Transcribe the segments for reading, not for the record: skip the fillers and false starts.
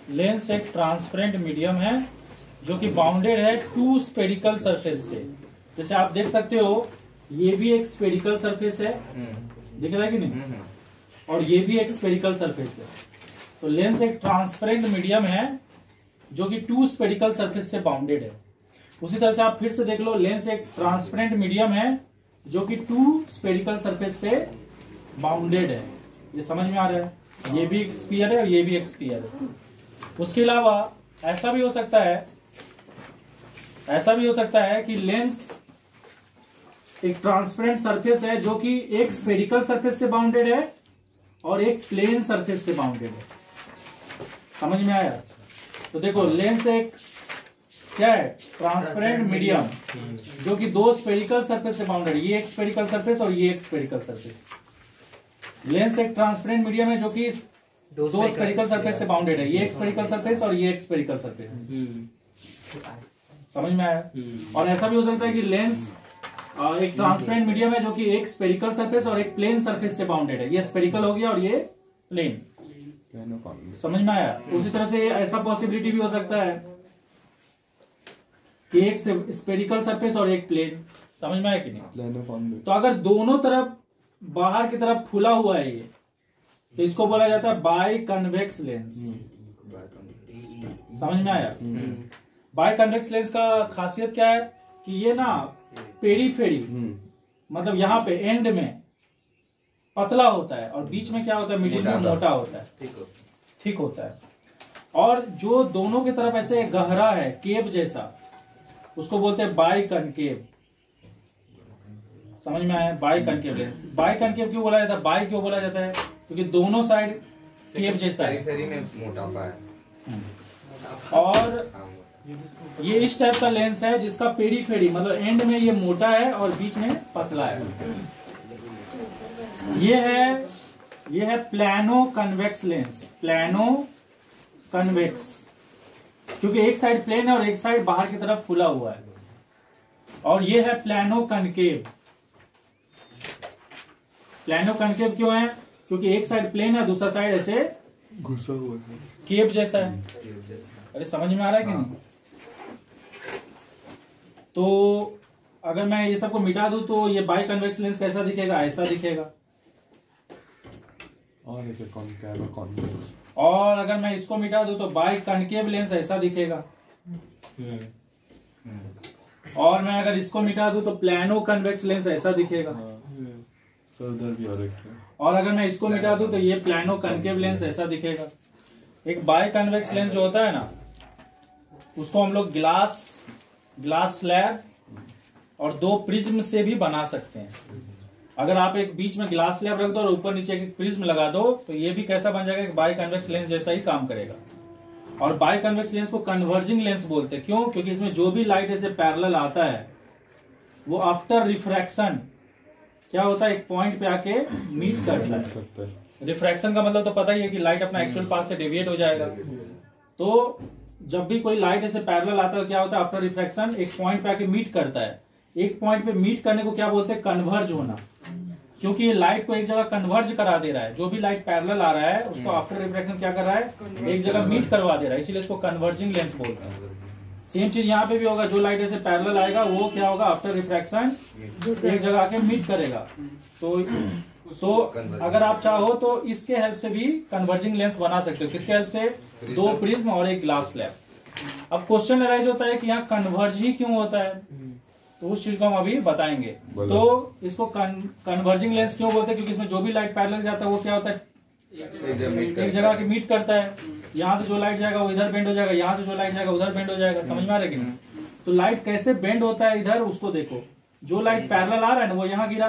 Lens एक transparent medium है जो कि बाउंडेड है टू स्पेरिकल सरफेस से। जैसे आप देख सकते हो ये भी एक स्पेरिकल सरफेस है, दिख रहा है कि नहीं, और ये भी एक स्पेरिकल सरफेस है। तो लेंस एक ट्रांसपेरेंट मीडियम है जो कि टू स्पेरिकल सरफेस से बाउंडेड है। उसी तरह से आप फिर से देख लो, लेंस एक ट्रांसपेरेंट मीडियम है जो कि टू स्पेरिकल सरफेस से बाउंडेड है। ये समझ में आ रहा है? ये भी एक स्फीयर है और ये भी एक स्फीयर है। उसके अलावा ऐसा भी हो सकता है कि लेंस एक ट्रांसपेरेंट सरफेस है जो कि एक स्पेरिकल सरफेस से बाउंडेड है और एक प्लेन सरफेस से बाउंडेड है। समझ में आया? तो देखो, लेंस एक क्या है? ट्रांसपेरेंट मीडियम जो कि दो स्पेरिकल सरफेस से बाउंडेड है। ये एक स्पेरिकल सरफेस और ये एक स्पेरिकल सरफेस। लेंस एक ट्रांसपेरेंट मीडियम है जो कि दो स्पेरिकल सरफेस से बाउंडेड है। ये एक स्पेरिकल सरफेस और ये एक स्पेरिकल सरफेस। समझ में आया? और ऐसा भी हो सकता है कि लेंस एक ट्रांसपेरेंट मीडियम है जो कि एक स्पेरिकल सरफेस और एक प्लेन सरफेस से बाउंडेड है। ये स्पेरिकल हो गया और ये प्लेन। समझ में आया? उसी तरह से ऐसा पॉसिबिलिटी भी हो सकता है कि एक स्पेरिकल सरफेस और एक प्लेन। समझ में आया कि नहीं? तो अगर दोनों तरफ बाहर की तरफ खुला हुआ है ये, तो इसको बोला जाता है बाई कन्वेक्स लेंस। समझ में आया? बाई कन्वेक्स लेंस का खासियत क्या है कि ये ना पेरीफेरी, मतलब यहाँ पे एंड में पतला होता है और बीच में क्या होता है? मिडिल में मोटा होता है, ठीक होता है। और जो दोनों की तरफ ऐसे गहरा है केव जैसा, उसको बोलते हैं बाई कनकेव। समझ में आया? By concave lens. By concave क्यों बोला जाता है? बाई क्यों बोला जाता है? क्योंकि दोनों साइड केव जैसा है में मोटा है। और ये इस टाइप का लेंस है जिसका पेरीफेरी मतलब एंड में ये मोटा है और बीच में पतला है। ये है plano convex lens. Plano convex क्योंकि एक साइड प्लेन है और एक साइड बाहर की तरफ फुला हुआ है। और ये है प्लानो कनकेव। प्लानो कनकेव क्यों है? क्योंकि एक साइड प्लेन है, दूसरा साइड ऐसे घुसा हुआ है, केव जैसा है। अरे समझ में आ रहा है कि नहीं? तो अगर मैं ये सबको मिटा दूं तो ये बाई कन्वेक्स लेंस कैसा दिखेगा? ऐसा दिखेगा। और अगर मैं इसको मिटा दूं तो बाई कनकेव लेंस ऐसा दिखेगा। और मैं अगर इसको मिटा दूं तो प्लानो कन्वेक्स लेंस ऐसा दिखेगा। और अगर मैं इसको मिटा दूं तो ये प्लानो कनकेव लेंस ऐसा दिखेगा। एक बाई कन्वेक्स लेंस जो होता है ना, उसको हम लोग ग्लास स्लैब और दो प्रिज्म से भी बना सकते हैं। अगर आप एक बीच में ग्लास स्लैब रख दो और ऊपर नीचे एक प्रिज्म लगा दो तो ये भी कैसा बन जाएगा? बाई कन्वेक्स लेंस जैसा ही काम करेगा। और बाई कन्वेक्स लेंस को कन्वर्जिंग लेंस बोलते हैं। क्यों? क्योंकि इसमें जो भी लाइट ऐसे पैरेलल आता है वो आफ्टर रिफ्रैक्शन क्या होता है? एक पॉइंट पे आके मीट करता है। रिफ्रैक्शन का मतलब तो पता ही है कि लाइट अपना एक्चुअल पाथ से डेविएट हो जाएगा। तो जब भी कोई लाइट ऐसे पैरेलल आता है क्या होता है? आफ्टर रिफ्रैक्शन एक पॉइंट पे आके मीट करता है। एक पॉइंट पे मीट करने को क्या बोलते हैं? कन्वर्ज होना। क्योंकि ये लाइट को एक जगह कन्वर्ज करा दे रहा है। जो भी लाइट पैरेलल आ रहा है उसको आफ्टर रिफ्रैक्शन क्या कर रहा है? एक जगह मीट करवा दे रहा है, इसीलिए इसको कन्वर्जिंग लेंस बोलते हैं। सेम चीज यहाँ पे भी होगा। जो लाइट ऐसे पैरेलल आएगा वो क्या होगा? आफ्टर रिफ्रैक्शन एक जगह आके मीट करेगा। तो अगर आप चाहो तो इसके हेल्प से भी कन्वर्जिंग लेंस बना सकते हो। किसके हेल्प से? दो प्रिज्म और एक ग्लास स्लैब। अब क्वेश्चन अराइज होता है कि यहाँ कन्वर्ज ही क्यों होता है? तो उस चीज को हम अभी बताएंगे। तो इसको कन्वर्जिंग लेंस क्यों बोलते हैं? क्योंकि इसमें जो भी लाइट पैरेलल जाता है वो क्या होता है? एक जगह के मीट करता है। यहाँ से जो लाइट जाएगा वो इधर बेंड हो जाएगा, यहाँ से जो लाइट जाएगा उधर बेंड हो जाएगा। समझ में आ रहा है कि नहीं? तो लाइट कैसे बेंड होता है इधर उसको देखो। जो लाइट पैरेलल आ रहा है ना वो यहाँ गिरा,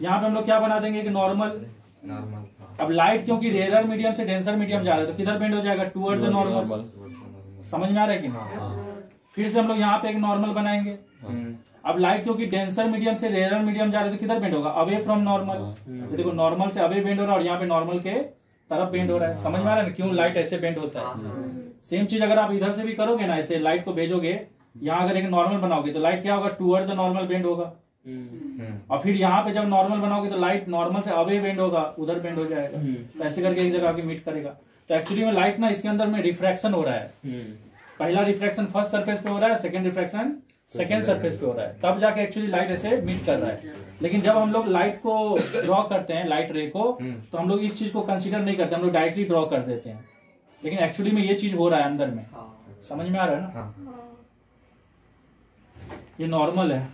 यहाँ पे हम लोग क्या बना देंगे कि नॉर्मल। अब लाइट क्योंकि रेयर मीडियम से डेंसर मीडियम जा रहा है तो किधर बेंड हो जाएगा? Toward the normal. समझ में आ रहा है कि नहीं? फिर से हम लोग यहाँ पे एक नॉर्मल बनाएंगे। अब लाइट क्योंकि डेंसर मीडियम से रेयर मीडियम जा रहा है तो किधर बेंड होगा? Away from normal. देखो नॉर्मल से अवे बेंड हो रहा है और यहाँ पे नॉर्मल के तरफ बेंड हो रहा है। समझ में आ रहा है ना क्यों लाइट ऐसे बेंड होता है? सेम चीज अगर आप इधर से भी करोगे ना, ऐसे लाइट को भेजोगे, यहाँ अगर एक नॉर्मल बनाओगे तो लाइट क्या होगा? टुवर्ड द नॉर्मल बेंड होगा। और फिर यहाँ पे जब नॉर्मल बनाओगे तो लाइट नॉर्मल से अवे बेंड होगा, उधर बेंड हो जाएगा। तो ऐसे करके एक जगह आके मीट करेगा। तो एक्चुअली में लाइट ना इसके अंदर में रिफ्रैक्शन हो रहा है। पहला रिफ्रैक्शन फर्स्ट सरफेस पे हो रहा है, सेकंड रिफ्रैक्शन सेकंड सरफेस पे हो रहा है, तब जाके एक्चुअली लाइट ऐसे मीट कर रहा है। लेकिन जब हम लोग लाइट को ड्रॉ करते हैं, लाइट रे को, तो हम लोग इस चीज को कंसीडर नहीं करते, हम लोग डायरेक्टली ड्रॉ कर देते हैं। लेकिन एक्चुअली में ये चीज हो रहा है अंदर में। समझ में आ रहा है ना? ये नॉर्मल है।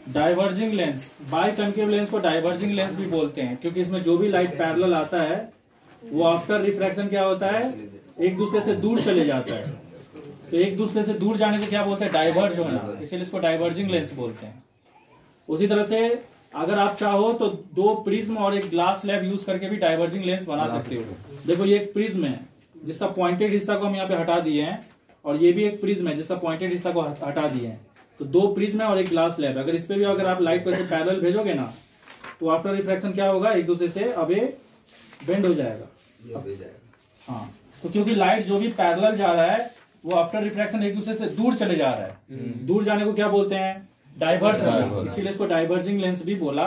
Diverging lens, by concave lens को डाइवर्जिंग लेंस भी बोलते हैं, क्योंकि इसमें जो भी लाइट पैरेलल आता है वो आफ्टर रिफ्रैक्शन क्या होता है, एक दूसरे से दूर चले जाता है। तो एक दूसरे से दूर जाने को क्या बोलते हैं, डाइवर्ज होना, इसीलिए इसको डाइवर्जिंग लेंस बोलते हैं। उसी तरह से अगर आप चाहो तो 2 प्रिज्म और एक ग्लास स्लैब यूज करके भी डाइवर्जिंग लेंस बना सकते हो। देखो ये एक प्रिज्म है जिसका पॉइंटेड हिस्सा को हम यहाँ पे हटा दिए हैं, और ये भी एक प्रिज्म है जिसका पॉइंटेड हिस्सा को हटा दिए हैं। तो 2 प्रिज्म है और एक ग्लास स्लैब। अगर इस पे भी अगर आप लाइट को ऐसे पैरेलल भेजोगे ना, तो आफ्टर रिफ्रैक्शन क्या होगा, एक दूसरे से अवे बेंड हो जाएगा। हाँ, तो क्योंकि लाइट जो भी पैरेलल जा रहा है वो आफ्टर रिफ्रैक्शन एक दूसरे से दूर चले जा रहा है। दूर जाने को क्या बोलते हैं, डाइवर्ज होना, इसीलिए इसको डाइवर्जिंग लेंस भी बोला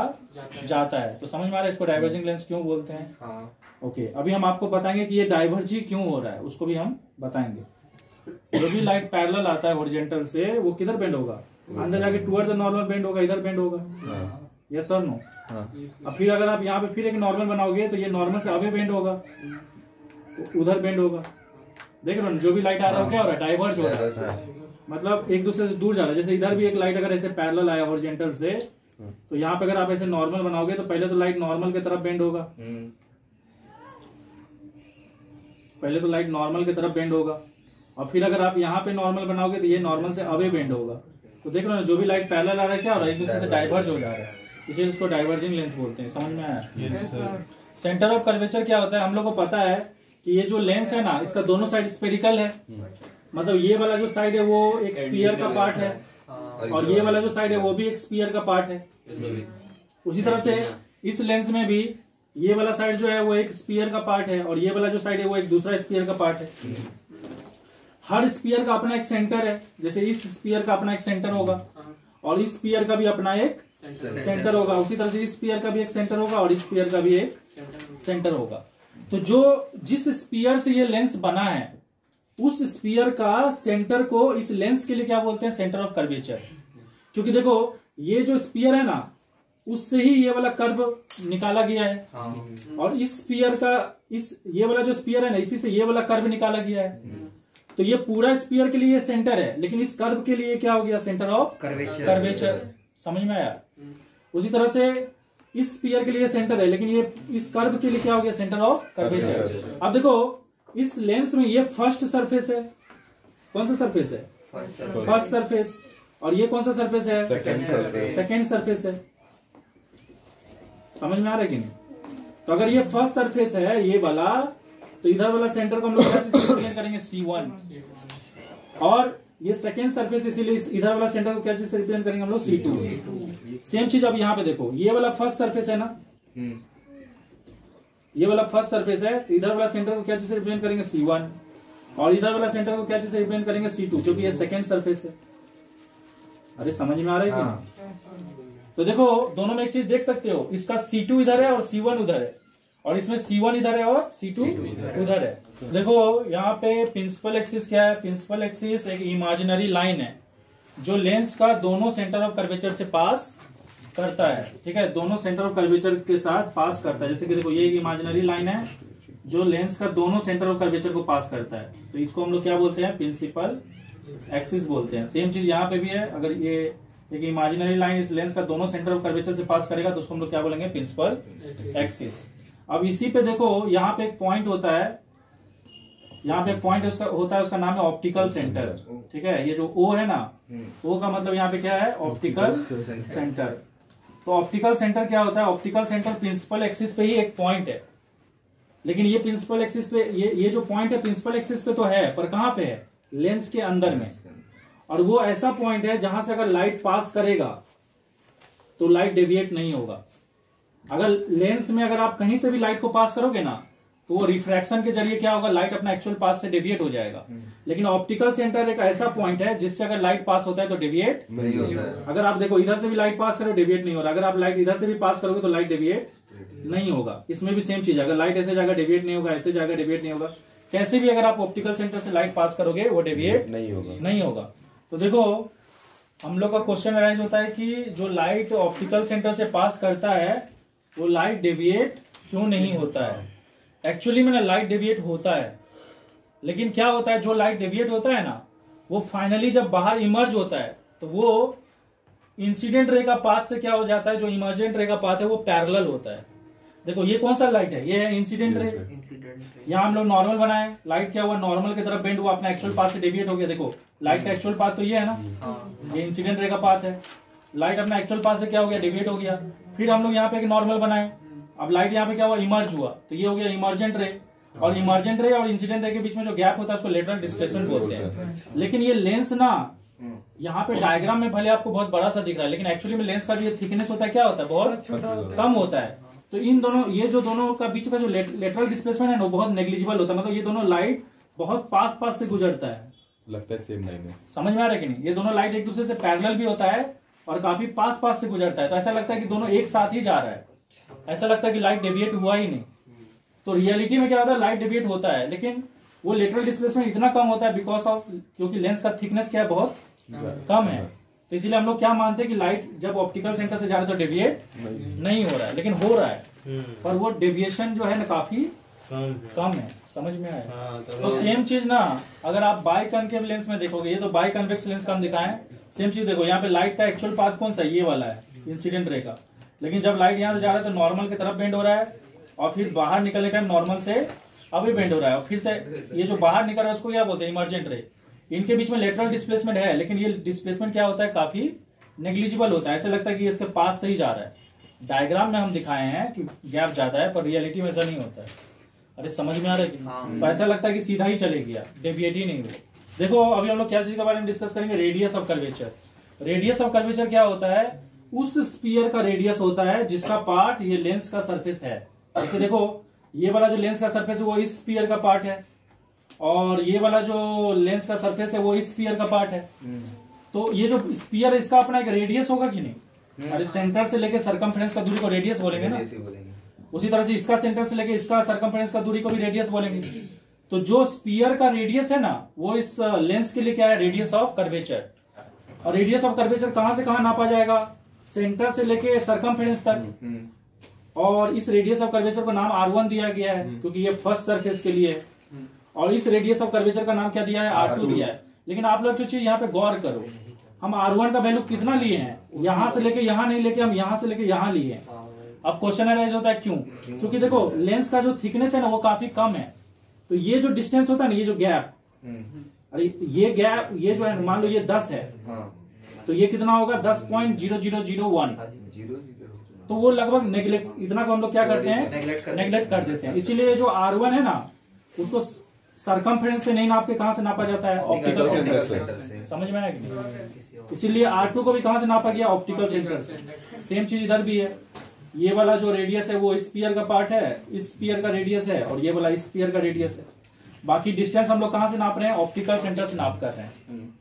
जाता है। तो समझ में आ रहा है इसको डाइवर्जिंग लेंस क्यों बोलते हैं? ओके, अभी हम आपको बताएंगे कि ये डाइवर्ज ही क्यों हो रहा है, उसको भी हम बताएंगे। जो भी लाइट पैरेलल आता है हॉरिजॉन्टल से, वो किधर बेंड होगा, अंदर जाके टुवर्ड द नॉर्मल बेंड होगा, इधर बेंड होगा। यस और नो? अब फिर अगर आप यहाँ पे फिर एक नॉर्मल बनाओगे तो ये नॉर्मल से अवे बेंड होगा, तो उधर बेंड होगा। देख रहे हो, जो भी लाइट आ रहा है क्या हो रहा है, डाइवर्ज हो रहा है, मतलब एक दूसरे से दूर जा रहा है। जैसे इधर भी एक लाइट अगर ऐसे पैरेलल आया हॉरिजॉन्टल से, तो यहाँ पे अगर आप ऐसे नॉर्मल बनाओगे तो पहले तो लाइट नॉर्मल की तरफ बेंड होगा, पहले तो लाइट नॉर्मल की तरफ बेंड होगा, और फिर अगर आप यहाँ पे नॉर्मल बनाओगे तो ये नॉर्मल से अवे बेंड होगा। तो देख रहे हो, जो भी लाइट पैरेलल आ रहा है क्या हो रहा है, एक दूसरे से डाइवर्ज हो जा रहा है, इसीलिए इसको डाइवर्जिंग लेंस बोलते हैं। समझ में आया? सेंटर ऑफ कर्वेचर क्या होता है, हम लोग को पता है कि ये जो लेंस है ना, इसका दोनों साइड स्पेरिकल है, मतलब ये वाला जो साइड है वो एक स्फीयर का पार्ट है, और ये वाला जो साइड है वो भी एक स्फीयर का पार्ट है। उसी तरह से इस लेंस में भी ये वाला साइड जो है वो एक स्फीयर का पार्ट है, और ये वाला जो साइड है वो एक दूसरा स्फीयर का पार्ट है। हर स्फीयर का अपना एक सेंटर है, जैसे इस स्फीयर का अपना एक सेंटर होगा, और इस स्फीयर का भी अपना एक सेंटर होगा। उसी तरह से इस स्फीयर का भी एक सेंटर होगा, और इस स्फीयर का भी एक सेंटर होगा। तो जो जिस स्फीयर से ये लेंस बना है, उस स्फीयर का सेंटर को इस लेंस के लिए क्या बोलते हैं, सेंटर ऑफ कर्वेचर। क्योंकि देखो ये जो स्फीयर है ना, उससे ही ये वाला कर्व निकाला गया है, और इस स्फीयर का ये वाला जो स्फीयर है ना, इसी से ये वाला कर्व निकाला गया है। तो ये पूरा स्फीयर के लिए सेंटर है, लेकिन इस कर्व के लिए क्या हो गया, सेंटर ऑफ कर्वेचर। समझ में आया? उसी तरह से इस स्फीयर के लिए सेंटर है, लेकिन ये इस कर्व के लिए क्या हो गया, सेंटर ऑफ कर्वेचर। अब देखो इस लेंस में ये फर्स्ट सरफेस है, कौन सा सरफेस है, फर्स्ट सरफेस, और ये कौन सा सरफेस है, सेकेंड सरफेस है। समझ में आ रहा है कि नहीं? तो अगर ये फर्स्ट सरफेस है ये वाला, तो इधर वाला सेंटर को हम लोग क्या चीज से रिप्रेजेंट करेंगे, C1, और ये सेकेंड सरफेस, इसीलिए इधर वाला सेंटर को क्या चीज से रिप्रेजेंट करेंगे हम लोग, C2। सेम चीज अब यहाँ पे देखो, ये वाला फर्स्ट सरफेस है ना, ये वाला फर्स्ट सरफेस है, तो इधर वाला सेंटर को क्या चीज से रिप्रेजेंट करेंगे, C1, और इधर वाला सेंटर को क्या चीज से रिप्रेजेंट करेंगे, C2, क्योंकि ये सेकेंड सरफेस है। अरे समझ में आ रहा है कि? तो देखो दोनों में एक चीज देख सकते हो, इसका C2 इधर है और C1 उधर है, और इसमें C1 इधर है और C2 उधर है। देखो यहाँ पे प्रिंसिपल एक्सिस क्या है, प्रिंसिपल एक्सिस एक इमेजिनरी लाइन है जो लेंस का दोनों सेंटर ऑफ कर्वेचर से पास करता है। ठीक है, दोनों सेंटर ऑफ कर्वेचर के साथ पास करता है। जैसे कि देखो ये एक इमेजिनरी लाइन है जो लेंस का दोनों सेंटर ऑफ कर्वेचर को पास करता है, तो इसको हम लोग क्या बोलते हैं, प्रिंसिपल एक्सिस बोलते हैं। सेम चीज यहाँ पे भी है, अगर ये एक इमेजिनरी लाइन इस लेंस का दोनों सेंटर ऑफ कर्वेचर से पास करेगा तो उसको हम लोग क्या बोलेंगे, प्रिंसिपल एक्सिस। अब इसी पे देखो यहाँ पे एक पॉइंट होता है, यहाँ पे पॉइंट उसका होता है, उसका नाम है ऑप्टिकल सेंटर। ठीक है, ये जो O है ना, O का मतलब यहाँ पे क्या है, ऑप्टिकल सेंटर। तो ऑप्टिकल सेंटर क्या होता है, ऑप्टिकल सेंटर प्रिंसिपल एक्सिस पे ही एक पॉइंट है, लेकिन ये प्रिंसिपल एक्सिस पे ये जो पॉइंट है प्रिंसिपल एक्सिस पे तो है, पर कहाँ पे है, लेंस के अंदर में। और वो ऐसा पॉइंट है जहां से अगर लाइट पास करेगा तो लाइट डेविएट नहीं होगा। अगर लेंस में अगर आप कहीं से भी लाइट को पास करोगे ना, तो वो रिफ्रैक्शन के जरिए क्या होगा, लाइट अपना एक्चुअल पाथ से डेविएट हो जाएगा। लेकिन ऑप्टिकल सेंटर एक ऐसा पॉइंट है जिससे अगर लाइट पास होता है तो डेविएट नहीं होता है। अगर आप देखो इधर से भी लाइट पास करो डेविएट नहीं हो रहा, अगर आप लाइट इधर से भी पास करोगे तो लाइट डेविएट नहीं होगा। इसमें भी सेम चीज है, अगर लाइट ऐसे जाएगा डेविएट नहीं होगा, ऐसे जाएगा डेविएट नहीं होगा। कैसे भी अगर आप ऑप्टिकल सेंटर से लाइट पास करोगे वो डेविएट नहीं होगा। तो देखो हम लोग का क्वेश्चन अराइज होता है कि जो लाइट ऑप्टिकल सेंटर से पास करता है वो लाइट डेविएट क्यों नहीं होता है। एक्चुअली में ना लाइट डेविएट होता है, लेकिन क्या होता है जो लाइट डेविएट होता है ना वो फाइनली जब बाहर इमर्ज होता है तो वो इंसिडेंट रे का पाथ से क्या हो जाता है, जो इमर्जेंट रे का पाथ है वो पैरेलल होता है। देखो ये कौन सा लाइट है, ये है इंसिडेंट रे। यहाँ हम लोग नॉर्मल बनाए, लाइट क्या हुआ नॉर्मल की तरफ बेंड हुआ, अपना एक्चुअल पाथ से डेविएट हो गया। देखो लाइट का एक्चुअल पाथ तो ये है ना, ये इंसिडेंट रे का पाथ है। लाइट अपना एक्चुअल पाथ से क्या हो गया, डेविएट हो गया। फिर हम लोग यहाँ पे एक नॉर्मल बनाए, अब लाइट यहाँ पे क्या हुआ, इमर्ज हुआ, तो ये हो गया इमर्जेंट रे। और इमर्जेंट रे और इंसिडेंट रे के बीच में जो गैप होता है उसको लेटरल डिस्प्लेसमेंट बोलते हैं। लेकिन ये लेंस ना यहाँ पे डायग्राम में भले आपको बहुत बड़ा सा दिख रहा है, लेकिन एक्चुअली में लेंस का जो थिकनेस होता है क्या होता है, बहुत कम होता है। तो इन दोनों ये जो दोनों का बीच का जो लेटरल डिस्प्लेसमेंट है ना वो बहुत नेग्लिजिबल होता है। मतलब ये दोनों लाइट बहुत पास पास से गुजरता है, लगता है सेम लाइन है। समझ में आ रहा है कि नहीं। ये दोनों लाइट एक दूसरे से पैरेलल भी होता है और काफी पास पास से गुजरता है, तो ऐसा लगता है कि दोनों एक साथ ही जा रहा है, ऐसा लगता है कि लाइट डेविएट हुआ ही नहीं। तो रियलिटी में क्या होता है, लाइट डेविएट होता है लेकिन वो लेटरल डिस्प्लेसमेंट इतना कम होता है बिकॉज ऑफ क्योंकि लेंस का थिकनेस क्या है, बहुत कम है। तो इसीलिए हम लोग क्या मानते हैं कि लाइट जब ऑप्टिकल सेंटर से जा रहा है तो डेविएट नहीं हो रहा है, लेकिन हो रहा है पर वो डेविएशन जो है ना काफी कम है। समझ में आया। तो सेम चीज ना अगर आप बाई कनकेव लेंस में देखोगे, ये तो बाई कन्वेक्स लेंस का हम दिखाएं, सेम चीज देखो यहाँ पे लाइट का एक्चुअल पाथ कौन सा है, ये वाला है इंसिडेंट रे का। लेकिन जब लाइट यहाँ से जा रहा है तो नॉर्मल की तरफ बेंड हो रहा है और फिर बाहर निकलने टाइम नॉर्मल से अभी बेंड हो रहा है और फिर से ये जो बाहर निकल रहा है उसको क्या बोलते हैं, इमर्जेंट रे। इनके बीच में लेटरल डिस्प्लेसमेंट है लेकिन ये डिस्प्लेसमेंट क्या होता है, काफी नेग्लिजिबल होता है, ऐसा लगता है कि इसके पास से ही जा रहा है। डायग्राम में हम दिखाए हैं कि गैप ज्यादा है पर रियलिटी में ऐसा नहीं होता है। अरे समझ में आ रहा है कि तो ऐसा लगता है कि सीधा ही चले गया, डेविएट ही नहीं हुआ। देखो अभी हम लोग क्या चीज के बारे में डिस्कस करेंगे, radius of curvature. Radius of curvature क्या होता है, उस स्फीयर का रेडियस होता है जिसका पार्ट ये लेंस का सरफेस है। जैसे देखो ये वाला जो लेंस का सरफेस है वो इस स्फीयर का पार्ट है और ये वाला जो लेंस का सरफेस है वो इस स्फीयर का पार्ट है। तो ये जो स्फीयर है इसका अपना एक रेडियस होगा कि नहीं, अरे सेंटर से लेके सरकमफ्रेंस का दूरी को रेडियस बोलेंगे ना, उसी तरह से इसका सेंटर से लेके इसका सरकमफ्रेंस का दूरी को भी रेडियस बोलेंगे। तो जो स्फीयर का रेडियस है ना वो इस लेंस के लिए क्या है, रेडियस ऑफ कर्वेचर। और रेडियस ऑफ कर्वेचर कहां से कहां नापा जाएगा, सेंटर से लेके सरकमफ्रेंस तक। और इस रेडियस ऑफ कर्वेचर को नाम R1 दिया गया है क्योंकि ये फर्स्ट सरफेस के लिए है, और इस रेडियस ऑफ कर्वेचर का नाम क्या दिया है, R2 दिया है। लेकिन आप लोग जो चीज यहाँ पे गौर करो, हम R1 का वैल्यू कितना लिए हैं, यहां से लेके यहां नहीं लेके हम यहां से लेके यहां लिए हैं। अब क्वेश्चन अराइज होता है क्यों, क्योंकि देखो लेंस का जो थिकनेस है ना वो काफी कम है, तो ये जो डिस्टेंस होता है ना, ये जो गैप, अरे ये गैप ये जो है मान लो ये 10 है तो ये कितना होगा 10.0001, तो वो लगभग नेग्लेक्ट, इतना को हम लोग क्या करते हैं, नेग्लेक्ट कर देते हैं। इसीलिए जो R1 है ना उसको सरकमफ्रेंस से नहीं नाप के कहां से नापा जाता है, ऑप्टिकल सेंटर से। समझ में आया कि नहीं। इसीलिए R2 को भी कहां से नापा गया, ऑप्टिकल सेंटर से। सेम चीज इधर भी है, ये वाला जो रेडियस है वो इस स्फीयर का पार्ट है, इस स्फीयर का रेडियस है और ये वाला इस स्फीयर का रेडियस है। बाकी डिस्टेंस हम लोग कहां से नाप रहे हैं, ऑप्टिकल सेंटर से नाप कर रहे हैं।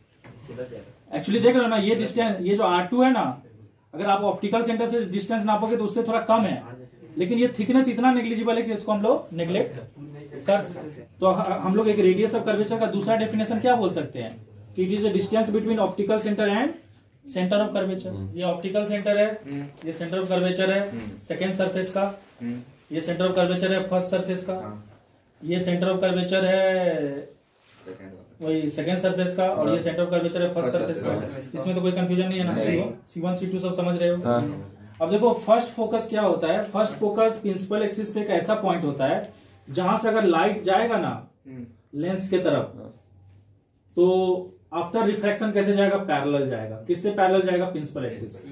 एक्चुअली देख लो ना ये डिस्टेंस, ये जो R2 है ना, अगर आप ऑप्टिकल सेंटर से डिस्टेंस नापोगे तो उससे थोड़ा कम है, लेकिन ये थिकनेस इतना नेग्लिजिबल है कि इसको हम लोग नेग्लेक्ट कर सकते। तो हम लोग एक रेडियस ऑफ कर्वेचर का दूसरा डेफिनेशन क्या बोल सकते हैं कि it is the distance between optical centre and centre of curvature. ये ऑप्टिकल सेंटर है, ये सेंटर ऑफ कर्वेचर है सेकेंड सरफेस का, ये सेंटर ऑफ कर्वेचर है फर्स्ट सरफेस का, ये सेंटर ऑफ कर्वेचर है वही सेकेंड सरफेस का, और ये सेंटर ऑफ कर्वेचर है फर्स्ट सरफेस का। इसमें तो कोई कंफ्यूजन नहीं है ना, C1 C2 सब समझ रहे हो। अब देखो फर्स्ट फोकस क्या होता है, फर्स्ट फोकस प्रिंसिपल एक्सिस पे एक ऐसा पॉइंट होता है जहां से अगर लाइट जाएगा ना लेंस के तरफ तो आफ्टर रिफ्रैक्शन कैसे जाएगा, पैरेलल जाएगा। किससे पैरेलल जाएगा, प्रिंसिपल एक्सिस।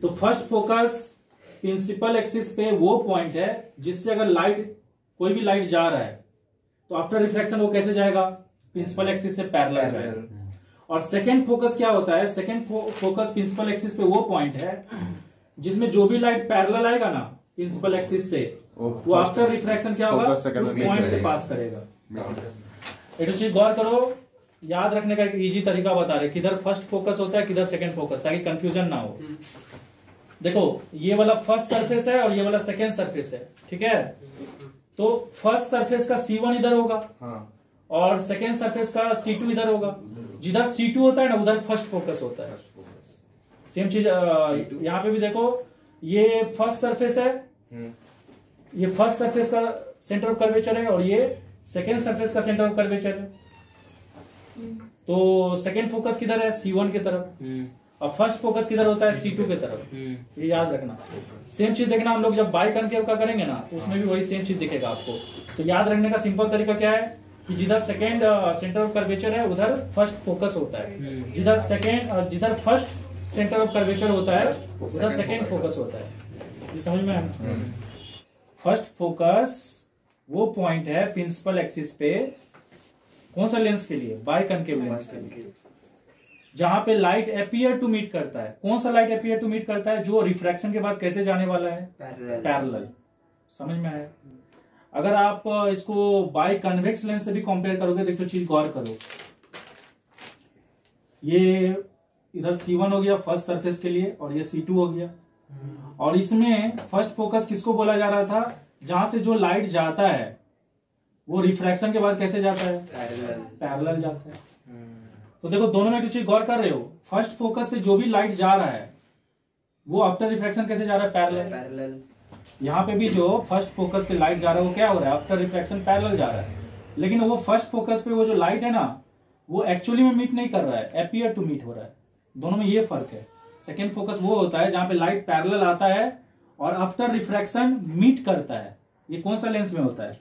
तो फर्स्ट फोकस प्रिंसिपल एक्सिस पे वो पॉइंट है जिससे अगर लाइट कोई भी लाइट जा रहा है तो आफ्टर रिफ्रैक्शन वो कैसे जाएगा, प्रिंसिपल एक्सिस से पैरेलल जाएगा। और सेकेंड फोकस क्या होता है, सेकेंड फोकस प्रिंसिपल एक्सिस पे वो पॉइंट है जिसमें जो भी लाइट पैरेलल आएगा ना प्रिंसिपल एक्सिस से वो आफ्टर रिफ्रैक्शन क्या होगा, उस पॉइंट से पास करेगा। एक चीज गौर करो, याद रखने का एक इजी तरीका बता रहे, किधर फर्स्ट फोकस होता है किधर सेकंड फोकस, ताकि कंफ्यूजन ना हो। देखो ये वाला फर्स्ट सरफेस है और ये वाला सेकंड सरफेस है, ठीक है। तो फर्स्ट सरफेस का C1 इधर होगा, और सेकंड सरफेस का C2 इधर होगा। जिधर C2 होता है ना उधर फर्स्ट फोकस होता है। सेम चीज यहाँ पे भी देखो, ये फर्स्ट सरफेस है, ये फर्स्ट सरफेस का सेंटर ऑफ कर्वेचर है, और ये सेकेंड सरफेस का सेंटर ऑफ कर्वेचर है। तो सेकेंड फोकस किधर है, C1 की तरफ, और फर्स्ट फोकस किधर होता है, C2 की तरफ। ये याद रखना। सेम चीज देखना, हम लोग जब बाई कनकेव का करेंगे ना तो उसमें भी वही सेम चीज दिखेगा आपको। तो याद रखने का सिंपल तरीका क्या है कि जिधर सेकेंड सेंटर ऑफ कर्वेचर है उधर फर्स्ट फोकस होता है, जिधर फर्स्ट सेंटर ऑफ कर्वेचर होता है उधर सेकेंड फोकस होता है। ये समझ में है? फर्स्ट फोकस वो पॉइंट है प्रिंसिपल एक्सिस पे, कौन सा लेंस के लिए, बाई कनकेव लेंस के लिए, जहां पे लाइट अपीयर टू मीट करता है। कौन सा लाइट अपीयर टू मीट करता है, जो रिफ्रैक्शन के बाद कैसे जाने वाला है, पैरेलल। समझ में आया? अगर आप इसको बाई कन्वेक्स लेंस से भी कंपेयर करोगे तो एक तो चीज गौर करो, ये इधर C1 हो गया फर्स्ट सरफेस के लिए, और ये C2 हो गया। और इसमें फर्स्ट फोकस किसको बोला जा रहा था, जहां से जो लाइट जाता है वो रिफ्रैक्शन के बाद कैसे जाता है, पैरेलल जाता है। तो देखो दोनों में एक चीज गौर कर रहे हो, फर्स्ट फोकस से जो भी लाइट जा रहा है वो आफ्टर रिफ्रैक्शन कैसे जा रहा है, पैरेलल। यहाँ पे भी जो फर्स्ट फोकस से लाइट जा रहा है वो क्या हो रहा है, आफ्टर रिफ्रैक्शन पैरेलल जा रहा है। लेकिन वो फर्स्ट फोकस पे वो जो लाइट है ना वो एक्चुअली में मीट नहीं कर रहा है, अपीयर टू मीट हो रहा है। दोनों में ये फर्क है। सेकेंड फोकस वो होता है जहां पे लाइट पैरेलल आता है और आफ्टर रिफ्रैक्शन मीट करता है। ये कौन सा लेंस में होता है,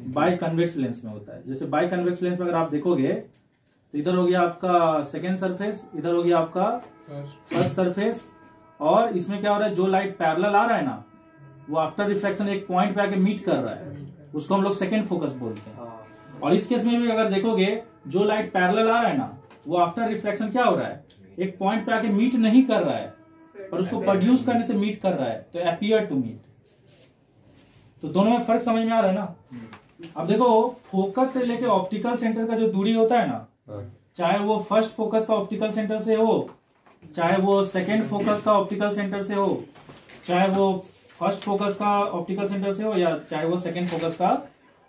बाई कन्वेक्स लेंस में होता है। जैसे बाई कन्वेक्स लेंस में अगर आप देखोगे तो इधर हो गया आपका सेकेंड सरफेस, इधर हो गया आपका फर्स्ट सरफेस, और इसमें क्या हो रहा है, जो लाइट पैरेलल आ रहा है ना वो आफ्टर रिफ्लेक्शन एक पॉइंट पे आके मीट कर रहा है, उसको हम लोग सेकेंड फोकस बोलते हैं। और इस केस में भी अगर देखोगे जो लाइट पैरेलल आ रहा है ना वो आफ्टर रिफ्लेक्शन क्या हो रहा है, एक पॉइंट पे आके मीट नहीं कर रहा है पर उसको प्रोड्यूस करने से मीट कर रहा है, तो अपीयर टू मीट। तो दोनों में फर्क समझ में आ रहा है ना। अब देखो फोकस से लेके ऑप्टिकल सेंटर का जो दूरी होता है ना, चाहे वो फर्स्ट फोकस का ऑप्टिकल सेंटर से हो, चाहे वो सेकेंड फोकस का ऑप्टिकल सेंटर से हो, चाहे वो फर्स्ट फोकस का ऑप्टिकल सेंटर से हो, या चाहे वो सेकेंड फोकस का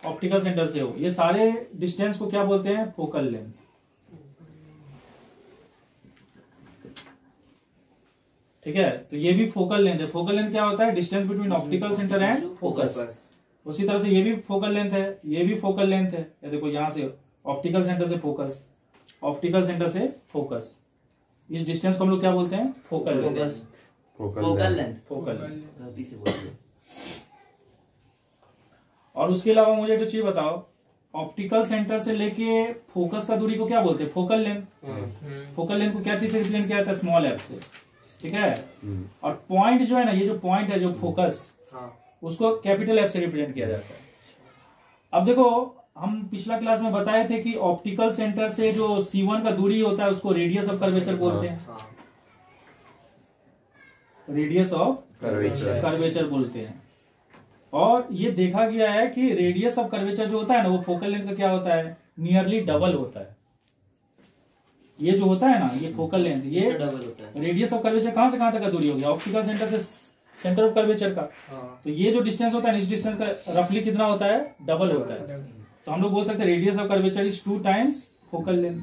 ऑप्टिकल सेंटर से हो, ये सारे डिस्टेंस को क्या बोलते हैं, फोकल लेंथ। ठीक है, तो ये भी फोकल लेंथ है। फोकल लेंथ क्या होता है, distance between optical centre and focus. उसी तरह से ये भी फोकल लेंथ है, ये भी फोकल लेंथ है। ये देखो यहां से ऑप्टिकल सेंटर से फोकस, ऑप्टिकल सेंटर से फोकस, इस डिस्टेंस को हम लोग क्या बोलते हैं, focal length. Focal length, focal. और उसके अलावा मुझे एक चीज बताओ, ऑप्टिकल सेंटर से लेके फोकस का दूरी को क्या बोलते हैं, फोकल लेंथ। फोकल लेंथ को क्या चीज से रिप्रेजेंट किया जाता है, स्मॉल एफ से। ठीक है, और पॉइंट जो है ना, ये जो पॉइंट है जो फोकस, उसको कैपिटल एफ से रिप्रेजेंट किया जाता है। अब देखो हम पिछला क्लास में बताए थे कि ऑप्टिकल सेंटर से जो C1 का दूरी होता है उसको रेडियस ऑफ कर्वेचर बोलते हैं। रेडियस ऑफ कर्वेचर बोलते हैं। और ये देखा गया है कि रेडियस ऑफ कर्वेचर जो होता है ना वो फोकल लेंथ का क्या होता है, नियरली डबल होता है। ये जो होता है ना, ये फोकल लेंथ, ये डबल होता है। रेडियस ऑफ कर्वेचर कहां से कहां तक का दूरी हो गया, ऑप्टिकल सेंटर से सेंटर ऑफ कर्वेचर का। तो ये जो डिस्टेंस होता है, इस डिस्टेंस का रफली कितना होता है, डबल होता है। तो हम लोग बोल सकते हैं radius of curvature is 2 times focal length.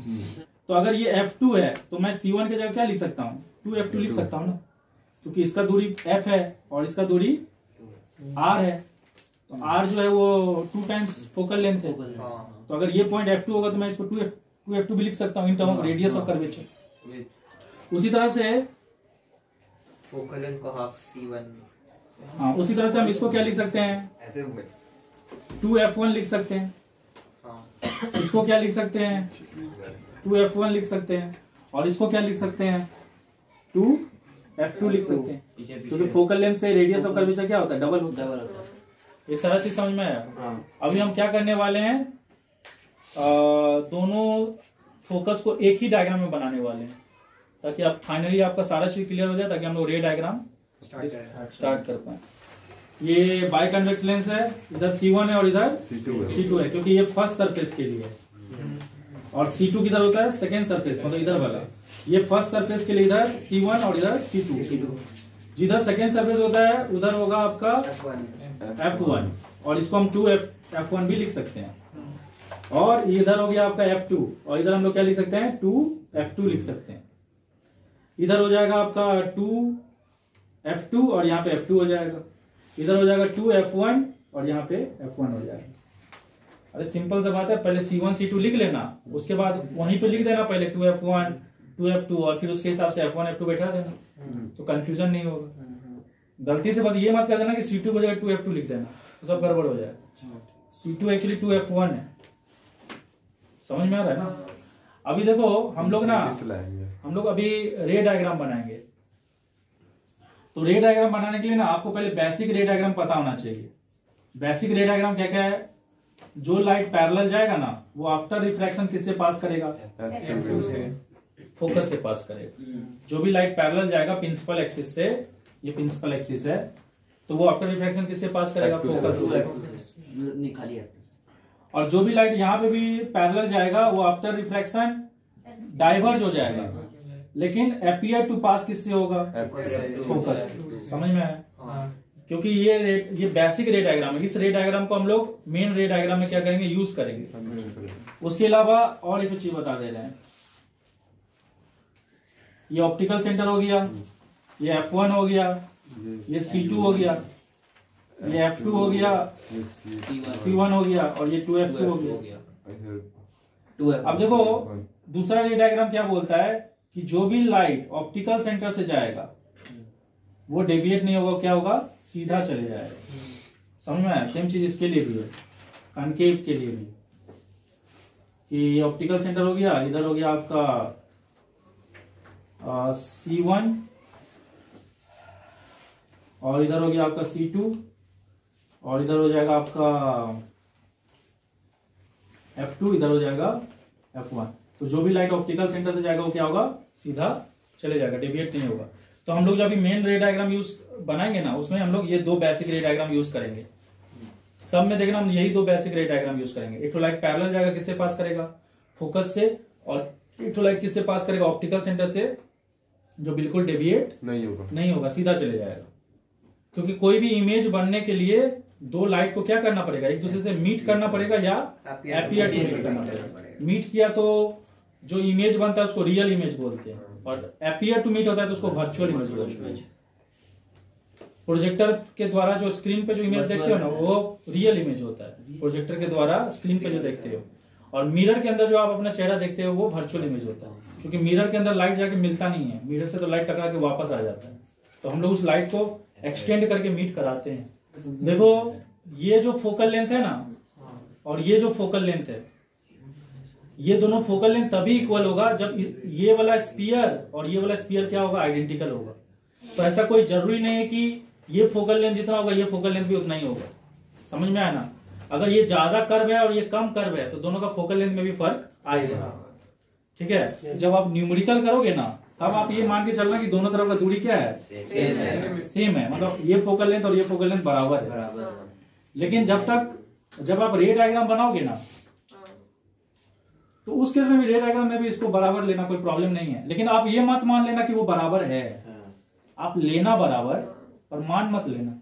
तो अगर ये F2 है तो मैं C1 की जगह क्या लिख सकता हूँ, 2F2 लिख सकता हूँ ना, क्योंकि इसका दूरी F है और इसका दूरी R है। तो R जो है वो 2 टाइम्स फोकल लेंथ है। तो अगर ये पॉइंट F2 होगा तो मैं इसको 2F2 भी लिख सकता हूँ in term of radius of curvature. उसी तरह से फोकल लेंथ को हाफ C1। हाँ, उसी तरह से हम इसको क्या लिख सकते हैं, 2F1 लिख सकते हैं। इसको क्या लिख सकते हैं, 2F1 लिख सकते हैं। और इसको क्या लिख सकते हैं, 2F2 लिख सकते हैं, क्योंकि फोकल लेंथ से रेडियस ऑफ कर्वेचर क्या होता है, डबल होता है। ये सारा चीज समझ में आया। अभी हम क्या करने वाले हैं, दोनों फोकस को एक ही डायग्राम में बनाने वाले हैं, ताकि आप फाइनली आपका सारा चीज क्लियर हो जाए, ताकि हम लोग रे डायग्राम स्टार्ट कर पाए। ये बाई कन्वेक्स लेंस है, इधर C1 है और इधर C2 C2 है, क्योंकि ये फर्स्ट सरफेस के लिए है। और C2 किधर होता है? सेकेंड सरफेस, मतलब इधर वाला। ये फर्स्ट सरफेस के लिए इधर C1 और इधर C2। जिधर सेकेंड सरफेस होता है उधर होगा आपका F1, और इसको हम 2F1 भी लिख सकते हैं। और इधर हो गया आपका F2, और इधर हम लोग क्या लिख सकते हैं? 2F2 लिख सकते हैं। इधर हो जाएगा आपका 2F2 और यहाँ पे F2 हो जाएगा। इधर हो जाएगा 2F1 और यहाँ पे F1 हो जाएगा। अरे सिंपल सा बात है, पहले C1 C2 लिख लेना, उसके बाद वहीं पे लिख देना पहले 2F1 2F2, और फिर उसके हिसाब से F1 F2 बैठा देना, तो कंफ्यूजन नहीं होगा। गलती से बस ये मत कर देना कि C2 को जगह 2F2 लिख देना, तो सब गड़बड़ हो जाएगा। C2 एक्चुअली 2F1 है, समझ में आ रहा है ना? अभी देखो हम लोग अभी रे डायग्राम बनाएंगे, तो रे डायग्राम बनाने के लिए ना आपको पहले बेसिक रे डायग्राम पता होना चाहिए। बेसिक रे डायग्राम क्या क्या है? जो लाइट पैरेलल जाएगा ना वो आफ्टर रिफ्रैक्शन किससे पास करेगा? फोकस से पास करेगा। जो भी लाइट पैरेलल जाएगा प्रिंसिपल एक्सिस से, ये प्रिंसिपल एक्सिस है, तो वो आफ्टर रिफ्रैक्शन किससे पास करेगा? फोकस से। और जो भी लाइट यहाँ पे भी पैरेलल जाएगा वो आफ्टर रिफ्रैक्शन डाइवर्ज हो जाएगा, लेकिन अपीयर टू पास किससे होगा? फोकस। समझ में आया? क्योंकि ये बेसिक रे डायग्राम है। इस रे डायग्राम को हम लोग मेन रे डायग्राम में क्या करेंगे? यूज करेंगे। उसके अलावा और एक चीज बता दे रहे हैं, ये ऑप्टिकल सेंटर हो गया, ये F1 हो गया, ये C2 हो गया, ये F2 हो गया, C1 हो गया, और ये 2F2 हो गया। अब देखो दूसरा रे डायग्राम क्या बोलता है कि जो भी लाइट ऑप्टिकल सेंटर से जाएगा वो डेविएट नहीं होगा, क्या होगा? सीधा चले जाएगा। समझ में आया? सेम चीज इसके लिए भी है, कॉन्केव के लिए भी, कि ऑप्टिकल सेंटर हो गया, इधर हो गया आपका C1 और इधर हो गया आपका C2 और इधर हो जाएगा आपका F2, इधर हो जाएगा F1। तो जो भी लाइट ऑप्टिकल सेंटर से जाएगा वो क्या होगा? सीधा चले जाएगा, डेविएट नहीं होगा। तो हम लोग जब भी मेन रे डायग्राम यूज बनाएंगे ना, उसमें हम लोग ये दो बेसिक रे डायग्राम यूज करेंगे। सब में देखना हम यही दो बेसिक रे डायग्राम यूज करेंगे। एक तो लाइट पैरेलल जाएगा, किससे पास करेगा? फोकस से। और एक तो लाइट किससे पास करेगा? ऑप्टिकल सेंटर से, जो बिल्कुल डेविएट नहीं होगा, सीधा चले जाएगा। क्योंकि कोई भी इमेज बनने के लिए दो लाइट को क्या करना पड़ेगा? एक दूसरे से मीट करना पड़ेगा या अपीयर टू मीट करना पड़ेगा। मीट किया तो जो इमेज बनता है उसको रियल इमेज बोलते हैं, और अपीयर टू मीट होता है तो उसको वर्चुअल इमेज बोलते हैं। प्रोजेक्टर के द्वारा जो स्क्रीन पे जो इमेज देखते हो ना वो रियल इमेज होता है, प्रोजेक्टर के द्वारा स्क्रीन पे जो देखते हो। और मिरर के अंदर जो आप अपना चेहरा देखते हो वो वर्चुअल इमेज होता है, क्योंकि मिरर के अंदर लाइट जाके मिलता नहीं है, मिरर से तो लाइट टकरा के वापस आ जाता है। तो हम लोग उस लाइट को एक्सटेंड करके मीट कराते हैं। देखो ये जो फोकल लेंथ है ना और ये जो फोकल लेंथ है, ये दोनों फोकल लेंथ तभी इक्वल होगा जब ये वाला स्पीयर और ये वाला स्पीयर क्या होगा? आइडेंटिकल होगा। तो ऐसा कोई जरूरी नहीं है कि ये फोकल लेंथ जितना होगा ये फोकल लेंथ भी उतना ही होगा। समझ में आया ना? अगर ये ज्यादा कर्व है और ये कम कर्व है तो दोनों का फोकल लेंथ में भी फर्क आएगा। ठीक है? जब आप न्यूमेरिकल करोगे ना तब आप ये मान के चलना कि दोनों तरफ का दूरी क्या है? सेम है, मतलब ये फोकल लेंथ और ये फोकल लेंथ बराबर है। लेकिन जब आप रे डायग्राम बनाओगे ना तो उस केस में भी रे डायग्राम में भी इसको बराबर लेना कोई प्रॉब्लम नहीं है। लेकिन आप ये मत मान लेना कि वो बराबर है, आप लेना बराबर और मान मत लेना।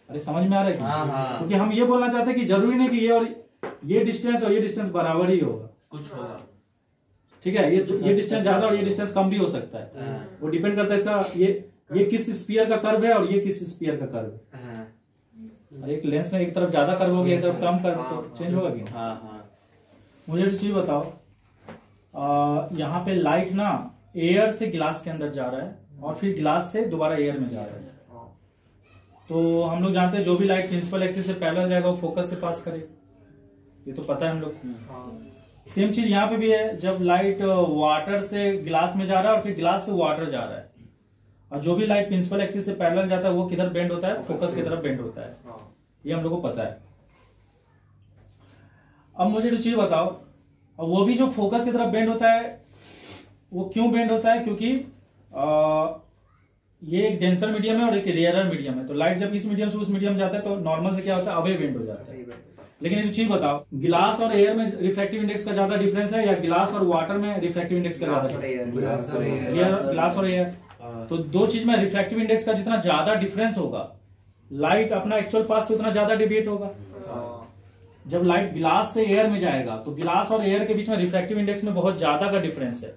अरे समझ में आ रहा है? क्योंकि हम ये बोलना चाहते हैं कि जरूरी नहीं कि ये डिस्टेंस और ये डिस्टेंस बराबर ही होगा, कुछ होगा। ठीक है? ये डिस्टेंस ज्यादा और ये डिस्टेंस कम भी हो सकता है, वो डिपेंड करता है इसका ये किस स्पीयर का कर्व है और ये किस स्पीयर का कर्व है। और एक लेंस में एक तरफ ज्यादा कर्व हो गया, एक तरफ कम कर्व, तो चेंज होगा कि? मुझे एक चीज बताओ, यहाँ पे लाइट ना एयर से ग्लास के अंदर जा रहा है और फिर ग्लास से दोबारा एयर में जा रहा है। तो हम लोग जानते हैं जो भी लाइट प्रिंसिपल एक्सिस से पैरेलल जाएगा वो फोकस से पास करेगा, ये तो पता है हम लोग। सेम चीज यहाँ पे भी है, जब लाइट वाटर से ग्लास में जा रहा है और फिर ग्लास से वाटर जा रहा है, और जो भी लाइट प्रिंसिपल एक्सिस से पैरेलल जाता है वो किधर बेंड होता है? फोकस की तरफ बेंड होता है। ये हम लोग को पता है। अब मुझे तो चीज बताओ, अब वो भी जो फोकस की तरफ बेंड होता है वो क्यों बेंड होता है? क्योंकि ये एक डेंसर मीडियम है और एक रेयरर मीडियम है। तो लाइट जब इस मीडियम से उस मीडियम जाता है तो नॉर्मल से क्या होता है, अवे बेंड हो जाता है। लेकिन एक चीज बताओ, गिलास और एयर में रिफ्रैक्टिव इंडेक्स का ज्यादा डिफरेंस है या गिलास और वाटर में रिफ्रैक्टिव इंडेक्स का ज्यादा? गिलास और एयर। तो दो चीज में रिफ्रैक्टिव इंडेक्स का जितना ज्यादा डिफरेंस होगा, लाइट अपना एक्चुअल पाथ से उतना ज्यादा डेविएट होगा। जब लाइट गिलास से एयर में जाएगा तो गिलास और एयर के बीच में रिफ्रैक्टिव इंडेक्स में बहुत ज्यादा का डिफरेंस है।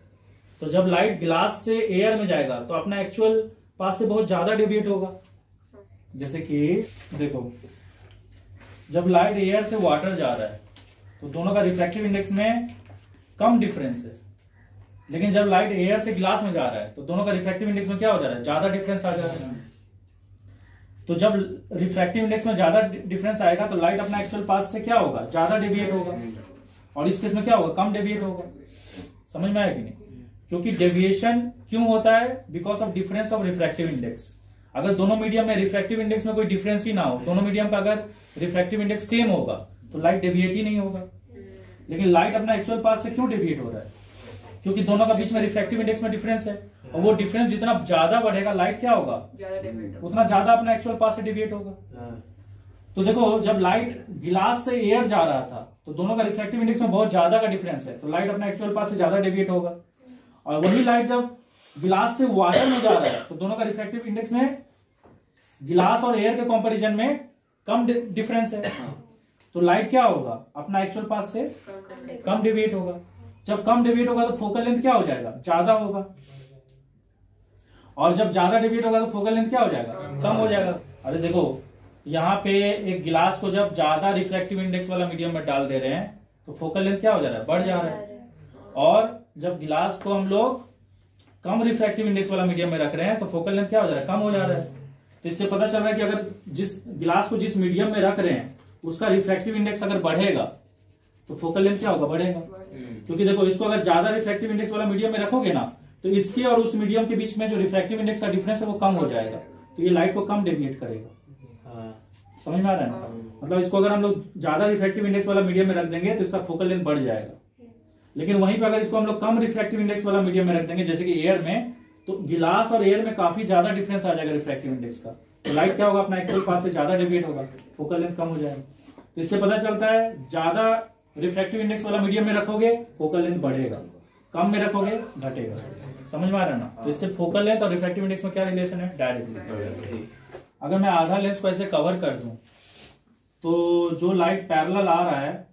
तो जब लाइट गिलास से एयर में जाएगा तो अपना एक्चुअल पाथ से बहुत ज्यादा डेविएट होगा। जैसे कि देखो, जब लाइट एयर से वाटर जा रहा है तो दोनों का रिफ्रैक्टिव इंडेक्स में कम डिफरेंस है। लेकिन जब लाइट एयर से गिलास में जा रहा है तो दोनों का रिफ्रैक्टिव इंडेक्स में क्या हो जा रहा है, ज्यादा डिफरेंस आ जा रहा है। तो जब रिफ्रैक्टिव इंडेक्स में ज्यादा डिफरेंस आएगा तो लाइट अपना एक्चुअल पाथ से क्या होगा, ज्यादा डेविएट होगा। और इस केस में क्या होगा, कम डेविएट होगा। समझ में आया कि नहीं? क्योंकि डेविएशन क्यों होता है, because of difference of refractive index. अगर दोनों मीडियम में रिफ्रैक्टिव इंडेक्स में कोई डिफरेंस ही ना हो, दोनों मीडियम का अगर रिफ्रैक्टिव इंडेक्स सेम होगा तो लाइट डेविएट ही नहीं होगा। लेकिन लाइट अपना एक्चुअल पाथ से क्यों डेविएट हो रहा है, क्योंकि दोनों का बीच में रिफ्रैक्टिव इंडेक्स में डिफरेंस है। और वो डिफरेंस जितना ज्यादा बढ़ेगा, लाइट क्या होगा, उतना ज्यादा अपना एक्चुअल पाथ से डेविएट होगा। तो देखो, जब लाइट गिलास से एयर जा रहा था तो दोनों का रिफ्रैक्टिव इंडेक्स में बहुत ज्यादा का डिफरेंस है, तो लाइट अपना एक्चुअल पाथ से ज्यादा डेविएट होगा। और वही लाइट जब गिलास से वाटर में जा रहा है तो दोनों का रिफ्रैक्टिव इंडेक्स में गिलास और एयर के कंपैरिजन में कम डिफरेंस है। तो लाइट क्या होगा, अपना एक्चुअल पाथ से कम डेविएट होगा। जब कम डेविएट होगा तो फोकल लेंथ क्या हो जाएगा, ज्यादा होगा। और जब ज्यादा डेविएट होगा तो फोकल लेंथ क्या हो जाएगा, कम हो जाएगा। अरे देखो, यहाँ पे एक गिलास को जब ज्यादा रिफ्रैक्टिव इंडेक्स वाला मीडियम में डाल दे रहे हैं तो फोकल लेंथ क्या हो जा रहा है, बढ़ जा रहा है। और जब गिलास को हम लोग कम रिफ्रैक्टिव इंडेक्स वाला मीडियम में रख रहे हैं तो फोकल लेंथ क्या हो जा रहा है, कम हो जा रहा है। तो इससे पता चल रहा है कि अगर जिस गिलास को जिस मीडियम में रख रहे हैं उसका रिफ्रैक्टिव इंडेक्स अगर बढ़ेगा तो फोकल लेंथ क्या होगा, बढ़ेगा। क्योंकि देखो, इसको अगर ज्यादा रिफ्रैक्टिव इंडेक्स वाला मीडियम में रखोगे ना तो इसके और उस मीडियम के बीच में जो रिफ्रैक्टिव इंडेक्स का डिफरेंस है वो कम हो जाएगा, तो ये लाइट को कम डेविएट करेगा। समझ में आ रहा है ना? मतलब इसको अगर हम लोग ज्यादा रिफ्रैक्टिव इंडेक्स वाला मीडियम में रख देंगे तो इसका फोकल लेंथ बढ़ जाएगा। लेकिन वहीं पर अगर इसको हम लोग कम रिफ्रैक्टिव इंडेक्स वाला मीडियम में रख देंगे, जैसे कि एयर में, तो गिलास और एयर में काफी ज्यादा डिफरेंस आ जाएगा रिफ्रैक्टिव इंडेक्स का। तो लाइट क्या होगा, अपना एक्चुअल पाथ से ज्यादा डेविएट होगा, फोकल लेंथ कम हो जाएगा। तो इससे पता चलता है ज्यादा रिफ्रैक्टिव इंडेक्स वाला मीडियम में रखोगे फोकल लेंथ बढ़ेगा, कम में रखोगे घटेगा। समझ में आ रहा है ना? तो इससे फोकल लेंथ और रिफ्रैक्टिव इंडेक्स में क्या रिलेशन है, डायरेक्टली। अगर मैं आधा लेंस को ऐसे कवर कर दूं तो जो लाइट पैरेलल आ रहा है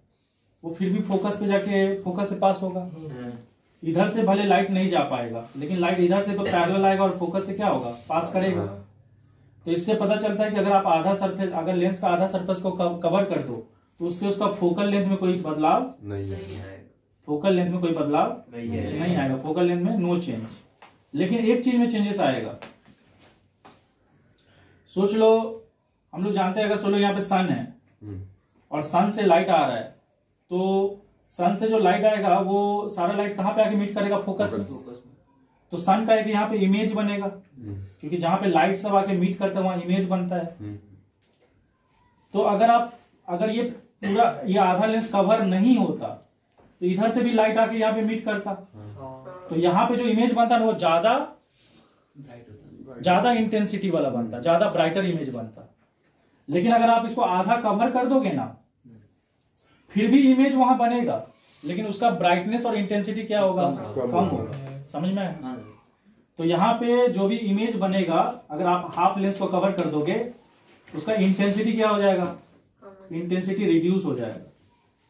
वो फिर भी फोकस पे जाके फोकस से पास होगा। इधर से भले लाइट नहीं जा पाएगा लेकिन लाइट इधर से तो पैरेलल आएगा और फोकस से क्या होगा, पास करेगा। तो इससे पता चलता है कि अगर आप आधा सरफेस, अगर लेंस का आधा सरफेस को कवर कर दो तो उससे उसका फोकल लेंथ में कोई बदलाव नहीं आएगा। फोकल लेंथ में कोई बदलाव नहीं आएगा, फोकल लेंथ में नो चेंज। लेकिन एक चीज में चेंजेस आएगा। सोच लो, हम लोग जानते हैं अगर सोचो यहाँ पे सन है और सन से लाइट आ रहा है तो सन से जो लाइट आएगा वो सारा लाइट कहाँ पे आके मीट करेगा, फोकस में। तो सन का एक यहाँ पे इमेज बनेगा, क्योंकि जहां पे लाइट सब आके मीट करता है वहां इमेज बनता है। तो अगर ये पूरा ये आधा लेंस कवर नहीं होता तो इधर से भी लाइट आके यहाँ पे मीट करता, तो यहाँ पे जो इमेज बनता है वो ज्यादा इंटेंसिटी वाला बनता, ज्यादा ब्राइटर इमेज बनता। लेकिन अगर आप इसको आधा कवर कर दोगे ना, फिर भी इमेज वहां बनेगा लेकिन उसका ब्राइटनेस और इंटेंसिटी क्या होगा, कम होगा। समझ में आया? तो यहाँ पे जो भी इमेज बनेगा, अगर आप हाफ लेंस को कवर कर दोगे उसका इंटेंसिटी क्या हो जाएगा, इंटेंसिटी रिड्यूस हो जाएगा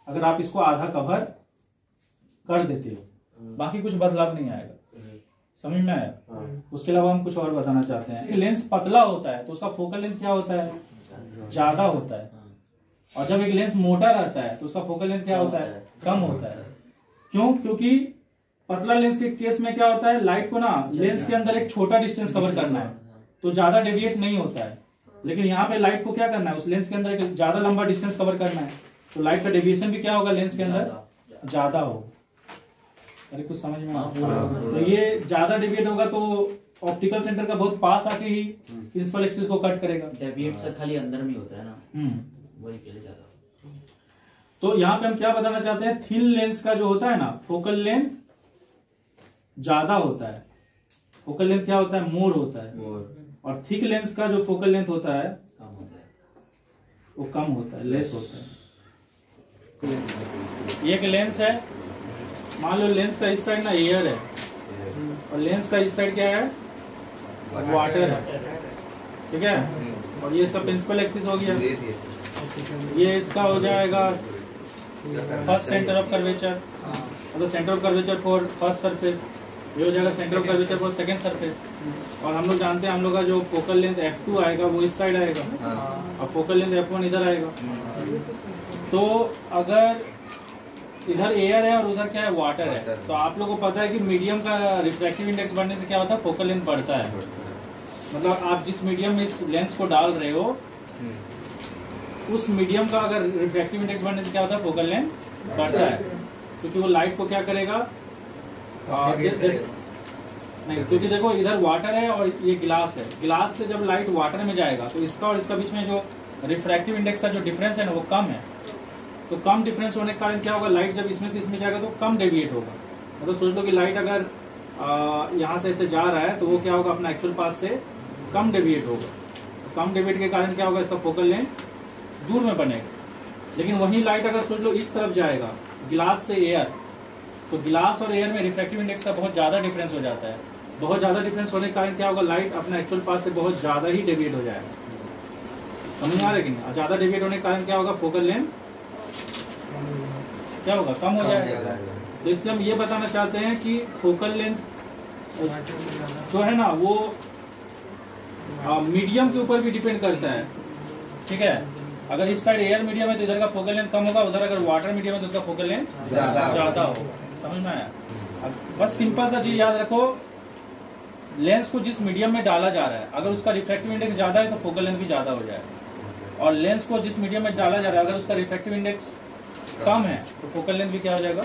अगर आप इसको आधा कवर कर देते हो। बाकी कुछ बदलाव नहीं आएगा। समझ में आया? उसके अलावा हम कुछ और बताना चाहते हैं। लेंस पतला होता है तो उसका फोकल लेंथ क्या होता है, ज्यादा होता है। और जब एक लेंस मोटा रहता है तो उसका फोकल लेंथ क्या होता है, कम होता है। क्यों? क्योंकि पतला लेंस के केस में क्या होता है, लाइट को ना लेंस के अंदर एक छोटा डिस्टेंस कवर करना है तो ज्यादा डेविएट नहीं होता है। लेकिन यहाँ पे लाइट को क्या करना है, उस लेंस के अंदर एक ज्यादा लंबा डिस्टेंस कवर करना है तो लाइट का डेविएशन भी क्या होगा, लेंस के अंदर ज्यादा होगा। अरे कुछ समझ में तो ये ज्यादा डेविएट होगा तो ऑप्टिकल सेंटर का बहुत पास आके ही प्रिंसिपल एक्सिस को कट करेगा। डेविएट से खाली अंदर में होता है ना, वही के लिए ज्यादा। तो यहाँ पे हम क्या बताना चाहते हैं, थिन लेंस का जो होता है ना, फोकल लेंथ ज्यादा होता है फोकल लेंथ क्या होता है, मोर होता है, और थिक लेंस का जो फोकल लेंथ होता है कम होता है। वो कम होता है, लेस होता है। ये एक लेंस है, मान लो लेंस का इस साइड ना एयर है और लेंस का इस साइड क्या है, वाटर है, ठीक है। और ये इसका प्रिंसिपल एक्सिस हो गया, ये इसका हो जाएगा फर्स्ट सेंटर ऑफ कर्वेचर, मतलब centre of curvature for first surface, ये हो जाएगा centre of curvature for second surface. और हम लोग जानते हैं हम लोग का जो फोकल लेंथ f2 आएगा वो इस साइड आएगा और फोकल लेंथ f1 इधर आएगा। तो अगर इधर एयर है और उधर क्या है, वाटर है, तो आप लोगों को पता है कि मीडियम का रिफ्रैक्टिव इंडेक्स बढ़ने से क्या होता है, फोकल लेंथ बढ़ता है। मतलब आप जिस मीडियम में इस लेंस को डाल रहे हो उस मीडियम का अगर रिफ्रैक्टिव इंडेक्स बढ़ने से क्या होता है, फोकल लेंथ बढ़ता है, क्योंकि वो लाइट को क्या करेगा, नहीं, क्योंकि देखो इधर वाटर है और ये गिलास है, गिलास से जब लाइट वाटर में जाएगा तो इसका और इसका बीच में जो रिफ्रैक्टिव इंडेक्स का जो डिफरेंस है ना वो कम है। तो कम डिफरेंस होने के कारण क्या होगा, लाइट जब इसमें से इसमें जाएगा तो कम डेविएट होगा। मतलब सोच लो कि लाइट अगर यहाँ से ऐसे जा रहा है तो वो क्या होगा, अपना एक्चुअल पाथ से कम डेविएट होगा। कम डेविएट के कारण क्या होगा, इसका फोकल लेंथ दूर में बनेगा। लेकिन वही लाइट अगर सोच लो इस तरफ जाएगा गिलास से एयर, तो गिलास और एयर में रिफ्रैक्टिव इंडेक्स का बहुत ज्यादा डिफरेंस हो जाता है। बहुत ज्यादा डिफरेंस होने के कारण क्या होगा, लाइट अपना एक्चुअल पाथ से बहुत ज्यादा ही डेविएट हो जाएगा। समझ में आ रहा है कि नहीं? ज्यादा डेविएट होने के कारण क्या होगा, फोकल लेंथ क्या होगा, कम हो जाएगा। तो इससे हम ये बताना चाहते हैं कि फोकल लेंथ जो है ना वो मीडियम के ऊपर भी डिपेंड करता है, ठीक है। अगर इस साइड एयर मीडियम है तो इधर का फोकल लेंथ कम होगा, उधर अगर वाटर मीडियम है तो उसका फोकल लेंथ ज्यादा होगा। समझ में आया? बस सिंपल सा चीज याद रखो, लेंस को जिस मीडियम में डाला जा रहा है अगर उसका रिफ्रैक्टिव इंडेक्स ज्यादा है तो फोकल लेंथ भी ज्यादा हो जाएगा, और लेंस को जिस मीडियम में डाला जा रहा है अगर उसका रिफ्रैक्टिव इंडेक्स कम है तो फोकल लेंथ भी क्या हो जाएगा,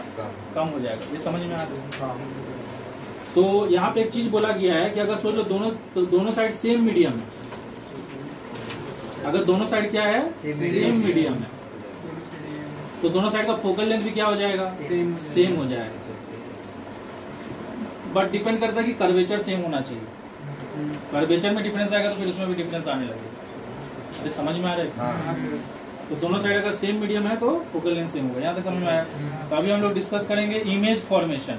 कम हो जाएगा। ये समझ में आ रहा है? तो यहाँ पे एक चीज बोला गया है कि अगर सोच लो दोनों साइड सेम मीडियम है, अगर दोनों साइड क्या है, सेम मीडियम है, तो दोनों साइड का फोकल लेंथ भी क्या हो जाएगा, सेम हो जाएगा। बट डिपेंड करता है कि कर्वेचर सेम होना चाहिए। कर्वेचर में डिफरेंस आएगा तो फिर उसमें भी डिफरेंस आने लगेगा। अरे समझ में आ रहा है? तो दोनों साइड अगर सेम मीडियम है तो फोकल लेंथ सेम होगा। यहाँ तक समझ में आया? तो अभी हम लोग डिस्कस करेंगे इमेज फॉर्मेशन।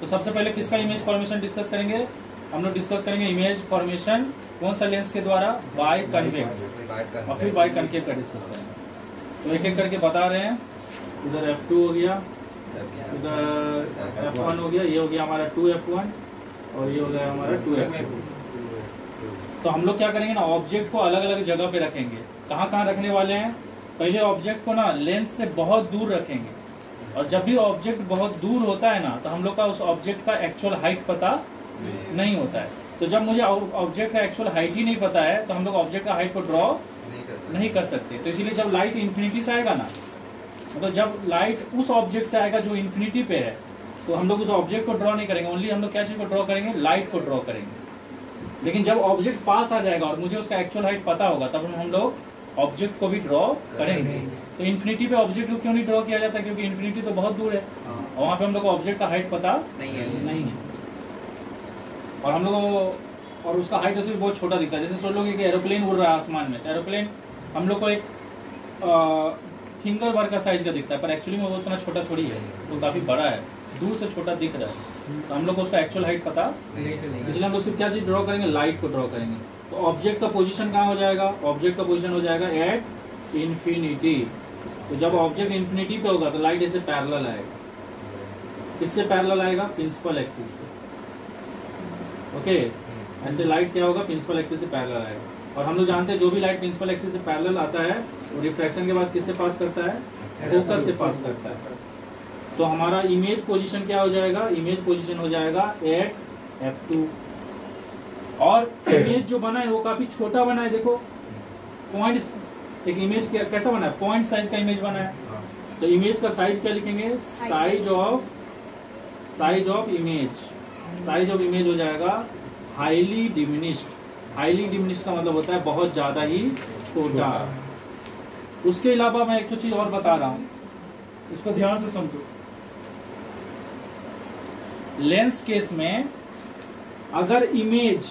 तो सबसे पहले किसका इमेज फॉर्मेशन डिस्कस करेंगे? हम लोग डिस्कस करेंगे इमेज फॉर्मेशन कौन सा लेंस के द्वारा, बाय कन्वेक्स, और फिर बाय कनकेव का डिस्कस करेंगे। तो एक एक करके बता रहे हैं। इधर F2 हो गया, इधर F1 हो गया, ये हो गया हमारा 2F1 और ये हो गया हमारा 2F2। तो हम लोग क्या करेंगे ना, ऑब्जेक्ट को अलग अलग जगह पे रखेंगे। कहाँ कहाँ रखने वाले हैं? पहले ऑब्जेक्ट को ना लेंस से बहुत दूर रखेंगे, और जब भी ऑब्जेक्ट बहुत दूर होता है ना तो हम लोग का उस ऑब्जेक्ट का एक्चुअल हाइट पता नहीं होता है। तो जब मुझे ऑब्जेक्ट का एक्चुअल हाइट ही नहीं पता है तो हम लोग ऑब्जेक्ट का हाइट को ड्रॉ नहीं कर सकते। तो इसीलिए जब लाइट इन्फिनिटी से आएगा ना, मतलब जब लाइट उस ऑब्जेक्ट से आएगा जो इन्फिनिटी पे है, तो हम लोग उस ऑब्जेक्ट को ड्रॉ नहीं करेंगे, ओनली हम लोग क्या चीज को ड्रॉ करेंगे, लाइट को ड्रॉ करेंगे। लेकिन जब ऑब्जेक्ट पास आ जाएगा और मुझे उसका एक्चुअल हाइट पता होगा तब हम लोग ऑब्जेक्ट को भी ड्रॉ करेंगे। तो इन्फिनिटी पे ऑब्जेक्ट को क्यों नहीं ड्रॉ किया जाता? क्योंकि इन्फिनिटी तो बहुत दूर है और वहाँ पे हम लोग को ऑब्जेक्ट का हाइट पता नहीं है। और हम लोग और उसका हाइट सिर्फ बहुत छोटा दिखता है। जैसे सोच लो कि एरोप्लेन उड़ रहा है आसमान में, तो एरोप्लेन हम लोग को एक फिंगर भर का साइज का दिखता है, पर एक्चुअली में वो उतना छोटा थोड़ी है, तो काफी बड़ा है, दूर से छोटा दिख रहा है। तो हम लोग को उसका एक्चुअल हाइट पता नहीं, इसलिए हम लोग सिर्फ क्या चीज ड्रॉ करेंगे, लाइट को ड्रॉ करेंगे। तो ऑब्जेक्ट का पोजीशन कहाँ हो जाएगा? ऑब्जेक्ट का पोजीशन हो जाएगा एट इन्फिनिटी। तो जब ऑब्जेक्ट इन्फिनिटी पे होगा तो लाइट ऐसे पैरेलल आएगा। किससे पैरेलल आएगा? प्रिंसिपल एक्सिस से। ओके, ऐसे लाइट क्या होगा? प्रिंसिपल एक्सिस से पैरेलल आएगा। और हम लोग जानते हैं जो भी लाइट प्रिंसिपल एक्सिस से पैरेलल आता है वो रिफ्रैक्शन के बाद किससे पास करता है? फोकस से पास करता है। तो हमारा इमेज पोजीशन क्या हो जाएगा? इमेज पोजीशन हो जाएगा एट F2। और इमेज जो बना है वो काफी छोटा बना है। देखो पॉइंट, एक इमेज कैसा बना है? पॉइंट साइज का इमेज बना है। तो इमेज का साइज क्या लिखेंगे? Size of image. Size of image हो जाएगा हाईली डिमिनिश्ड। हाईली डिमिनिश्ड का मतलब होता है बहुत ज्यादा ही छोटा। उसके अलावा मैं एक तो चीज और बता रहा हूं, इसको ध्यान से समझो। लेंस केस में अगर इमेज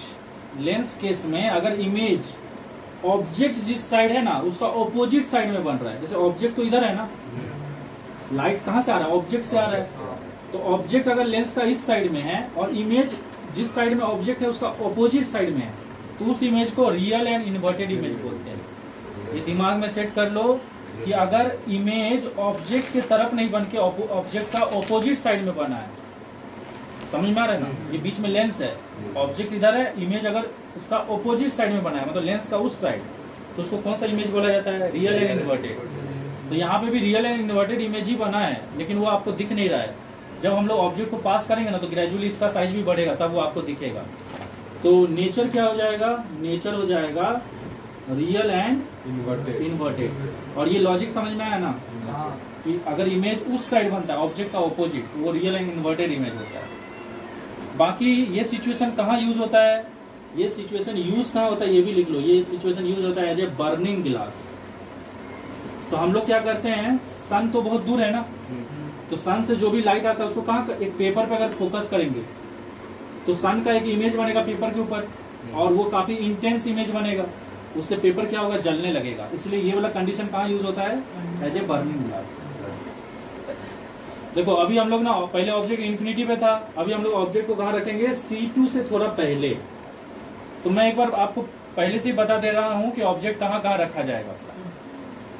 लेंस केस में अगर इमेज ऑब्जेक्ट जिस साइड है ना उसका ऑपोजिट साइड में बन रहा है, जैसे ऑब्जेक्ट तो इधर है ना, लाइट कहाँ से आ रहा है, ऑब्जेक्ट से आ रहा है, तो ऑब्जेक्ट अगर लेंस का इस साइड में है और इमेज जिस साइड में ऑब्जेक्ट है उसका ऑपोजिट साइड में है, तो उस इमेज को रियल एंड इन्वर्टेड इमेज बोलते हैं। ये दिमाग में सेट कर लो कि अगर इमेज ऑब्जेक्ट के तरफ नहीं बन के ऑब्जेक्ट का ऑपोजिट साइड में बना है, समझ में आ रहा है ना, ये बीच में लेंस है, ऑब्जेक्ट इधर है, इमेज अगर इसका ऑपोजिट साइड में बना है मतलब लेंस का उस साइड, तो उसको कौन सा इमेज बोला जाता है, रियल एंड इन्वर्टेड। तो यहाँ पे भी रियल एंड इन्वर्टेड इमेज ही बना है, लेकिन वो आपको दिख नहीं रहा है। जब हम लोग ऑब्जेक्ट को पास करेंगे ना तो ग्रेजुअली इसका साइज भी बढ़ेगा, तब वो आपको दिखेगा। तो नेचर क्या हो जाएगा, नेचर हो जाएगा रियल एंड इन्वर्टेड। और ये लॉजिक समझ में आया ना कि अगर इमेज उस साइड बनता है ऑब्जेक्ट का ऑपोजिट, वो रियल एंड इन्वर्टेड इमेज होता है। बाकी ये सिचुएशन कहाँ यूज होता है, ये सिचुएशन यूज कहाँ होता है ये भी लिख लो। ये सिचुएशन यूज होता है एज ए बर्निंग ग्लास। तो हम लोग क्या करते हैं, सन तो बहुत दूर है ना, तो सन से जो भी लाइट आता है उसको कहाँ, एक पेपर पे अगर फोकस करेंगे तो सन का एक इमेज बनेगा पेपर के ऊपर, और वो काफी इंटेंस इमेज बनेगा, उससे पेपर क्या होगा, जलने लगेगा। इसलिए ये वाला कंडीशन कहाँ यूज होता है, एज ए बर्निंग ग्लास। देखो अभी हम लोग ना पहले ऑब्जेक्ट इन्फिनिटी पे था, अभी हम लोग ऑब्जेक्ट को कहाँ रखेंगे, C2 से थोड़ा पहले। तो मैं एक बार आपको पहले से ही बता दे रहा हूँ कि ऑब्जेक्ट कहाँ कहाँ रखा जाएगा।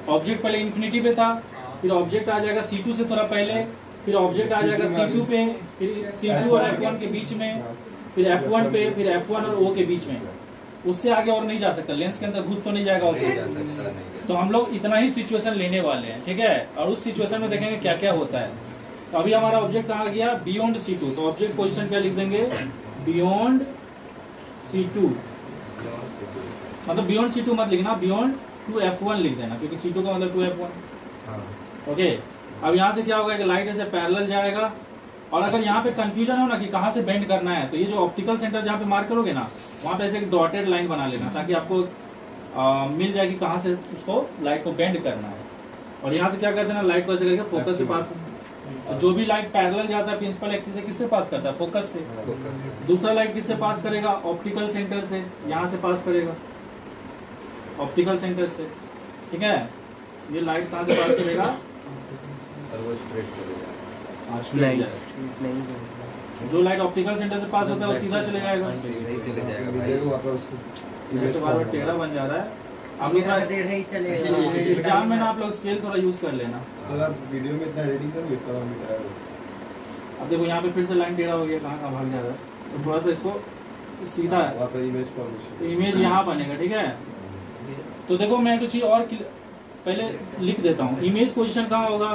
ऑब्जेक्ट पहले इन्फिनिटी पे था, फिर ऑब्जेक्ट आ जाएगा C2 से थोड़ा पहले, फिर ऑब्जेक्ट आ जाएगा C2 पे, फिर C2 और F1 के बीच में, फिर F1 पे, फिर F1 और O के बीच में। उससे आगे और नहीं जा सकता, लेंस के अंदर घुस तो नहीं जाएगा ऑब्जेक्ट। तो हम लोग इतना ही सिचुएशन लेने वाले हैं, ठीक है। और उस सिचुएशन में देखेंगे क्या क्या होता है। तो अभी हमारा ऑब्जेक्ट कहाँ गया, बियॉन्ड C2। तो ऑब्जेक्ट पोजीशन क्या लिख देंगे, बियॉन्ड C2। मतलब बियॉन्ड C2 मत लिखना, बियॉन्ड 2F1 लिख देना, क्योंकि C2 का मतलब 2F1। ओके, अब यहाँ से क्या होगा कि लाइट ऐसे पैरेलल जाएगा। और अगर यहाँ पे कंफ्यूजन हो ना कि कहाँ से बेंड करना है, तो ये जो ऑप्टिकल सेंटर जहाँ पे मार्क करोगे ना, वहाँ पे ऐसे एक डॉटेड लाइन बना लेना, ताकि आपको मिल जाए कि कहाँ से उसको लाइट को बेंड करना है। और यहाँ से क्या कर देना, लाइट को ऐसे करके फोकस से पास। तो जो भी लाइट पैरेलल जाता है प्रिंसिपल एक्सिस से, किससे पास करता है, फोकस से। दूसरा लाइट किससे पास करेगा, ऑप्टिकल सेंटर से, यहाँ से पास करेगा ऑप्टिकल सेंटर से, ठीक है। ये लाइट कहाँ से पास करेगा, और वो स्ट्रेट चलेगा। जो लाइट ऑप्टिकल सेंटर से पास होता है वो सीधा चले जाएगा, नहीं चले जाएगा भाई। ऐसे बार बार टेढ़ा बन जा रहा है। आप लोग एग्जाम में ना आप लोग स्केल थोड़ा यूज कर लेना। वीडियो में इतना एडिटिंग करोगे थोड़ा मिटाया। अब देखो यहाँ पे फिर से लाइन टेढ़ा हो गया, कहाँ कहाँ भाग जा रहा है, तो थोड़ा सा इसको सीधा, इमेज यहाँ बनेगा, ठीक है। तो देखो मैं कुछ चीज और पहले लिख देता हूँ। इमेज पोजीशन कहाँ होगा,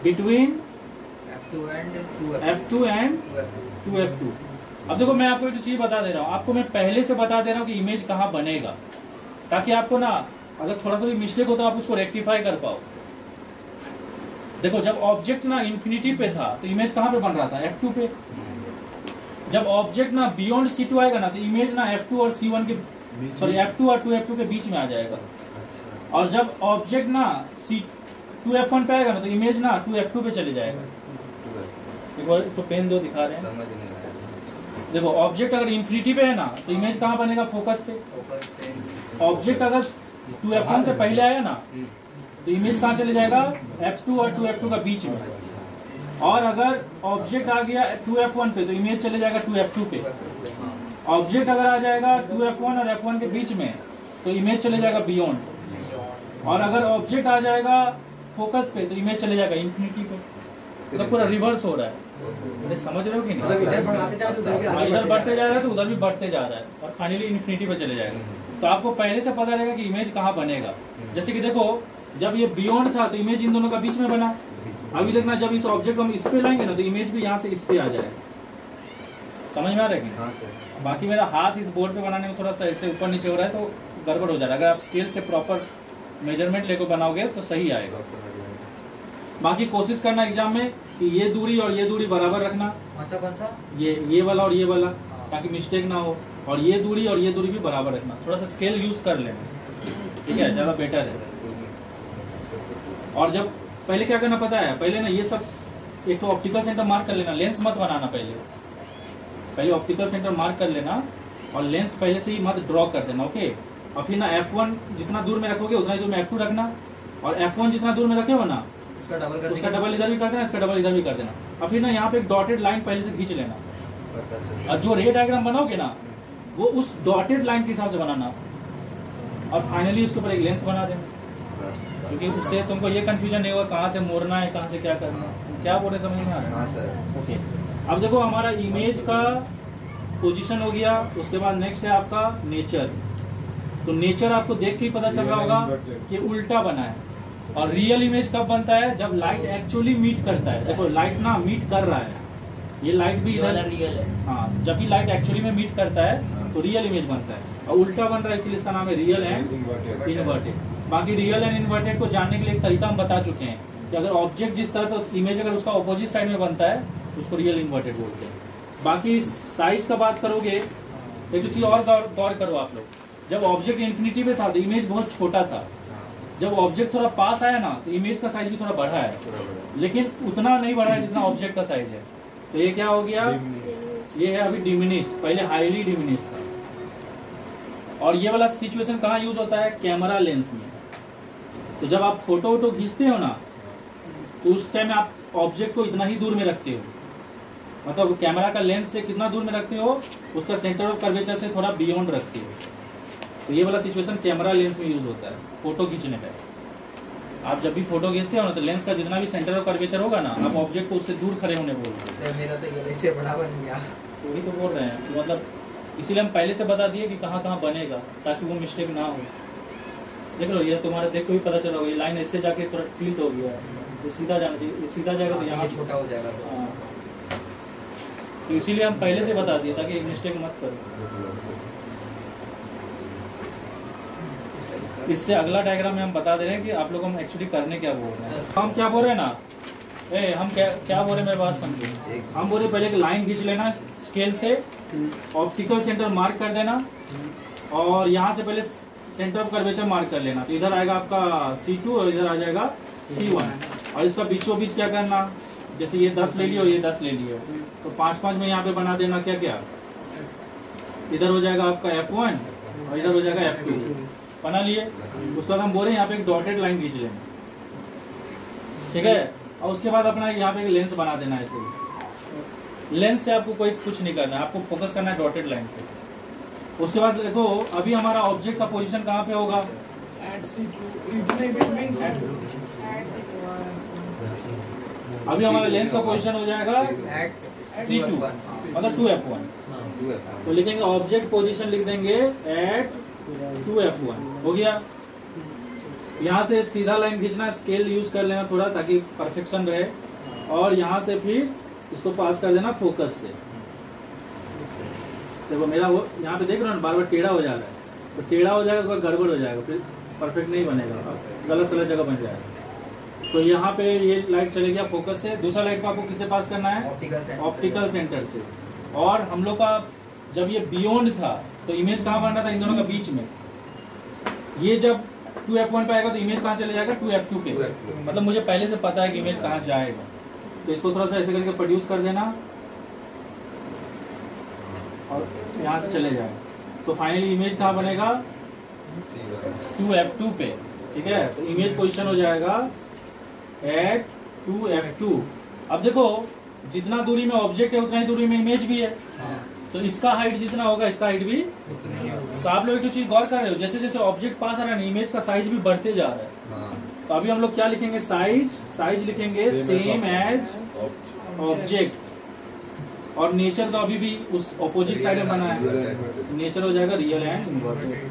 बिटवीन F2 एंड 2F2। अब देखो मैं आपको एक चीज बता दे रहा हूँ, आपको मैं पहले से बता दे रहा हूँ कि इमेज कहाँ बनेगा, ताकि आपको ना अगर थोड़ा सा भी मिस्टेक हो तो आप उसको रेक्टिफाई कर पाओ। देखो जब ऑब्जेक्ट ना इंफिनिटी पे था तो इमेज कहाँ पे बन रहा था, F2 पे। जब ऑब्जेक्ट ना बियॉन्ड C2 आएगा ना, तो इमेज ना F2 और C1 के, सॉरी F2 और 2F2 के बीच में आ जाएगा। और जब ऑब्जेक्ट ना 2F1 पे आएगा ना, तो इमेज ना 2F2 पे चले जाएगा। एक बार तो पेन दो, दिखा रहे हैं, समझ नहीं आया। देखो ऑब्जेक्ट अगर इंफिनिटी पे है ना, तो इमेज कहाँ बनेगा, फोकस पे। ऑब्जेक्ट अगर 2F1 से पहले आया ना, तो इमेज कहाँ चले जाएगा, F2 और 2F2 का बीच में। और अगर ऑब्जेक्ट आ गया 2F1 पे, तो इमेज चले जाएगा 2F2 पे। ऑब्जेक्ट अगर आ जाएगा 2F1 और F1 के बीच में, तो इमेज चले जाएगा बियॉन्ड। और अगर ऑब्जेक्ट आ जाएगा फोकस पे, तो इमेज चले जाएगा इंफिनिटी पे। मतलब पूरा रिवर्स हो रहा है, अरे समझ रहे हो कि नहीं, इधर बढ़ते जा रहा है तो उधर भी बढ़ते जा रहा है, और फाइनली इंफिनिटी पे चले जाएगा। तो आपको पहले से पता रहेगा कि इमेज कहाँ बनेगा। जैसे कि देखो जब ये बियॉन्ड था तो इमेज इन दोनों का बीच में बना। अभी देखना जब इस ऑब्जेक्ट को हम इस पे लाएंगे ना, तो इमेज भी यहाँ से इस पे आ जाएगा। समझ में आ रहा है कि बाकी मेरा हाथ इस बोर्ड पे बनाने में थोड़ा सा ऐसे ऊपर नीचे हो रहा है, तो गड़बड़ हो जा रहा है। अगर आप स्केल से प्रॉपर मेजरमेंट लेकर बनाओगे तो सही आएगा। बाकी कोशिश करना एग्जाम में कि ये दूरी और ये दूरी बराबर रखना। कौन सा ये वाला और ये वाला, ताकि मिस्टेक ना हो। और ये दूरी और ये दूरी भी बराबर रखना। थोड़ा सा स्केल यूज कर लेना, ठीक है, ज्यादा बेटर है। और जब पहले क्या करना पता है, पहले ना ये सब एक तो ऑप्टिकल सेंटर मार्क कर लेना, लेंस मत बनाना पहले। पहले ऑप्टिकल सेंटर मार्क कर लेना और लेंस पहले से ही मत ड्रॉ कर देना, ओके। और फिर ना F1 जितना दूर में रखोगे उतना ही दूर में F2 रखना, और F1 जितना दूर में रखे हो ना उसका डबल इधर भी कर देना, इसका डबल इधर भी कर देना। और फिर ना यहाँ पे एक डॉटेड लाइन पहले से खींच लेना, और जो रे डायग्राम बनाओगे ना वो उस डॉटेड लाइन के हिसाब से बनाना, और फाइनली इसके ऊपर एक लेंस बना देना, क्योंकि उससे तुमको ये कंफ्यूजन नहीं होगा कहाँ से मोड़ना है, कहाँ से क्या करना है। क्या बोल रहे समझ में आ रहा है? हाँ सर। ओके, अब देखो हमारा इमेज का पोजीशन हो गया, उसके बाद नेक्स्ट है आपका नेचर। तो नेचर आपको देख के ही पता चल रहा होगा कि उल्टा बना है। और रियल इमेज कब बनता है? जब लाइट एक्चुअली मीट करता है। देखो लाइट ना मीट कर रहा है, ये लाइट भी इधर रियल है। हाँ, जब भी लाइट एक्चुअली में मीट करता है तो रियल इमेज बनता है, और उल्टा बन रहा है इसलिए इसका नाम है रियल एंड इन्वर्टेड। बाकी रियल एंड इन्वर्टेड को जानने के लिए एक तरीका हम बता चुके हैं कि अगर ऑब्जेक्ट जिस तरह का इमेज अगर उसका ऑपोजिट साइड में बनता है तो उसको रियल इन्वर्टेड बोलते हैं। बाकी साइज का बात करोगे, एक चीज और गौर करो आप लोग, जब ऑब्जेक्ट इन्फिनिटी पे था तो इमेज बहुत छोटा था, जब ऑब्जेक्ट थोड़ा पास आया ना तो इमेज का साइज भी थोड़ा बढ़ा है, लेकिन उतना नहीं बढ़ा है जितना ऑब्जेक्ट का साइज है। तो ये क्या हो गया? ये है अभी डिमिनिश्ड, पहले हाईली डिमिनिश्ड था। और ये वाला सिचुएशन कहाँ यूज होता है? कैमरा लेंस में। तो जब आप फोटो वोटो खींचते हो ना तो उस टाइम आप ऑब्जेक्ट को इतना ही दूर में रखते हो, मतलब कैमरा का लेंस से कितना दूर में रखते हो, उसका सेंटर ऑफ कर्वेचर से थोड़ा बियॉन्ड रखते हो। तो ये वाला सिचुएशन कैमरा लेंस में यूज होता है फोटो खींचने पे। आप जब भी फोटो खींचते हो ना तो लेंस का जितना भी सेंटर ऑफ कर्वेचर होगा ना, आप ऑब्जेक्ट को उससे दूर खड़े होने बोलते हो। मेरा तो ये इससे बड़ा बन गया। वही तो बोल रहे हैं कि मतलब इसीलिए हम पहले से बता दिए कि कहाँ कहाँ बनेगा ताकि वो मिस्टेक ना हो। देख लो ये तुम्हारे देख को भी पता चला होगा, ये लाइन ऐसे जाके थोड़ा टिल्ट हो गया है, ये सीधा जाना चाहिए, ये सीधा जाएगा तो यहाँ छोटा हो जाएगा। हाँ, तो इसीलिए हम पहले से बता दिए ताकि मिस्टेक मत करो। इससे अगला डायग्राम में हम बता दे रहे हैं कि आप लोग हम एक्चुअली करने क्या बोल रहे हैं। हम क्या बोल रहे हैं ना, हम क्या बोल रहे हैं मेरी बात समझो। हम बोल रहे पहले एक लाइन खींच लेना स्केल से, ऑप्टिकल सेंटर मार्क कर देना, और यहाँ से पहले सेंटर ऑफ कर्वेचर मार्क कर लेना। तो इधर आएगा आपका C2 और इधर आ जाएगा C1, और इसका बीचों बीच क्या करना, जैसे ये 10 ले लियो, ये 10 ले लियो, तो 5-5 में यहाँ पे बना देना। क्या क्या इधर हो जाएगा आपका F1 और इधर हो जाएगा F2, बना लिए। उसके बाद हम बोल रहे हैं यहाँ पे एक डॉटेड लाइन खींच लेना, ठीक है। और उसके बाद अपना यहाँ पे एक लेंस बना देना ऐसे ही। लेंस से आपको कोई कुछ नहीं करना है, आपको फोकस करना है डॉटेड लाइन पे। उसके बाद देखो अभी हमारा ऑब्जेक्ट का पोजीशन कहाँ पे होगा? अभी हमारा लेंस का पोजीशन हो जाएगा C2 मतलब 2F1। तो लिखेंगे ऑब्जेक्ट पोजीशन लिख देंगे एट 2F1, हो गया। यहाँ से सीधा लाइन खींचना, स्केल यूज कर लेना थोड़ा ताकि परफेक्शन रहे, और यहाँ से फिर इसको पास कर देना फोकस से। देखो मेरा वो यहाँ पे देख रहे हो ना बार बार टेढ़ा हो जा रहा है, तो टेढ़ा हो जाएगा तो गड़बड़ हो जाएगा, फिर परफेक्ट नहीं बनेगा, गलत सलत जगह बन जाएगा। तो यहाँ पे ये लाइट चले गया फोकस से। दूसरा लाइट को आपको किससे पास करना है? ऑप्टिकल सेंटर से। और हम लोग का जब ये बियॉन्ड था तो इमेज कहाँ बन रहा था? इन दोनों का बीच में। ये जब 2F1 पे आएगा तो इमेज कहाँ चले जाएगा? 2F2 पे। मतलब मुझे पहले से पता है कि इमेज कहाँ जाएगा, तो इसको थोड़ा सा ऐसे करके प्रोड्यूस कर देना और यहाँ से चले जाएगा। तो फाइनली इमेज कहाँ बनेगा? 2F2 पे, ठीक है। तो इमेज पोजीशन हो जाएगा एट 2F2। अब देखो जितना दूरी में ऑब्जेक्ट है उतना ही दूरी में इमेज भी है, तो इसका हाइट जितना होगा इसका हाइट भी। तो आप लोग एक चीज गौर कर रहे हो, जैसे जैसे ऑब्जेक्ट पास आ रहा है इमेज का साइज भी बढ़ते जा रहा है। तो अभी हम लोग क्या लिखेंगे? साइज लिखेंगे सेम एज ऑब्जेक्ट, और नेचर तो अभी भी उस ऑपोजिट साइड में बना है, नेचर हो जाएगा real and inverted.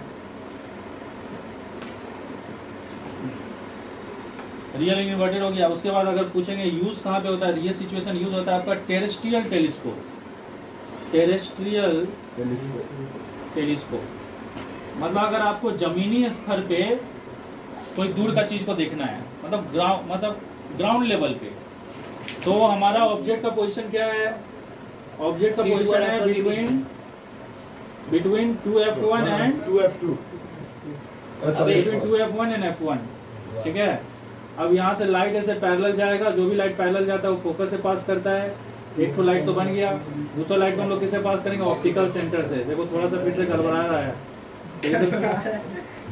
Real and inverted हो गया। उसके बाद अगर पूछेंगे यूज कहाँ पे होता है, ये सिचुएशन यूज होता है आपका टेरेस्ट्रियल टेलीस्कोप। टेरेस्ट्रियल टेलीस्कोप मतलब अगर आपको जमीनी स्तर पे कोई दूर का चीज को देखना है, मतलब ग्राउंड लेवल पे, तो हमारा ऑब्जेक्ट का पोजीशन क्या है? ऑब्जेक्ट का पोजीशन है between 2F1 and 2F2 between 2F1 and F1, ठीक है। अब यहाँ से लाइट ऐसे पैरेलल जाएगा, जो भी लाइट पैरेलल जाता है वो फोकस से पास करता है, एक तो लाइट तो बन गया, दूसरा लाइट को हम लोग किससे पास करेंगे? ऑप्टिकल सेंटर से। देखो थोड़ा सा फिर से गड़बड़ा रहा है,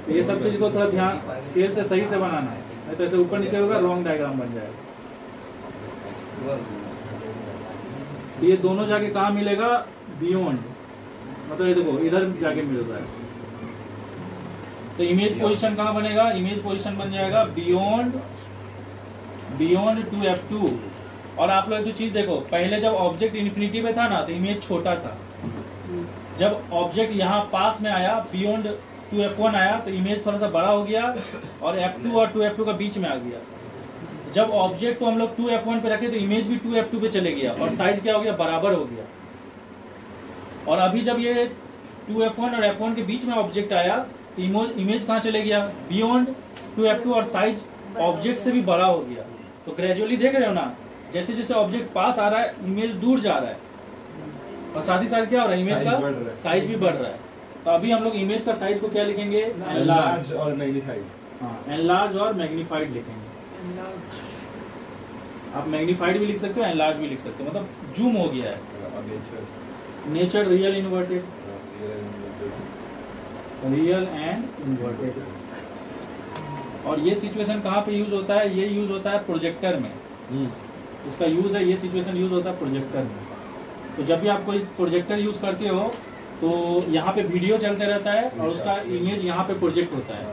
ये सब चीज को थोड़ा ध्यान स्केल से सही से बनाना है, नहीं तो ऐसे ऊपर नीचे होगा, रॉन्ग डायग्राम बन जाएगा। ये दोनों जाके कहाँ मिलेगा? बियॉन्ड, मतलब ये देखो इधर जाके मिल रहा है। तो इमेज पोजीशन कहाँ बनेगा? इमेज पोजीशन बन जाएगा बियॉन्ड 2f2। और आप लोग एक चीज देखो, पहले जब ऑब्जेक्ट इन्फिनिटी में था ना तो इमेज छोटा था, जब ऑब्जेक्ट यहाँ पास में आया बियॉन्ड 2f1 आया तो इमेज थोड़ा सा बड़ा हो गया और f2 और 2f2 का बीच में आ गया। जब ऑब्जेक्ट को हम लोग 2f1 पे रखे तो इमेज भी 2f2 पे चले गया और साइज क्या हो गया? बराबर हो गया। और अभी जब ये 2f1 और f1 के बीच में ऑब्जेक्ट आया तो इमेज कहाँ चले गया? बियॉन्ड 2f2 और साइज ऑब्जेक्ट से भी बड़ा हो गया। तो ग्रेजुअली देख रहे हो ना, जैसे जैसे ऑब्जेक्ट पास आ रहा है इमेज दूर जा रहा है और साथ ही साथ क्या हो रहा है? इमेज का साइज भी बढ़ रहा है। तो अभी हम लोग इमेज का साइज को क्या लिखेंगे? एनलार्ज और मैग्नीफाइड। हाँ, एनलार्ज और मैग्नीफाइड लिखेंगे। आप मैग्नीफाइड भी लिख सकते हो, एनलार्ज भी लिख सकते हो, मतलब जूम हो गया है। Nature real inverted, real and inverted. और ये सिचुएशन कहाँ पे यूज होता है? ये यूज होता है प्रोजेक्टर में। इसका यूज है, ये सिचुएशन यूज होता है प्रोजेक्टर में। तो जब भी आप कोई प्रोजेक्टर यूज करते हो तो यहाँ पे वीडियो चलते रहता है और उसका इमेज यहाँ पे प्रोजेक्ट होता है।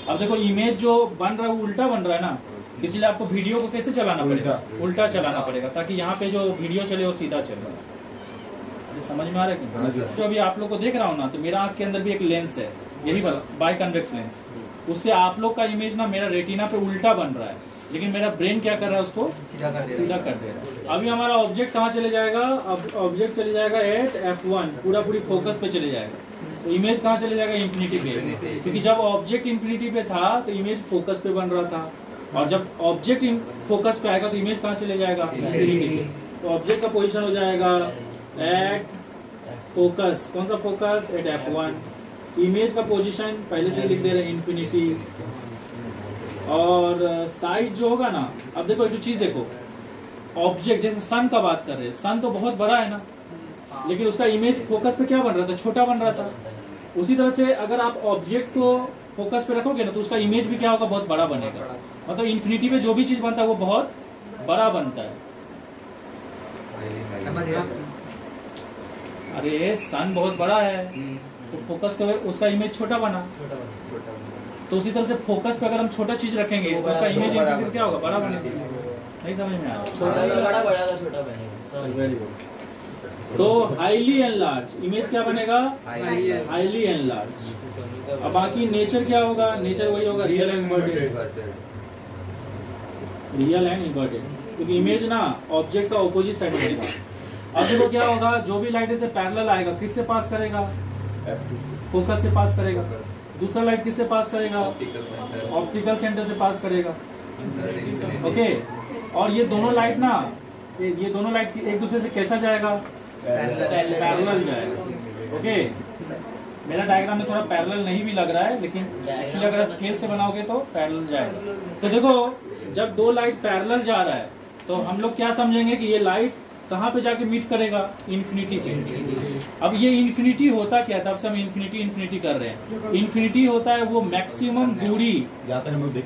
अब देखो इमेज जो बन रहा है वो उल्टा बन रहा है ना, इसलिए आपको वीडियो को कैसे चलाना पड़ेगा? उल्टा चलाना पड़ेगा, ताकि यहाँ पे जो वीडियो चले वो सीधा चले। समझ में आ रहा है कि? तो अभी आप लोग को देख रहा हूँ ना, तो मेरा आंख के अंदर भी एक लेंस है, यही बाई कन्वेक्स लेंस। उससे आप लोग का इमेज ना मेरा रेटिना पे उल्टा बन रहा है, लेकिन मेरा ब्रेन क्या कर रहा है? उसको सीधा कर दे रहा है। अभी हमारा ऑब्जेक्ट कहाँ चले जाएगा? अब ऑब्जेक्ट चले जाएगा एट f1, पूरी फोकस पे चले जाएगा। तो इमेज कहाँ चले जाएगा? इन्फिनिटी पे, क्योंकि जब ऑब्जेक्ट इन्फिनिटी पे था तो इमेज फोकस पे बन रहा था, और जब ऑब्जेक्ट फोकस पे आएगा तो इमेज कहाँ चले जाएगा? इन्फिनिटी पे। तो ऑब्जेक्ट का पोजीशन हो जाएगा एट फोकस। कौन सा फोकस? At f1। इमेज का पोजीशन पहले से लिख दे रहे हैं, इन्फिनिटी। और साइज जो होगा ना, अब देखो एक चीज देखो, ऑब्जेक्ट जैसे सन का बात कर रहे हैं, सन तो बहुत बड़ा है ना, लेकिन उसका इमेज फोकस पे क्या बन रहा था? छोटा बन रहा था। उसी तरह से अगर आप ऑब्जेक्ट को फोकस पे रखोगे ना तो उसका इमेज भी क्या होगा? बहुत बड़ा बनेगा। मतलब इन्फिनिटी पे जो भी चीज बनता है वो बहुत बड़ा बनता है। अरे सन बहुत बड़ा है तो फोकस पे उसका इमेज छोटा बना। तो उसी तरह से फोकस पे अगर हम छोटा चीज रखेंगे तो उसका इमेज क्या होगा? बड़ा बनेगा। नहीं समझ में आ रहा? Very good. तो हाईली एनलार्ज इमेज क्या बनेगा? Highly enlarge. अब बाकी नेचर क्या होगा? नेचर वही होगा, real and inverted. Real and inverted, क्योंकि इमेज ना ऑब्जेक्ट का ऑपोजिट साइड बनेगा। अब देखो क्या होगा, जो भी लाइट से पैरेलल आएगा किससे पास करेगा? फोकस से पास करेगा। दूसरा लाइट किससे पास करेगा? ऑप्टिकल सेंटर से पास करेगा। ओके, और ये दोनों लाइट ना, ये दोनों लाइट एक दूसरे से कैसा जाएगा? पैरेलल जाएगा। ओके, मेरा डायग्राम में थोड़ा पैरेलल नहीं भी लग रहा है, लेकिन एक्चुअली अगर स्केल से बनाओगे तो पैरेलल जाएगा। तो देखो जब दो लाइट पैरेलल जा रहा है तो हम लोग क्या समझेंगे कि ये लाइट कहाँ पे जाके मीट करेगा? इन्फिनिटी पे। अब ये इन्फिनिटी होता क्या था? अब से हम इन्फिनिटी कर रहे हैं। इन्फिनिटी होता है वो मैक्सिमम दूरी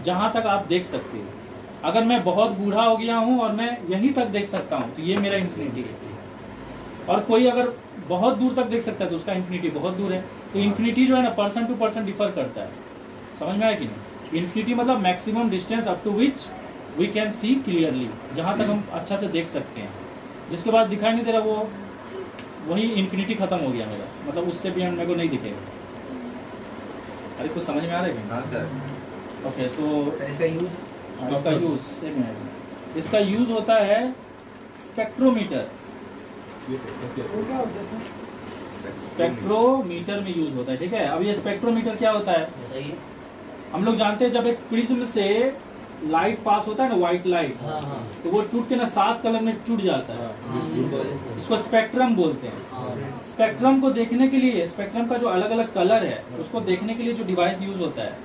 जहाँ तक आप देख सकते हो। अगर मैं बहुत बूढ़ा हो गया हूँ और मैं यहीं तक देख सकता हूँ तो ये मेरा इन्फिनिटी है। और कोई अगर बहुत दूर तक देख सकता है तो उसका इन्फिनिटी बहुत दूर है। तो इन्फिनिटी जो है ना पर्सन टू पर्सन डिफर करता है। समझ में आया कि नहीं? इन्फिनिटी मतलब maximum distance up to which we can see clearly, जहाँ तक हम अच्छा से देख सकते हैं। जिसके बाद दिखाई नहीं दे रहा वो वही इन्फिनिटी खत्म हो गया मेरा, मतलब उससे भी मेरे को नहीं दिखेगा। अरे कुछ समझ में आ रहा है? हाँ सर। ओके, तो इसका यूज एक मिनट, इसका यूज होता है स्पेक्ट्रोमीटर। स्पेक्ट्रोमीटर में यूज होता है, ठीक है। अब ये स्पेक्ट्रोमीटर क्या होता है? हम लोग जानते हैं जब एक प्रिज्म से लाइट पास होता है ना, व्हाइट लाइट, तो वो टूट के ना 7 कलर में टूट जाता है। इसको स्पेक्ट्रम बोलते हैं। स्पेक्ट्रम को देखने के लिए, स्पेक्ट्रम का जो अलग अलग कलर है उसको देखने के लिए जो डिवाइस यूज होता है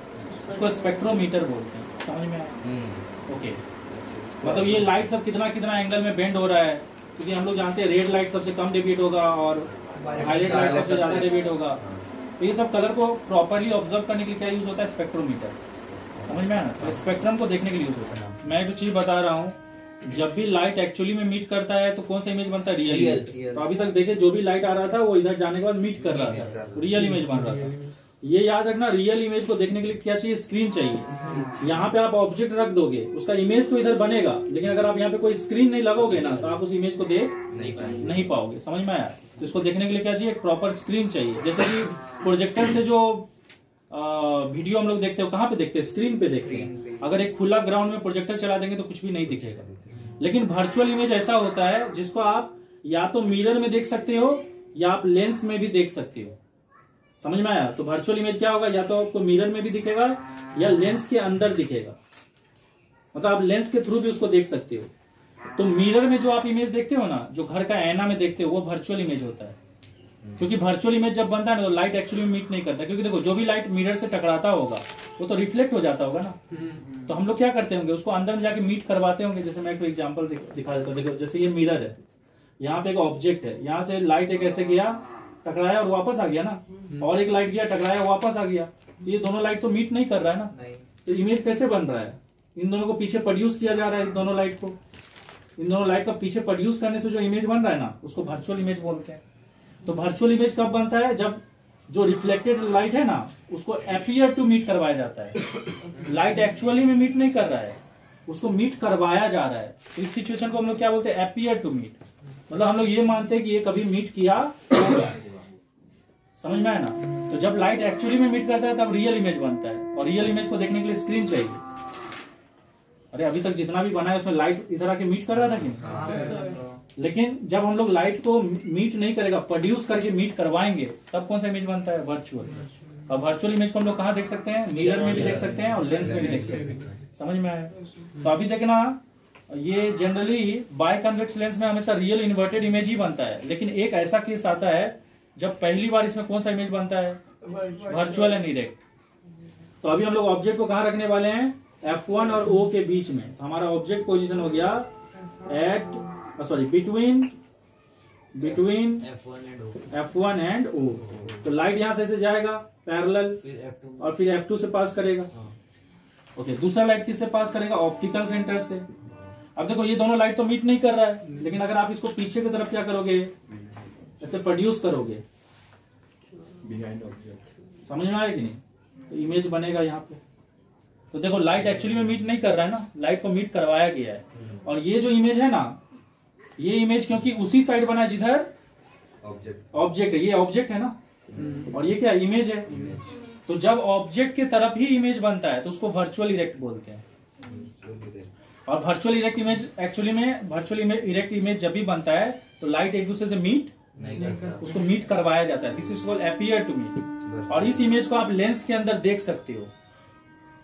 उसको स्पेक्ट्रोमीटर बोलते हैं। समझ में आया? ओके, मतलब ये लाइट सब कितना कितना एंगल में बेंड हो रहा है, क्योंकि हम लोग जानते हैं रेड लाइट सबसे कम डेविएट होगा और वायलेट लाइट सबसे ज्यादा डेविएट होगा। तो ये सब कलर को प्रॉपरली ऑब्जर्व करने के लिए क्या यूज होता है, स्पेक्ट्रोमीटर। समझ में आया ना, तो स्पेक्ट्रम को देखने के लिए यूज होता है। मैं एक चीज बता रहा हूँ, जब भी लाइट एक्चुअली में मीट करता है तो कौन सा इमेज बनता है, रियल। तो अभी तक देखे जो भी लाइट आ रहा था वो इधर जाने के बाद मीट कर रहा था, रियल इमेज बन रहा था। ये याद रखना, रियल इमेज को देखने के लिए क्या चाहिए, स्क्रीन चाहिए। यहाँ पे आप ऑब्जेक्ट रख दोगे, उसका इमेज तो इधर बनेगा, लेकिन अगर आप यहाँ पे कोई स्क्रीन नहीं लगाओगे ना तो आप उस इमेज को देख नहीं पाओगे। समझ में आया? तो इसको देखने के लिए क्या चाहिए, एक प्रॉपर स्क्रीन चाहिए। जैसे कि प्रोजेक्टर से जो वीडियो हम लोग देखते हो, कहाँ पे देखते हैं, स्क्रीन पे देखते हैं। अगर एक खुला ग्राउंड में प्रोजेक्टर चला देंगे तो कुछ भी नहीं दिखेगा। लेकिन वर्चुअल इमेज ऐसा होता है जिसको आप या तो मिरर में देख सकते हो या आप लेंस में भी देख सकते हो। समझ में आया? तो वर्चुअल इमेज क्या होगा, या तो आपको मिरर में भी दिखेगा या लेंस के अंदर दिखेगा, मतलब आप लेंस के थ्रू भी उसको देख सकते हो। तो मिरर में जो आप इमेज देखते हो ना, जो घर का ऐना में देखते हो, वो वर्चुअल इमेज होता है। क्योंकि वर्चुअल इमेज जब बनता है ना तो लाइट एक्चुअली मीट नहीं करता, क्योंकि देखो जो भी लाइट मिरर से टकराता होगा वो तो रिफ्लेक्ट हो जाता होगा ना। तो हम लोग क्या करते होंगे, उसको अंदर में जाके मीट करवाते होंगे। जैसे मैं एक एग्जांपल दिखा देता हूँ। देखो जैसे ये मिरर है, यहाँ पे एक ऑब्जेक्ट है, यहाँ से लाइट एक ऐसे गया, टकराया और वापस आ गया ना, और एक लाइट गया, टकराया, वापस आ गया। ये दोनों लाइट तो मीट नहीं कर रहा है ना, तो इमेज कैसे बन रहा है, इन दोनों को पीछे प्रोड्यूस किया जा रहा है। इन दोनों लाइट को, इन दोनों लाइट का पीछे प्रोड्यूस करने से जो इमेज बन रहा है ना, उसको वर्चुअल इमेज बोलते हैं। तो वर्चुअल इमेज कब बनता है, जब जो रिफ्लेक्टेड लाइट है ना उसको अपीयर टू मीट करवाया जाता है। लाइट एक्चुअली में मीट नहीं कर रहा है, उसको मीट करवाया जा रहा है। तो इस सिचुएशन को हम लोग क्या बोलते हैं, अपीयर टू मीट। मतलब हम लोग ये मानते हैं कि ये कभी मीट किया होगा। समझ में आया ना? तो जब लाइट एक्चुअली में मीट करता है तब रियल इमेज बनता है, और रियल इमेज को देखने के लिए स्क्रीन चाहिए। अरे अभी तक जितना भी बना है उसमें लाइट इधर आके मीट कर रहा था कि नहीं? लेकिन जब हम लोग लाइट को मीट नहीं करेगा, प्रोड्यूस करके मीट करवाएंगे, तब कौन सा इमेज बनता है, वर्चुअल। और वर्चुअल इमेज को हम लोग कहाँ देख सकते हैं, मिरर में भी देख सकते हैं और लेंस में भी देख सकते हैं। समझ में आया? तो अभी देखना, ये जनरली बाय कन्वेक्स लेंस में हमेशा रियल इन्वर्टेड इमेज ही बनता है। लेकिन एक ऐसा केस आता है जब पहली बार इसमें कौन सा इमेज बनता है, वर्चुअल एंड इरेक्ट। तो अभी हम लोग ऑब्जेक्ट को कहाँ रखने वाले हैं, F1 और O के बीच में। तो हमारा ऑब्जेक्ट पोजीशन हो गया बिटवीन F1 एंड O। तो लाइट यहां से जाएगा पैरेलल, और फिर F2 से पास करेगा। ओके, दूसरा लाइट किससे पास करेगा, ऑप्टिकल सेंटर से। अब देखो ये दोनों लाइट तो मीट नहीं कर रहा है, लेकिन अगर आप इसको पीछे की तरफ क्या करोगे, ऐसे प्रोड्यूस करोगे, बिहाइंड ऑब्जेक्ट। समझ में आया कि नहीं? तो इमेज बनेगा यहाँ पे। तो देखो लाइट एक्चुअली में मीट नहीं कर रहा है ना, लाइट को मीट करवाया गया है। और ये जो इमेज है ना, ये इमेज क्योंकि उसी साइड बना है जिधर ऑब्जेक्ट है, ये ऑब्जेक्ट है ना, और ये क्या इमेज है। तो जब ऑब्जेक्ट के तरफ ही इमेज बनता है तो उसको वर्चुअल इरेक्ट बोलते हैं। और वर्चुअल इरेक्ट इमेज एक्चुअली में, वर्चुअल इरेक्ट इमेज जब भी बनता है तो लाइट एक दूसरे से मीट उसको मीट करवाया जाता है। This is called appear to meet. और इस इमेज को आप लेंस के अंदर देख सकते हो।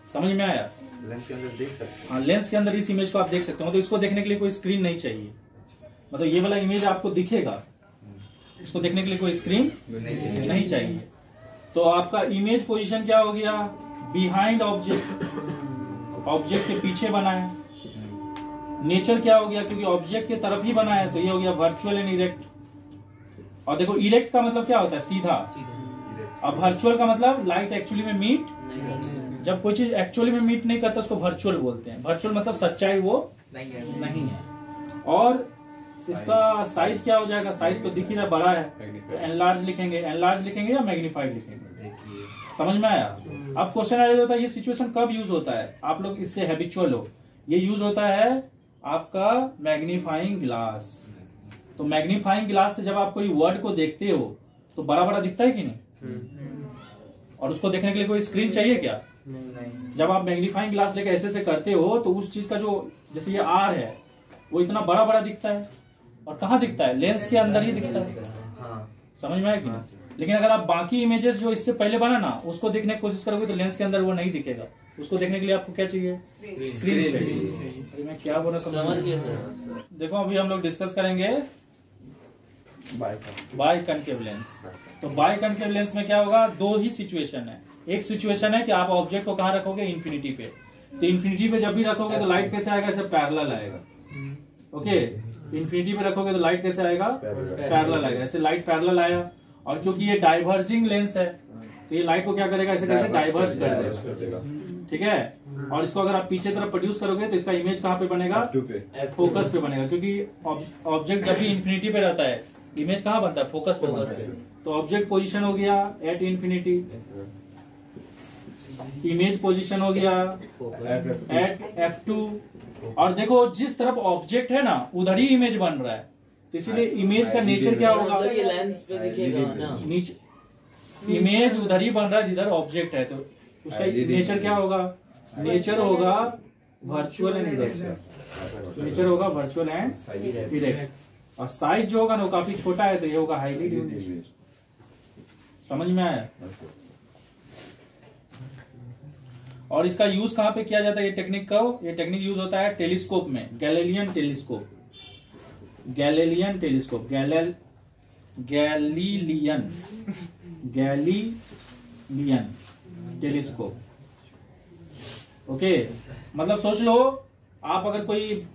समझ में आया? लेंस के अंदर देख सकते हैं। हाँ, लेंस के अंदर इस इमेज को आप देख सकते हो। तो इसको देखने के लिए कोई स्क्रीन नहीं चाहिए, मतलब ये वाला इमेज आपको दिखेगा, इसको देखने के लिए कोई स्क्रीन नहीं चाहिए। तो आपका इमेज पोजीशन क्या हो गया, बिहाइंड ऑब्जेक्ट, ऑब्जेक्ट के पीछे बना है। नेचर क्या हो गया, क्योंकि ऑब्जेक्ट के तरफ ही बना है, तो ये हो गया वर्चुअल एंड इरेक्ट। और देखो इरेक्ट का मतलब क्या होता है, सीधा। अब वर्चुअल का मतलब लाइट एक्चुअली में मीट, जब कोई चीज एक्चुअली में मीट नहीं करता उसको वर्चुअल बोलते हैं। वर्चुअल मतलब सच्चाई वो नहीं है। और इसका साइज क्या हो जाएगा, साइज तो दिख ही रहा, बड़ा है, तो एनलार्ज लिखेंगे, एनलार्ज लिखेंगे या मैग्नीफाइड लिखेंगे। समझ में आया? अब क्वेश्चन आ जाता है ये सिचुएशन कब यूज होता है, आप लोग इससे हैबिचुअल हो। ये यूज होता है आपका मैग्नीफाइंग ग्लास। तो मैग्नीफाइंग ग्लास से जब आप कोई वर्ड को देखते हो तो बड़ा बड़ा दिखता है कि नहीं, और उसको देखने के लिए कोई स्क्रीन चाहिए क्या? जब आप मैग्नीफाइंग ग्लास लेकर ऐसे से करते हो तो उस चीज का जो, जैसे ये आर है, वो इतना बड़ा बड़ा दिखता है, और कहाँ दिखता है, लेंस के अंदर ही दिखता है। समझ में आया कि नहीं? लेकिन अगर आप बाकी इमेजेस जो इससे पहले बना ना उसको देखने की कोशिश करोगे तो लेंस के अंदर वो नहीं दिखेगा। उसको देखने के लिए आपको क्या चाहिए, स्क्रीन चाहिए। अरे मैं क्या बोल रहा समझ गया? देखो अभी हम लोग डिस्कस करेंगे बाय कनकेव लेंस। तो बाय कनकेव लेंस में क्या होगा, दो ही सिचुएशन है। एक सिचुएशन है कि आप ऑब्जेक्ट को कहाँ रखोगे, इन्फिनिटी पे। तो इन्फिनिटी पे जब भी रखोगे तो लाइट कैसे आएगा, ऐसे पैरेलल आएगा। ओके, इन्फिनिटी पे रखोगे तो लाइट कैसे आएगा, पैरेलल आएगा। ऐसे लाइट पैरेलल आया, और क्योंकि ये डाइवर्जिंग लेंस है तो ये लाइट को क्या करेगा, ऐसे करके डाइवर्ज कर देगा, ठीक है। और इसको अगर आप पीछे तरफ प्रोड्यूस करोगे तो इसका इमेज कहाँ पे बनेगा, फोकस पे बनेगा, क्योंकि ऑब्जेक्ट जब भी इन्फिनिटी पे रहता है इमेज कहाँ बनता है, फोकस पे बनता है। तो ऑब्जेक्ट पोजीशन हो गया एट इन्फिनिटी, इमेज पोजीशन हो गया एट f2। और देखो जिस तरफ ऑब्जेक्ट है ना उधर ही इमेज बन रहा है, तो इसीलिए इमेज का नेचर क्या होगा, ये लेंस पे दिखेगा ना, नीचे इमेज उधर ही बन रहा है जिधर ऑब्जेक्ट है, तो उसका नेचर क्या होगा, नेचर होगा वर्चुअल एंड इरेक्ट, नेचर होगा वर्चुअल एंड इरेक्ट। और साइज जो होगा ना वो काफी छोटा है, तो ये होगा हाईली डिफ्यूज। समझ में आया। और इसका यूज कहाँ पे किया जाता है, ये टेक्निक का, ये टेक्निक यूज होता है टेलीस्कोप में, Galilean telescope, Galilean telescope, Galilean telescope. Okay, मतलब सोच लो आप अगर कोई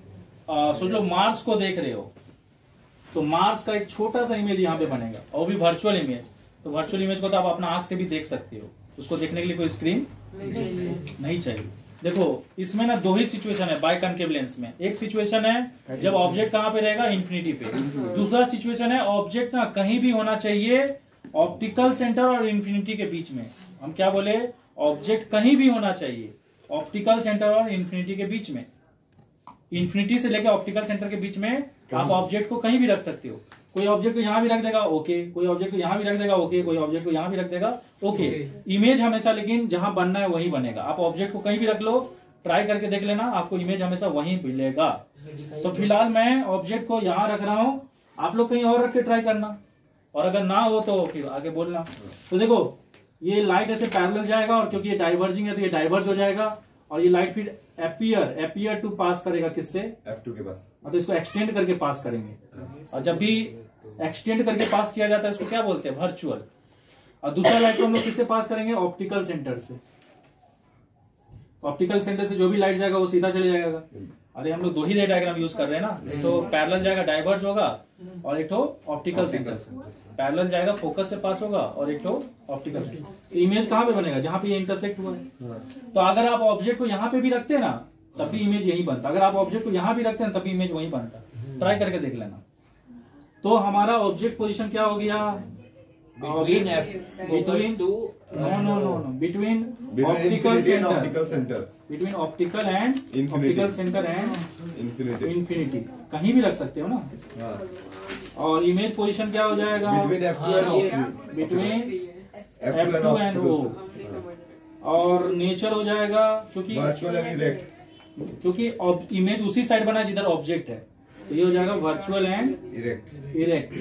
सोच लो मार्स को देख रहे हो, तो मार्स का एक छोटा सा इमेज यहाँ पे बनेगा, और भी वर्चुअल इमेज। तो वर्चुअल इमेज को तो आप अपना आंख से भी देख सकते हो, उसको देखने के लिए कोई स्क्रीन नहीं चाहिए। देखो इसमें ना दो ही सिचुएशन है बाय कनकेव लेंस में। एक सिचुएशन है जब ऑब्जेक्ट कहाँ पे रहेगा, इन्फिनिटी पे। दूसरा सिचुएशन है ऑब्जेक्ट ना कहीं भी होना चाहिए ऑप्टिकल सेंटर और इन्फिनिटी के बीच में। हम क्या बोले, ऑब्जेक्ट कहीं भी होना चाहिए ऑप्टिकल सेंटर और इन्फिनिटी के बीच में। इन्फिनिटी से लेकर ऑप्टिकल सेंटर के बीच में आप ऑब्जेक्ट को कहीं भी रख सकते हो। कोई ऑब्जेक्ट को यहाँ भी रख देगा ओके, कोई ऑब्जेक्ट को यहाँ भी रख देगा ओके, कोई ऑब्जेक्ट को यहाँ भी रख देगा ओके। इमेज हमेशा लेकिन जहां बनना है वहीं बनेगा। आप ऑब्जेक्ट को कहीं भी रख लो, ट्राई करके देख लेना, आपको इमेज हमेशा वहीं मिलेगा। तो फिलहाल मैं ऑब्जेक्ट को यहाँ रख रहा हूँ, आप लोग कहीं और रख के ट्राई करना, और अगर ना हो तो फिर आगे बोलना। तो देखो ये लाइट ऐसे पैरेलल जाएगा, और क्योंकि ये डाइवर्जिंग है तो ये डाइवर्ज हो जाएगा, और ये लाइट फिर एपियर टू पास करेगा किससे, F2 के पास। तो इसको एक्सटेंड करके पास करेंगे। और जब भी एक्सटेंड करके पास किया जाता है इसको क्या बोलते हैं, वर्चुअल। और दूसरा लाइट को हम लोग किससे पास करेंगे, ऑप्टिकल सेंटर से। तो ऑप्टिकल सेंटर से जो भी लाइट जाएगा वो सीधा चले जाएगा। अरे हम लोग दो ही रे डायग्राम यूज कर रहे हैं ना, एक तो पैरेलल जाएगा डाइवर्ज होगा, और एक तो ऑप्टिकल सेंटर से। पैरेलल जाएगा फोकस से पास होगा, और एक तो ऑप्टिकल सेंटर। इमेज कहाँ पे बनेगा, जहां पे ये इंटरसेक्ट हुआ है। तो अगर आप ऑब्जेक्ट को यहाँ पे भी रखते हैं ना तब भी इमेज यही बनता, अगर आप ऑब्जेक्ट को यहाँ भी रखते हैं तब भी इमेज वही बनता। ट्राई करके देख लेना। तो हमारा ऑब्जेक्ट पोजीशन क्या हो गया, Between between optical and optical centre and infinity, कहीं भी रख सकते हो ना। और इमेज पोजीशन क्या हो जाएगा, बिटवीन F2 एंड O। और नेचर हो जाएगा क्योंकि इमेज उसी साइड बना है जिधर ऑब्जेक्ट है, तो ये हो जाएगा वर्चुअल एंड इरेक्ट।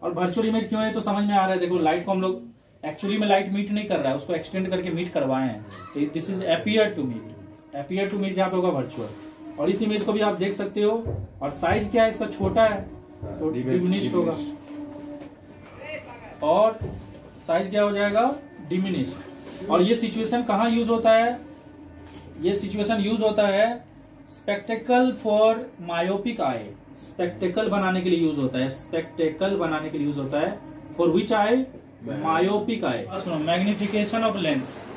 और वर्चुअल इमेज क्यों है तो समझ में आ रहा है। देखो लाइट को हम लोग एक्चुअली में लाइट मीट नहीं कर रहा है, उसको एक्सटेंड करके मीट करवाए हैं। तो this is appear to meet जहाँ पे होगा वर्चुअल। और इस इमेज को भी आप देख सकते हो। और साइज क्या है इसका, छोटा है तो डिमिनिश्ड होगा, और साइज क्या हो जाएगा, डिमिनिश्ड। और ये सिचुएशन कहाँ यूज होता है, ये सिचुएशन यूज होता है spectacle for myopic eye, spectacle बनाने के लिए यूज होता है, स्पेक्टेकल बनाने के लिए यूज होता है। For which eye, myopic eye. सुनो, magnification of lens.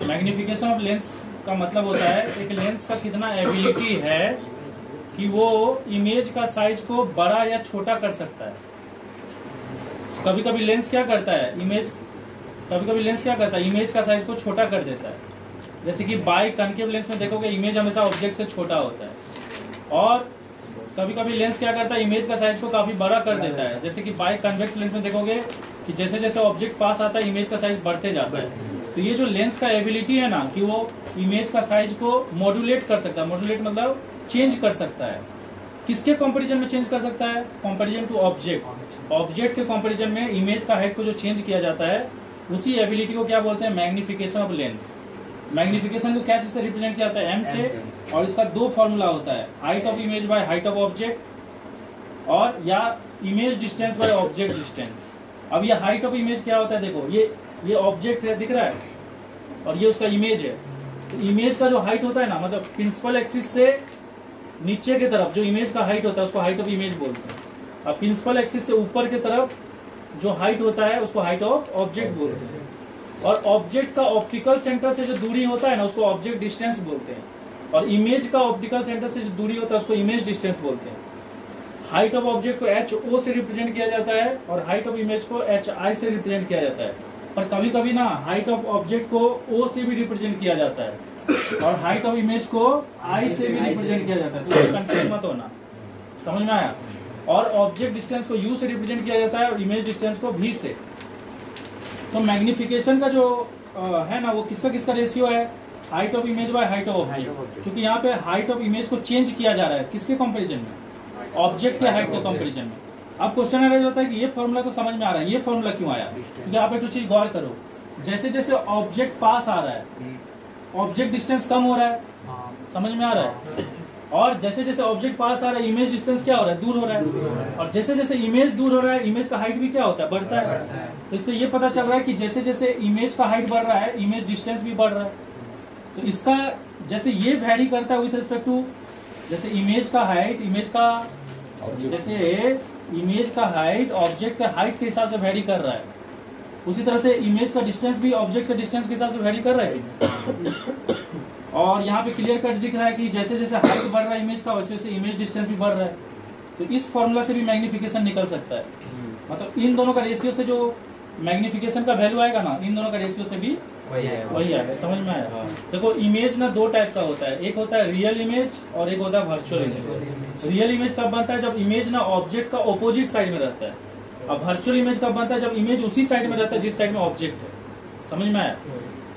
Magnification of lens का मतलब होता है एक लेंस का कितना एबिलिटी है कि वो इमेज का साइज को बड़ा या छोटा कर सकता है। कभी कभी लेंस क्या करता है, इमेज का साइज को छोटा कर देता है। जैसे कि बाई कनकेव लेंस में देखोगे इमेज हमेशा ऑब्जेक्ट से छोटा होता है, और कभी कभी लेंस क्या करता है, इमेज का साइज को काफी बड़ा कर देता है। जैसे कि बाई कन्वेक्स लेंस में देखोगे कि जैसे जैसे ऑब्जेक्ट पास आता है इमेज का साइज बढ़ते जाता है। तो ये जो लेंस का एबिलिटी है ना कि वो इमेज का साइज को मॉड्यूलेट कर सकता है, मॉड्यूलेट मतलब चेंज कर सकता है। किसके कंपैरिजन में चेंज कर सकता है, कंपैरिजन टू ऑब्जेक्ट। ऑब्जेक्ट के कंपैरिजन में इमेज का हाइट को जो चेंज किया जाता है उसी एबिलिटी को क्या बोलते हैं, मैग्निफिकेशन ऑफ लेंस। मैग्निफिकेशन को क्या चीज से रिप्रेजेंट किया जाता है, एम से। और इसका दो फॉर्मूला होता है, height of image by height of object, और या image distance by object distance. अब ये हाइट ऑफ इमेज क्या होता है, देखो ये ऑब्जेक्ट है दिख रहा है, और ये उसका इमेज है। तो इमेज का जो हाइट होता है ना, मतलब प्रिंसिपल एक्सिस से नीचे की तरफ जो इमेज का हाइट होता है उसको हाइट ऑफ इमेज बोलते हैं। अब प्रिंसिपल एक्सिस से ऊपर की तरफ जो हाइट होता है उसको हाइट ऑफ ऑब्जेक्ट बोलते हैं। और ऑब्जेक्ट का ऑप्टिकल सेंटर से जो दूरी होता है ना उसको ऑब्जेक्ट डिस्टेंस बोलते हैं। और इमेज का ऑप्टिकल सेंटर से जो दूरी होता है उसको इमेज डिस्टेंस बोलते हैं। हाइट ऑफ ऑब्जेक्ट को HO से रिप्रेजेंट किया जाता है और हाइट ऑफ इमेज को HI से रिप्रेजेंट किया जाता है। पर कभी कभी ना हाइट ऑफ ऑब्जेक्ट को O से भी रिप्रेजेंट किया जाता है और हाइट ऑफ इमेज को I से भी रिप्रेजेंट किया जाता है। तो कंफ्यूज मत होना, समझ में आया। और ऑब्जेक्ट डिस्टेंस को U से रिप्रेजेंट किया जाता है और इमेज डिस्टेंस को V से। तो मैग्निफिकेशन का जो है ना वो किसका किसका रेशियो है, height of image by height of object. क्योंकि यहाँ पे हाइट ऑफ इमेज को चेंज किया जा रहा है किसके कंपैरिजन में, ऑब्जेक्ट के हाइट के कंपैरिजन में। अब क्वेश्चन आ जाता है कि ये फॉर्मूला तो समझ में आ रहा है, ये फॉर्मूला क्यों आया? क्योंकि आप एक तो चीज गौर करो, जैसे जैसे ऑब्जेक्ट पास आ रहा है ऑब्जेक्ट डिस्टेंस कम हो रहा है, समझ में आ रहा है। और जैसे जैसे ऑब्जेक्ट पास आ रहा है इमेज डिस्टेंस क्या हो रहा है, दूर हो रहा है। और जैसे जैसे इमेज दूर हो रहा है इमेज का हाइट भी क्या होता है, बढ़ता है। तो इससे ये पता चल रहा है कि जैसे जैसे इमेज का हाइट बढ़ रहा है इमेज डिस्टेंस भी बढ़ रहा है। तो इसका जैसे ये वैरी करता है विथ रिस्पेक्ट टू, जैसे इमेज का हाइट ऑब्जेक्ट का हाइट के हिसाब से वैरी कर रहा है, उसी तरह से इमेज का डिस्टेंस भी ऑब्जेक्ट के डिस्टेंस के हिसाब से वैरी कर रहा है। और यहाँ पे क्लियर कट दिख रहा है कि जैसे जैसे हाइट बढ़ रहा है इमेज का वैसे वैसे इमेज डिस्टेंस भी बढ़ रहा है। तो इस फॉर्मूला से भी मैग्निफिकेशन निकल सकता है। मतलब इन दोनों का रेशियो से जो मैग्निफिकेशन का वैल्यू आएगा ना, इन दोनों का रेशियो से भी वही आएगा। समझ में आया? देखो इमेज ना दो टाइप का होता है, एक होता है रियल इमेज और एक होता है वर्चुअल इमेज। रियल इमेज कब बनता है, जब इमेज ना ऑब्जेक्ट का ऑपोजिट साइड में रहता है। अब वर्चुअल इमेज कब बनता है, जब इमेज उसी साइड में रहता है जिस साइड में ऑब्जेक्ट है। समझ में आया?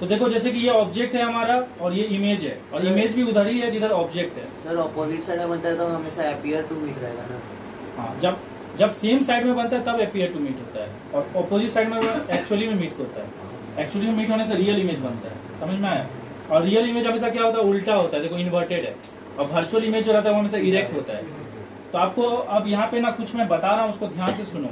तो देखो जैसे कि ये ऑब्जेक्ट है हमारा और ये इमेज है, और इमेज भी उधर ही है जिधर ऑब्जेक्ट है। सर ऑपोजिट साइड में बनता है तो हमेशा अपीयर टू मीट रहेगा ना। हाँ, जब सेम साइड में बनता है तब अपीयर टू मीट होता है, और ऑपोजिट साइड में एक्चुअली में मीट होता है। एक्चुअली में मीट होने से रियल इमेज बनता है। समझ में आया? और रियल इमेज हमेशा क्या होता है, उल्टा होता है। देखो इन्वर्टेड है। और वर्चुअल इमेज जो रहता है वो हमेशा इरेक्ट होता है। तो आपको अब यहाँ पे ना कुछ मैं बता रहा हूँ उसको ध्यान से सुनो।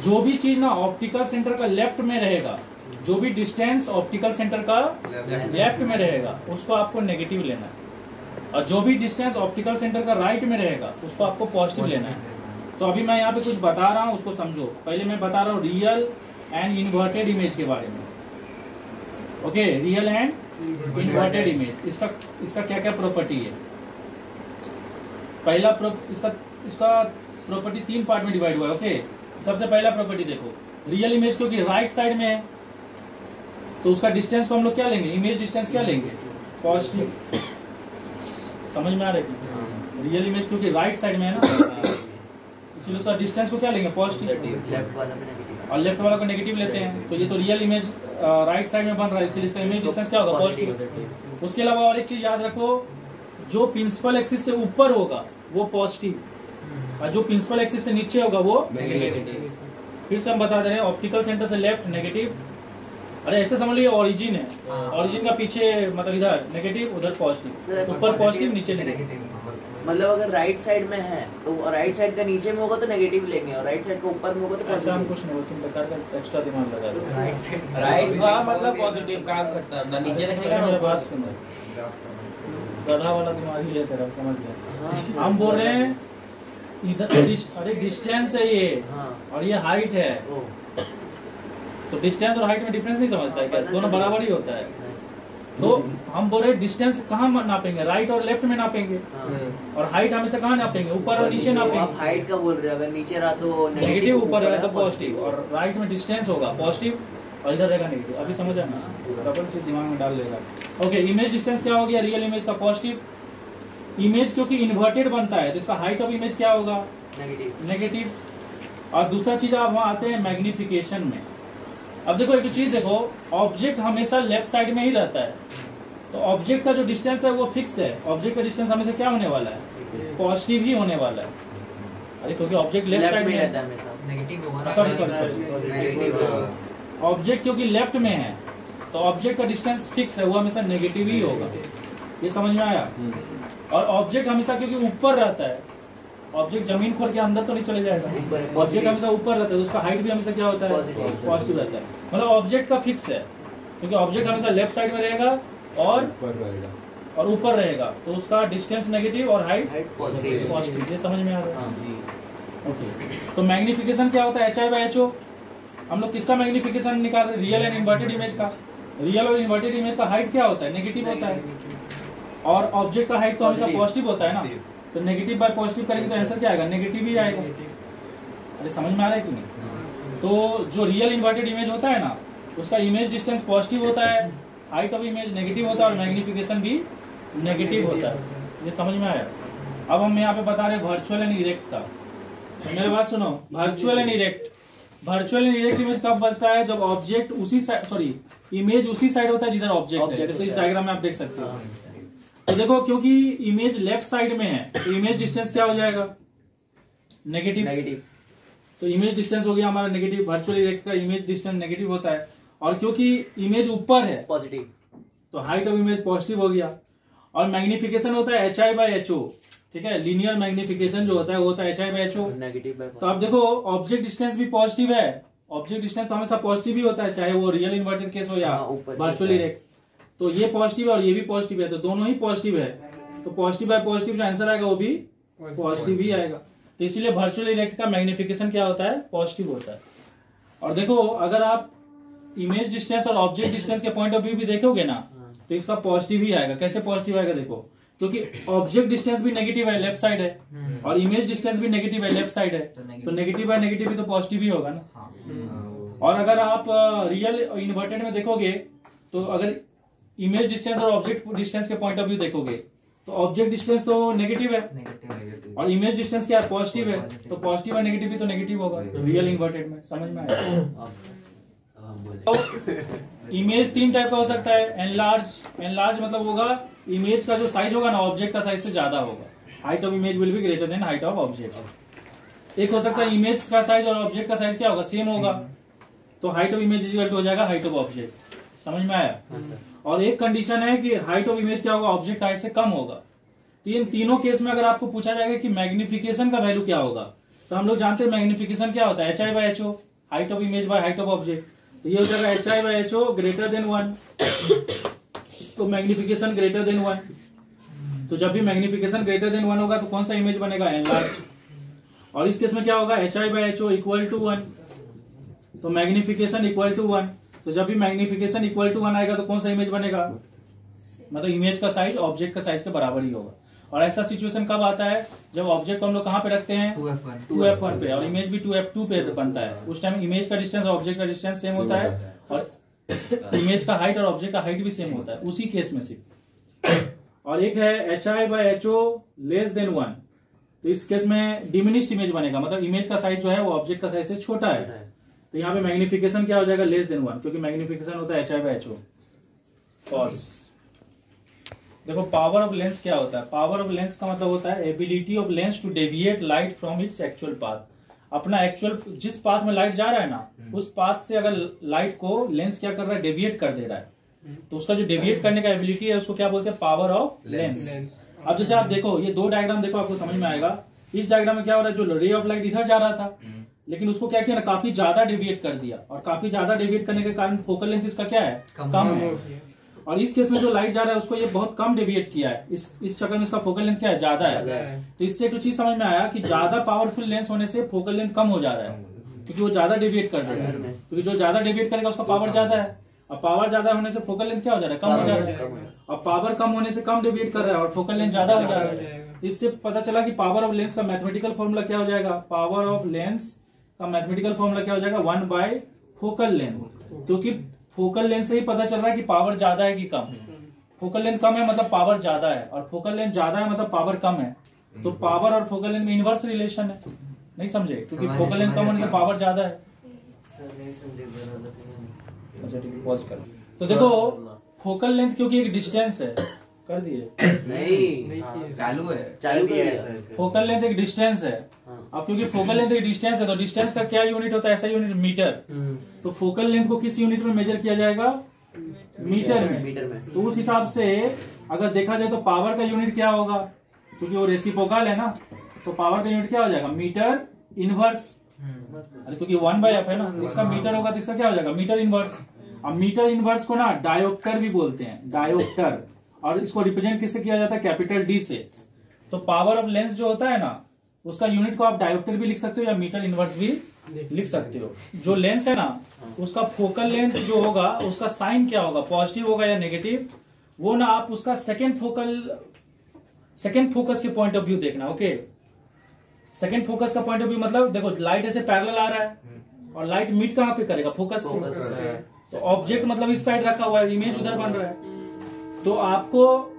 जो भी चीज ना ऑप्टिकल सेंटर का लेफ्ट में रहेगा, जो भी डिस्टेंस ऑप्टिकल सेंटर का लेफ्ट में रहेगा उसको आपको नेगेटिव लेना है, और जो भी डिस्टेंस ऑप्टिकल सेंटर का राइट में रहेगा उसको आपको पॉजिटिव लेना है। तो अभी मैं यहाँ पे कुछ बता रहा हूँ उसको समझो। पहले मैं बता रहा हूँ रियल एंड इन्वर्टेड इमेज के बारे में। Okay, real and inverted image, इसका क्या क्या प्रॉपर्टी है। पहला इसका प्रॉपर्टी 3 पार्ट में डिवाइड हुआ है। ओके, सबसे पहला प्रॉपर्टी देखो, रियल इमेज क्योंकि राइट साइड में है तो उसका डिस्टेंस को हम लोग क्या लेंगे, इमेज डिस्टेंस क्या लेंगे, पॉजिटिव। समझ में आ रहा है? रियल इमेज क्योंकि राइट साइड में है ना, इसलिए उसका डिस्टेंस को क्या लेंगे, पॉजिटिव। और लेफ्ट वाला को नेगेटिव लेते हैं। तो ये तो रियल इमेज राइट साइड में बन रहा है, इसलिए इसका इमेज डिस्टेंस क्या होगा, पॉजिटिव। उसके अलावा और एक चीज याद रखो, जो प्रिंसिपल एक्सिस से ऊपर होगा वो पॉजिटिव, और जो प्रिंसिपल एक्सिस से नीचे होगा वो नेगेटिव। फिर से हम बता दे रहे हैं, ऑप्टिकल सेंटर से लेफ्ट नेगेटिव। अरे ऐसे समझ लीजिए ओरिजिन है, ओरिजिन का पीछे मतलब इधर नेगेटिव उधर पॉजिटिव, ऊपर पॉजिटिव नीचे नेगेटिव। मतलब अगर राइट साइड में है तो राइट साइड का नीचे में होगा तो नेगेटिव लेंगे, और राइट साइड का ऊपर में होगा तो ऐसा हम कुछ नहीं, तुम बेकार का एक्स्ट्रा दिमाग लगा दो। राइट का मतलब पॉजिटिव काम करता है, नीचे रखेगा मेरा बात सुनो, गधा वाला दिमाग ही है तेरा, समझ गया। हम बोल रहे हैं इधर अरे डिस्टेंस है ये, और ये हाइट है। तो डिस्टेंस और हाइट में डिफरेंस नहीं समझता है क्या, दोनों बराबर ही होता है। तो हम बोल रहे डिस्टेंस कहाँ नापेंगे, राइट और लेफ्ट में नापेंगे, और हाइट हमेशा कहाँ नापेंगे, ऊपर और नीचे नापेंगे। आप हाइट का बोल रहे हैं, अगर नीचे रहा तो नेगेटिव, ऊपर रहा तो पॉजिटिव, और राइट में डिस्टेंस होगा पॉजिटिव और इधर रहेगा नेगेटिव। अभी समझ आना, डबल चीज दिमाग में डाल लेगा। ओके, इमेज डिस्टेंस क्या हो गया, रियल इमेज का पॉजिटिव। इमेज क्योंकि इन्वर्टेड बनता है तो इसका हाइट ऑफ इमेज क्या होगा, नेगेटिव। और दूसरा चीज आप वहां आते हैं मैग्निफिकेशन में। अब देखो एक चीज देखो, ऑब्जेक्ट हमेशा लेफ्ट साइड में ही रहता है, तो ऑब्जेक्ट का जो डिस्टेंस है वो फिक्स है। ऑब्जेक्ट का डिस्टेंस हमेशा क्या होने वाला है, पॉजिटिव ही होने वाला है। अरे क्योंकि ऑब्जेक्ट लेफ्ट साइड में रहता है, नेगेटिव होगा। सॉरी, ऑब्जेक्ट क्योंकि लेफ्ट में है तो ऑब्जेक्ट का डिस्टेंस फिक्स है, वो हमेशा नेगेटिव ही होगा। ये समझ में आया? और ऑब्जेक्ट हमेशा क्योंकि ऊपर रहता है, ऑब्जेक्ट जमीन खोल के अंदर तो नहीं चले जाएगा, ऑब्जेक्ट हमेशा ऊपर रहता है तो उसका हाइट भी हमेशा क्या होता है, पॉजिटिव रहता है। मतलब ऑब्जेक्ट का फिक्स है क्योंकि ऑब्जेक्ट हमेशा लेफ्ट साइड में रहेगा और और ऊपर रहेगा तो उसका डिस्टेंस नेगेटिव और हाइट पॉजिटिव। पॉजिटिव। ये समझ में आ रहा है? हाँ। ओके। तो मैग्निफिकेशन क्या होता है? HI/HO। हम लोग किसका मैग्निफिकेशन निकाल रहे हैं? रियल एंड इन्वर्टेड इमेज का। रियल और इन्वर्टेड इमेज का हाइट क्या होता है? नेगेटिव होता है, और ऑब्जेक्ट का हाइट कौन सा? पॉजिटिव होता है ना। तो नेगेटिव बाय पॉजिटिव करेंगे तो आंसर क्या आएगा? नेगेटिव ही आएगा। अरे समझ में आ रहा है कि नहीं? तो जो रियल इन्वर्टेड इमेज होता है ना, उसका इमेज डिस्टेंस पॉजिटिव होता है, हाइट ऑफ इमेज नेगेटिव होता है, और मैग्निफिकेशन भी नेगेटिव होता है। ये समझ में आया? अब हम यहाँ पे बता रहे वर्चुअल एंड इरेक्ट का। तो मेरी बात सुनो, virtual and erect. Virtual and erect image कब बनता है? जब ऑब्जेक्ट उसी साइड, सॉरी, इमेज उसी साइड होता है जिधर ऑब्जेक्ट है। जैसे इस डायग्राम में आप देख सकते हो। तो देखो, क्योंकि इमेज लेफ्ट साइड में है तो इमेज डिस्टेंस क्या हो जाएगा? नेगेटिव। तो इमेज डिस्टेंस हो गया हमारा नेगेटिव। वर्चुअल इरेक्ट का इमेज डिस्टेंस नेगेटिव होता है, और क्योंकि इमेज ऊपर है पॉजिटिव, तो हाइट ऑफ इमेज पॉजिटिव हो गया। और मैग्निफिकेशन होता है HI/HO। ठीक है, लीनियर मैग्निफिकेशन जो होता है वो होता है HI/HO। नेगेटिव बाय तो आप देखो, ऑब्जेक्ट डिस्टेंस भी पॉजिटिव है। ऑब्जेक्ट डिस्टेंस तो हमेशा पॉजिटिव ही होता है, चाहे वो रियल इन्वर्टेड केस हो या वर्चुअल इरेक्ट। तो ये पॉजिटिव है और ये भी पॉजिटिव है, तो दोनों ही पॉजिटिव है। तो पॉजिटिव बाय पॉजिटिव जो आंसर आएगा वो भी पॉजिटिव ही आएगा। तो इसीलिए वर्चुअल इरेक्ट का मैग्निफिकेशन क्या होता है? पॉजिटिव होता है। और देखो, अगर आप इमेज डिस्टेंस और ऑब्जेक्ट डिस्टेंस के पॉइंट ऑफ व्यू भी देखोगे ना, तो इसका पॉजिटिव ही आएगा। कैसे पॉजिटिव आएगा? देखो, क्योंकि ऑब्जेक्ट डिस्टेंस भी नेगेटिव है, लेफ्ट साइड है, और इमेज डिस्टेंस भी नेगेटिव है, लेफ्ट साइड है, तो नेगेटिव बाय नेगेटिव भी तो पॉजिटिव ही होगा ना। और अगर आप रियल इन्वर्टेड में देखोगे, तो अगर इमेज डिस्टेंस और ऑब्जेक्ट डिस्टेंस के पॉइंट ऑफ व्यू देखोगे, तो ऑब्जेक्ट डिस्टेंस तो नेगेटिव है और इमेज डिस्टेंस क्या है? पॉजिटिव है। तो पॉजिटिव और नेगेटिव भी तो नेगेटिव होगा रियल इन्वर्टेड में। समझ में आया? तो इमेज 3 टाइप का हो सकता है। एनलार्ज मतलब होगा इमेज का जो साइज होगा ना, ऑब्जेक्ट का साइज से ज्यादा होगा। Height of image will be greater than height of object. एक हो सकता है इमेज का साइज और ऑब्जेक्ट का साइज क्या होगा? सेम होगा, तो height of image equal to हो जाएगा हाइट ऑफ ऑब्जेक्ट। समझ में आया? और एक कंडीशन है कि हाइट ऑफ इमेज क्या होगा? ऑब्जेक्ट हाइट से कम होगा। तो इन तीनों केस में अगर आपको पूछा जाएगा कि मैग्निफिकेशन का वैल्यू क्या होगा, तो हम लोग जानते हैं मैग्निफिकेशन क्या होता है? HI/HO, height of image by height of object. तो ये हो जाएगा HI/HO ग्रेटर देन 1, तो मैग्निफिकेशन ग्रेटर देन 1। तो जब भी मैग्निफिकेशन ग्रेटर देन 1 होगा तो कौन सा इमेज बनेगा? एनलार्ज। और इस केस में क्या होगा? HI/HO इक्वल टू 1, तो मैग्निफिकेशन इक्वल टू 1। तो जब भी मैग्निफिकेशन इक्वल टू 1 आएगा तो कौन सा इमेज बनेगा? मतलब इमेज का साइज ऑब्जेक्ट का साइज के बराबर ही होगा। और ऐसा सिचुएशन कब आता है? जब ऑब्जेक्ट को हम लोग कहाँ पे रखते हैं? 2f1 पे, और इमेज भी 2f2 पे बनता है। उस टाइम इमेज का डिस्टेंस और ऑब्जेक्ट का डिस्टेंस सेम होता है, और इमेज का हाइट और ऑब्जेक्ट का हाइट भी सेम होता है उसी केस में सिर्फ। और एक है HI/HO लेस देन 1, तो इस केस में डिमिनिश्ड इमेज बनेगा, मतलब इमेज का साइज जो है वो ऑब्जेक्ट का साइज से छोटा है। तो यहाँ पे मैग्निफिकेशन क्या हो जाएगा? लेस देन 1, क्योंकि मैग्निफिकेशन होता है HI/HO। फॉल्स। देखो, पावर ऑफ लेंस क्या होता है? पावर ऑफ लेंस का मतलब होता है ability of lens to deviate light from its actual path. अपना एक्चुअल जिस पाथ में लाइट जा रहा है ना, उस पाथ से अगर लाइट को लेंस क्या कर रहा है? डेविएट कर दे रहा है, तो उसका जो डेविएट करने का एबिलिटी है उसको क्या बोलते हैं? Power of lens. अब जैसे आप देखो, ये दो डायग्राम देखो, आपको समझ में आएगा। इस डायग्राम में क्या हो रहा है? जो रे ऑफ लाइट इधर जा रहा था, लेकिन उसको क्या किया ना, काफी ज्यादा डेविएट कर दिया, और काफी ज्यादा डेविएट करने के कारण फोकल लेंथ इसका क्या है? कम है। और इस केस में जो लाइट जा रहा है उसको ये बहुत कम डेविएट किया है, इस चक्कर में इसका फोकल लेंथ क्या है? ज्यादा है। तो इससे एक चीज समझ में आया कि ज्यादा पावरफुल लेंस होने से फोकल लेंथ कम हो जा रहा है, क्योंकि वो ज्यादा डेविएट कर रहा है। क्योंकि जो ज्यादा डेविएट करेगा उसका पावर ज्यादा है, और पावर ज्यादा होने से फोकल लेंथ क्या हो जा रहा है? कम हो जा रहा है। और पावर कम होने से कम डेविएट कर रहा है और फोकल लेंथ ज्यादा हो जा रहा है। इससे पता चला कि पावर ऑफ लेंस का मैथमेटिकल फॉर्मूला क्या हो जाएगा? पावर ऑफ लेंस का मैथमेटिकल फॉर्मूला क्या हो जाएगा? 1 फोकल लेंथ। क्योंकि फोकल लेंथ से ही पता चल रहा है कि पावर ज्यादा है कि कम। फोकल लेंथ कम है मतलब पावर ज्यादा है, और फोकल लेंथ ज्यादा है मतलब पावर कम है। तो पावर और फोकल लेंथ में इनवर्स रिलेशन है। नहीं समझे? क्योंकि फोकल लेंथ कम होने से पावर ज्यादा है। पॉज करो। तो देखो, फोकल लेंथ क्योंकि एक डिस्टेंस है, कर दिए नहीं, चालू है, चालू किया। फोकल लेंथ एक डिस्टेंस है। अब क्योंकि फोकल लेंथ एक डिस्टेंस है, तो डिस्टेंस का क्या यूनिट होता है? ऐसा यूनिट मीटर। तो फोकल लेंथ को किस यूनिट में मेजर किया जाएगा? मीटर में। तो उस हिसाब से अगर देखा जाए तो पावर का यूनिट क्या होगा? क्योंकि वो रेसिप्रोकल है ना, तो पावर का यूनिट क्या हो जाएगा? Metre inverse. अरे क्योंकि 1/f है ना, इसका मीटर होगा तो इसका क्या हो जाएगा? Metre inverse. अब मीटर इनवर्स को ना डायोप्टर भी बोलते हैं, डायोप्टर। और इसको रिप्रेजेंट किससे किया जाता है, कैपिटल डी से। तो पावर ऑफ लेंस जो होता है ना, उसका यूनिट को आप डायोप्टर भी लिख सकते हो या मीटर इनवर्स भी लिख सकते हो। जो लेंस है ना, उसका फोकल लेंथ जो होगा, उसका साइन क्या होगा, पॉजिटिव होगा या नेगेटिव, वो ना आप उसका सेकेंड फोकस के पॉइंट ऑफ व्यू देखना। ओके, सेकेंड फोकस का पॉइंट ऑफ व्यू मतलब देखो लाइट ऐसे पैरेलल आ रहा है और लाइट मीट कहां पे करेगा, फोकस पे। तो ऑब्जेक्ट मतलब इस साइड रखा हुआ है, इमेज उधर बन रहा है, तो आपको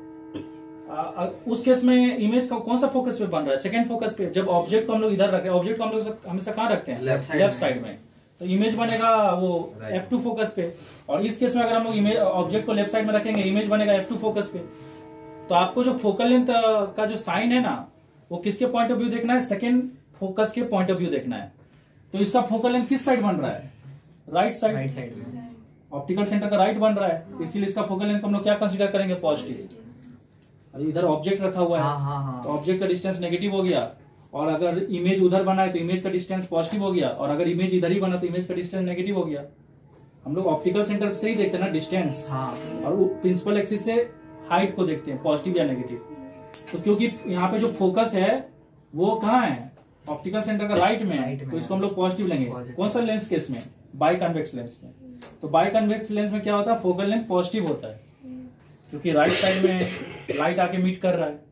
उस केस में इमेज का कौन सा फोकस पे बन रहा है, सेकंड फोकस पे। जब ऑब्जेक्ट को हम लोग इधर रखते हैं, ऑब्जेक्ट को हम लोग हमेशा कहाँ रखते हैं, लेफ्ट साइड में, तो इमेज बनेगा वो F2 फोकस पे। और इस केस में अगर हम लोग इमेज ऑब्जेक्ट को लेफ्ट साइड में रखेंगे, इमेज बनेगा F2 फोकस पे। तो आपको जो फोकल लेंथ का जो साइन है ना, वो किसके पॉइंट ऑफ व्यू देखना है, सेकेंड फोकस के पॉइंट ऑफ व्यू देखना है। तो इसका फोकल लेंथ किस साइड बन रहा है, राइट साइड में। ऑप्टिकल सेंटर का राइट बन रहा है, इसीलिए इसका फोकल लेंथ हम लोग क्या कंसीडर करेंगे, पॉजिटिव। इधर ऑब्जेक्ट रखा हुआ है, तो ऑब्जेक्ट का डिस्टेंस नेगेटिव हो गया, और अगर इमेज उधर बना है तो इमेज का डिस्टेंस पॉजिटिव हो गया, और अगर इमेज इधर ही बना तो इमेज का डिस्टेंस नेगेटिव हो गया। हम लोग ऑप्टिकल सेंटर से ही देखते हैं ना डिस्टेंस, और वो प्रिंसिपल एक्सिस से हाइट को देखते हैं, पॉजिटिव या नेगेटिव। तो क्योंकि यहाँ पे जो फोकस है वो कहाँ है, ऑप्टिकल सेंटर का राइट में है, तो इसको हम लोग पॉजिटिव लेंगे। कौन सा लेंस केस में, बाई कन्वेक्स लेंस में। तो बाई कन्वेक्स लेंस में क्या होता है, फोकल लेंथ पॉजिटिव होता है, क्योंकि राइट साइड में लाइट आके मीट कर रहा है।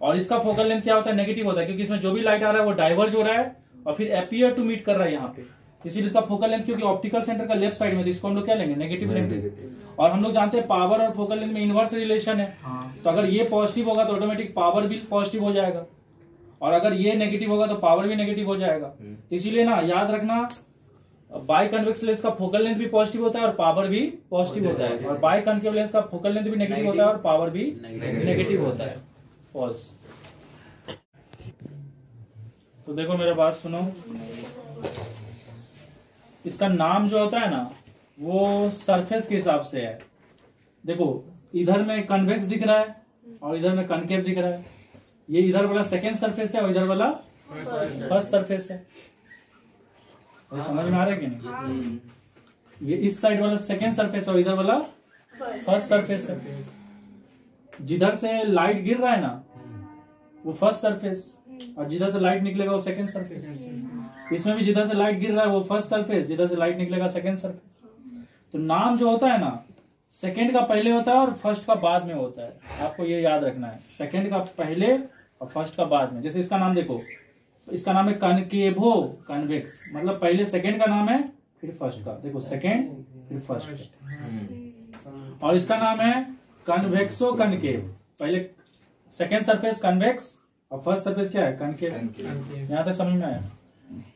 और इसका फोकल लेंथ क्या होता है, नेगेटिव होता है, क्योंकि इसमें जो भी लाइट आ रहा है वो डाइवर्ज हो रहा है और फिर अपीयर टू मीट कर रहा है यहाँ पे। इसीलिए इसका फोकल लेंथ, क्योंकि ऑप्टिकल सेंटर का लेफ्ट साइड में, तो इसको हम लोग क्या लेंगे, नेगेटिव लेंगे। और हम लोग जानते हैं पावर और फोकल लेंथ में इनवर्स रिलेशन है। तो अगर ये पॉजिटिव होगा तो ऑटोमेटिक पावर भी पॉजिटिव हो जाएगा, और अगर ये नेगेटिव होगा तो पावर भी नेगेटिव हो जाएगा। तो इसीलिए ना याद रखना, बाई कन्वेक्स लेंस का फोकल लेंथ भी पॉजिटिव होता है और पावर भी पॉजिटिव होता है, और बाई कनकेव लेंस का फोकल लेंथ भी नेगेटिव होता है और पावर भी नेगेटिव होता है। फॉल्स। तो देखो मेरे बात सुनो, इसका नाम जो होता है ना, वो सरफेस के हिसाब से है। देखो इधर में कन्वेक्स दिख रहा है और इधर में कनकेव दिख रहा है। ये इधर वाला सेकेंड सरफेस है और इधर वाला फर्स्ट सरफेस है। समझ में आ रहा है कि नहीं? ये इस साइड वाला सेकेंड सरफेस और इधर वाला फर्स्ट सरफेस है। जिधर से लाइट गिर रहा है ना, वो फर्स्ट सरफेस, और जिधर से लाइट निकलेगा वो सेकेंड सरफेस। इसमें भी जिधर से लाइट गिर रहा है वो फर्स्ट सरफेस, जिधर से लाइट निकलेगा सेकेंड सरफेस। तो नाम जो होता है ना, सेकेंड का पहले होता है और फर्स्ट का बाद में होता है। आपको ये याद रखना है, सेकेंड का पहले और फर्स्ट का बाद में। जैसे इसका नाम देखो, इसका नाम है कनकेवो कन्वेक्स, मतलब पहले सेकेंड का नाम है फिर फर्स्ट का। देखो सेकेंड फिर फर्स्ट। और इसका नाम है कन्वेक्सो कनकेव, पहले सेकेंड सरफेस कन्वेक्स और फर्स्ट सरफेस क्या है, कनकेव। यहां तक समझ में आया?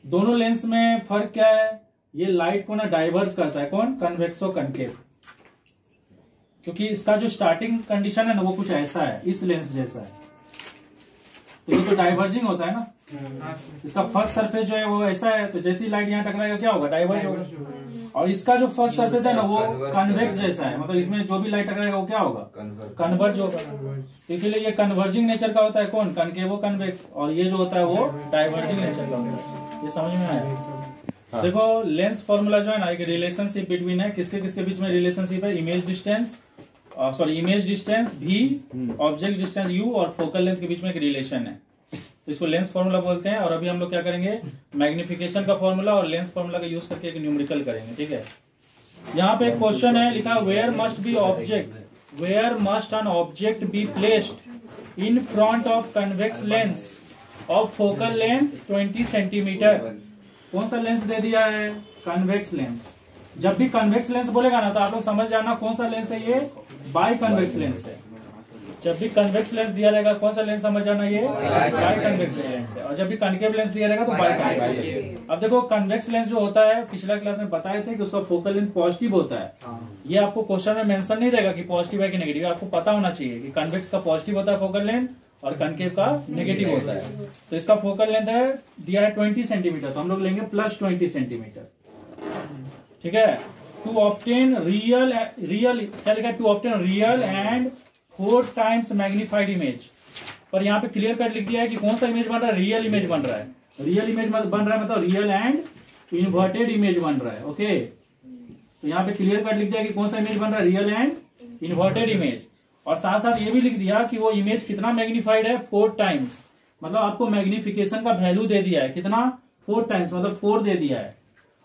दोनों लेंस में फर्क क्या है, ये लाइट को ना डाइवर्ज करता है, कौन, कन्वेक्सो कनकेव, क्योंकि इसका जो स्टार्टिंग कंडीशन है ना वो कुछ ऐसा है, इस लेंस जैसा है। तो ये तो डाइवर्जिंग होता है ना, इसका फर्स्ट सरफेस जो है वो ऐसा है, तो जैसी लाइट यहाँ टकराएगा क्या होगा, डाइवर्ज होगा। और इसका जो फर्स्ट सरफेस है ना वो कन्वेक्स जैसा है, मतलब इसमें जो भी लाइट टकराएगा वो क्या होगा, कन्वर्ज होगा। इसीलिए ये कन्वर्जिंग नेचर का होता है, कौन, कनकेवो कन्वेक्स, और ये जो होता है वो डाइवर्जिंग नेचर का होता है। ये समझ में आया? देखो लेंस फॉर्मूला जो है ना, एक रिलेशनशिप बिटवीन है, किसके किसके बीच में रिलेशनशिप है, image distance v, object distance u और फोकल लेंथ के बीच में एक रिलेशन है। तो इसको लेंस फॉर्मूला बोलते हैं। और अभी हम लोग क्या करेंगे, मैग्निफिकेशन का फॉर्मूला और लेंस फॉर्मूला का यूज करके एक न्यूमेरिकल करेंगे, ठीक है। यहाँ पे एक क्वेश्चन है लिखा, where must an object be placed in front of convex lens of focal length 20 centimetre. कौन सा लेंस दे दिया है, कन्वेक्स लेंस। जब भी कन्वेक्स लेंस बोलेगा ना तो आप लोग समझ जाना कौन सा लेंस है, ये बाई कन्वेक्स लेंस है। जब भी कन्वेक्स लेंस दिया रहेगा कौन सा लेंस समझ जाना, ये बाई कन्वेक्स लेंस है। और जब भी कनकेव लेंस दिया रहेगा तो बाई कन्वेक्स। अब देखो कन्वेक्स लेंस जो होता है, पिछला क्लास में बताए थे कि उसका फोकल लेंथ पॉजिटिव होता है। ये आपको क्वेश्चन में मेंशन नहीं रहेगा कि पॉजिटिव है कि नेगेटिव, आपको पता होना चाहिए कि कन्वेक्स का पॉजिटिव होता है फोकल लेंथ और कनकेव का नेगेटिव होता है। तो इसका फोकल लेंथ है दिया है 20 सेंटीमीटर, तो हम लोग लेंगे प्लस 20 सेंटीमीटर, ठीक है। टू ऑब्टेन रियल क्या लिखा है, to obtain real and 4 times magnified image. पर यहाँ पे क्लियर कट लिख दिया है कि कौन सा इमेज बन रहा है, रियल इमेज बन रहा है। रियल इमेज बन रहा है मतलब रियल एंड इन्वर्टेड इमेज बन रहा है, ओके। तो यहाँ पे क्लियर कट लिख दिया कि कौन सा इमेज बन रहा है, रियल एंड इन्वर्टेड इमेज। और साथ साथ ये भी लिख दिया कि वो इमेज कितना मैग्नीफाइड है, 4 टाइम्स, मतलब आपको मैग्निफिकेशन का वैल्यू दे दिया है कितना, 4 टाइम्स, मतलब 4 दे दिया है।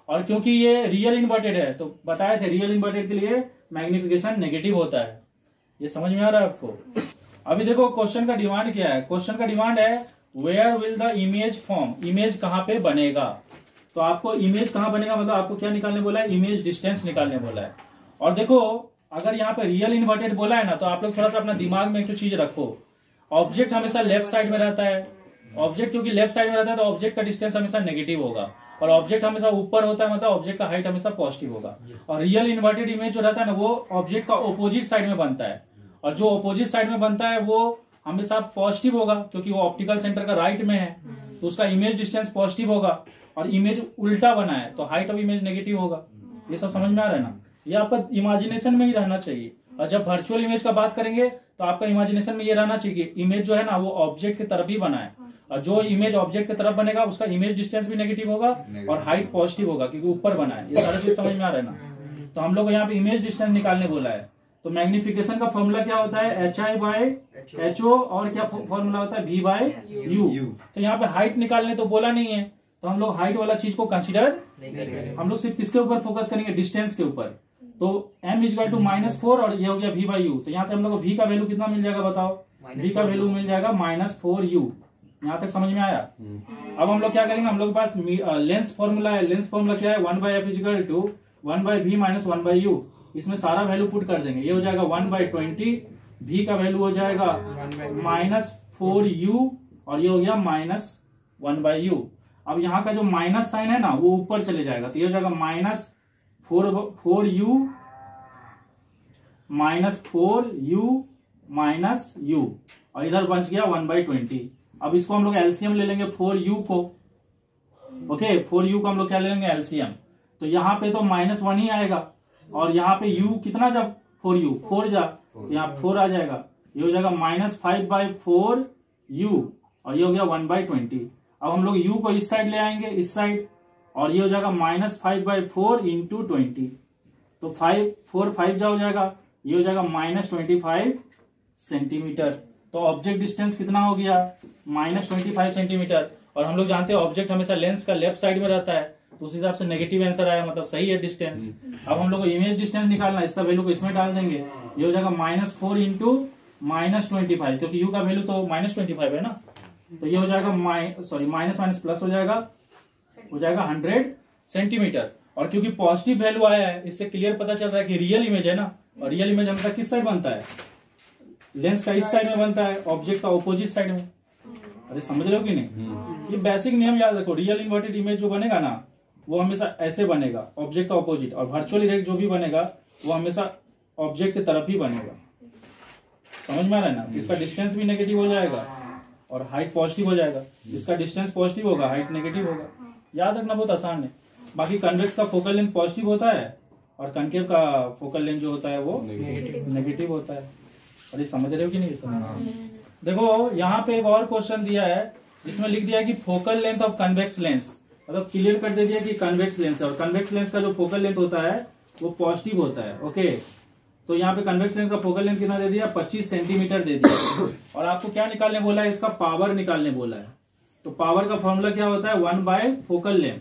और क्योंकि ये रियल इन्वर्टेड है तो बताए थे रियल इन्वर्टेड के लिए मैग्निफिकेशन नेगेटिव होता है। ये समझ में आ रहा है आपको। अभी देखो क्वेश्चन का डिमांड क्या है, क्वेश्चन का डिमांड है where will the image form, image कहाँ पे बनेगा। तो आपको इमेज कहाँ बनेगा मतलब आपको क्या निकालने बोला है, इमेज डिस्टेंस निकालने बोला है। और देखो अगर यहाँ पे रियल इन्वर्टेड बोला है ना तो आप लोग थोड़ा सा अपना दिमाग में एक तो चीज रखो, ऑब्जेक्ट हमेशा लेफ्ट साइड में रहता है, ऑब्जेक्ट क्योंकि लेफ्ट साइड में रहता है तो ऑब्जेक्ट का डिस्टेंस हमेशा नेगेटिव होगा, और ऑब्जेक्ट हमेशा ऊपर होता है मतलब ऑब्जेक्ट का हाइट हमेशा पॉजिटिव होगा। और रियल इन्वर्टेड इमेज जो रहता है ना वो ऑब्जेक्ट का ऑपोजिट साइड में बनता है, और जो ऑपोजिट साइड में बनता है वो हमेशा पॉजिटिव होगा क्योंकि वो ऑप्टिकल सेंटर का राइट में है, तो उसका इमेज डिस्टेंस पॉजिटिव होगा। और इमेज उल्टा बना है तो हाइट ऑफ इमेज नेगेटिव होगा। ये सब समझ में आ रहा है ना, ये आपका इमेजिनेशन में ही रहना चाहिए। और जब वर्चुअल इमेज का बात करेंगे तो आपका इमेजिनेशन में ये रहना चाहिए कि इमेज जो है ना वो ऑब्जेक्ट की तरफ ही बना है, और जो इमेज ऑब्जेक्ट की तरफ बनेगा उसका इमेज डिस्टेंस भी नेगेटिव होगा और हाइट पॉजिटिव होगा क्योंकि ऊपर बना है। ये सारा चीज समझ में आ रहा है ना। तो हम लोग यहाँ पे इमेज डिस्टेंस निकालने बोला है। तो मैग्निफिकेशन का फॉर्मूला क्या होता है, HI/HO, और क्या फॉर्मूला होता है, V/U। तो यहाँ पे हाइट निकालने तो बोला नहीं है तो हम लोग हाइट वाला चीज को कंसिडर नहीं करेंगे, हम लोग सिर्फ किसके ऊपर फोकस करेंगे, डिस्टेंस के ऊपर। तो m = -4 और ये हो गया V/U। तो यहाँ से हम लोग को V का वैल्यू कितना मिल जाएगा बताओ, V का वैल्यू मिल जाएगा -4U। यहाँ तक समझ में आया। अब हम लोग क्या करेंगे, हम लोग के पास लेंस फॉर्मूला है, लेंस फॉर्मूला क्या है, 1/f = 1/v - 1/u। इसमें सारा वैल्यू पुट कर देंगे, ये हो जाएगा 1/20, v का वैल्यू हो जाएगा -4u और ये हो गया -1/u। अब यहाँ का जो माइनस साइन है ना वो ऊपर चले जाएगा, तो ये हो जाएगा -4u -4u और इधर बच गया 1/20। अब इसको हम लोग एलसीएम ले लेंगे 4u को, ओके 4u को हम लोग क्या ले लेंगे एलसीएम। तो यहाँ पे तो -1 ही आएगा और यहाँ पे u कितना जा 4u 4 जा, तो यहाँ 4 आ जाएगा, ये हो जाएगा -5/4u और ये हो गया 1/20। अब हम लोग u को इस साइड ले आएंगे, इस साइड, और ये हो जाएगा -5/4 × 20। तो 5 जा हो जाएगा, ये हो जाएगा -25 सेंटीमीटर। तो ऑब्जेक्ट डिस्टेंस कितना हो गया, -25 सेंटीमीटर। और हम लोग जानते हैं ऑब्जेक्ट हमेशा लेंस का लेफ्ट साइड में रहता है, तो उस हिसाब से नेगेटिव आंसर आया, मतलब सही है डिस्टेंस। अब हम लोग को इमेज डिस्टेंस निकालना है, इसका वैल्यू को इसमें डाल देंगे, ये हो जाएगा -4 × -25, क्योंकि u का वैल्यू तो -25 है ना, तो ये हो जाएगा माइनस प्लस हो जाएगा 100 सेंटीमीटर। और क्योंकि पॉजिटिव वैल्यू आया है इससे क्लियर पता चल रहा है कि रियल इमेज है ना, और रियल इमेज हमेशा किस साइड बनता है, लेंस का इस साइड में बनता है, ऑब्जेक्ट का ऑपोजिट साइड में। अरे समझ रहे हो कि नहीं, ये बेसिक नियम याद रखो। रियल इन्वर्टेड इमेज जो बनेगा ना वो हमेशा ऐसे बनेगा, ऑब्जेक्ट का ऑपोजिट, और वर्चुअल इमेज जो भी बनेगा वो हमेशा ऑब्जेक्ट की तरफ ही बनेगा। समझ में आ रहा है ना, इसका डिस्टेंस भी नेगेटिव हो जाएगा और हाइट पॉजिटिव हो जाएगा, इसका डिस्टेंस पॉजिटिव होगा, हाइट नेगेटिव होगा। याद रखना बहुत आसान है। बाकी कन्वेक्स का फोकल लेंथ पॉजिटिव होता है और कनकेव का फोकल लेंथ जो होता है वो नेगेटिव होता है। अरे समझ रहे हो कि नहीं समझ। देखो यहाँ पे एक और क्वेश्चन दिया है जिसमें लिख दिया है कि focal length of convex lens, मतलब क्लियर कर दे दिया कि कन्वेक्स लेंस है और कन्वेक्स लेंस का जो फोकल लेंथ होता है वो पॉजिटिव होता है। ओके, तो यहाँ पे कन्वेक्स लेंस का फोकल लेंथ कितना दे दिया, 25 सेंटीमीटर दे दिया। और आपको क्या निकालने बोला है, इसका पावर निकालने बोला है। तो पावर का फॉर्मूला क्या होता है, 1/फोकल लेंथ,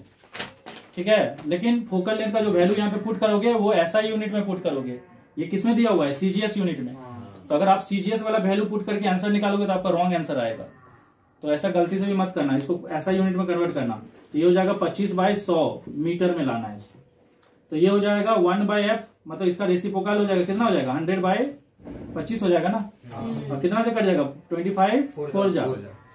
ठीक है। लेकिन फोकल लेंथ का जो वैल्यू यहाँ पे पुट करोगे वो SI यूनिट में पुट करोगे। ये किसमें दिया हुआ है, CGS यूनिट में। तो अगर आप CGS वाला वैल्यू पुट करके आंसर निकालोगे तो आपका रॉन्ग आंसर आएगा। तो ऐसा गलती से भी मत करना, इसको SI यूनिट में कन्वर्ट करना। तो ये हो जाएगा 25/100 मीटर में लाना है इसको। तो ये हो जाएगा 1/f, मतलब इसका रेसिप्रोकल हो जाएगा, कितना हो जाएगा 100/25 हो जाएगा ना, और कितना से कट जाएगा 25 4 जा।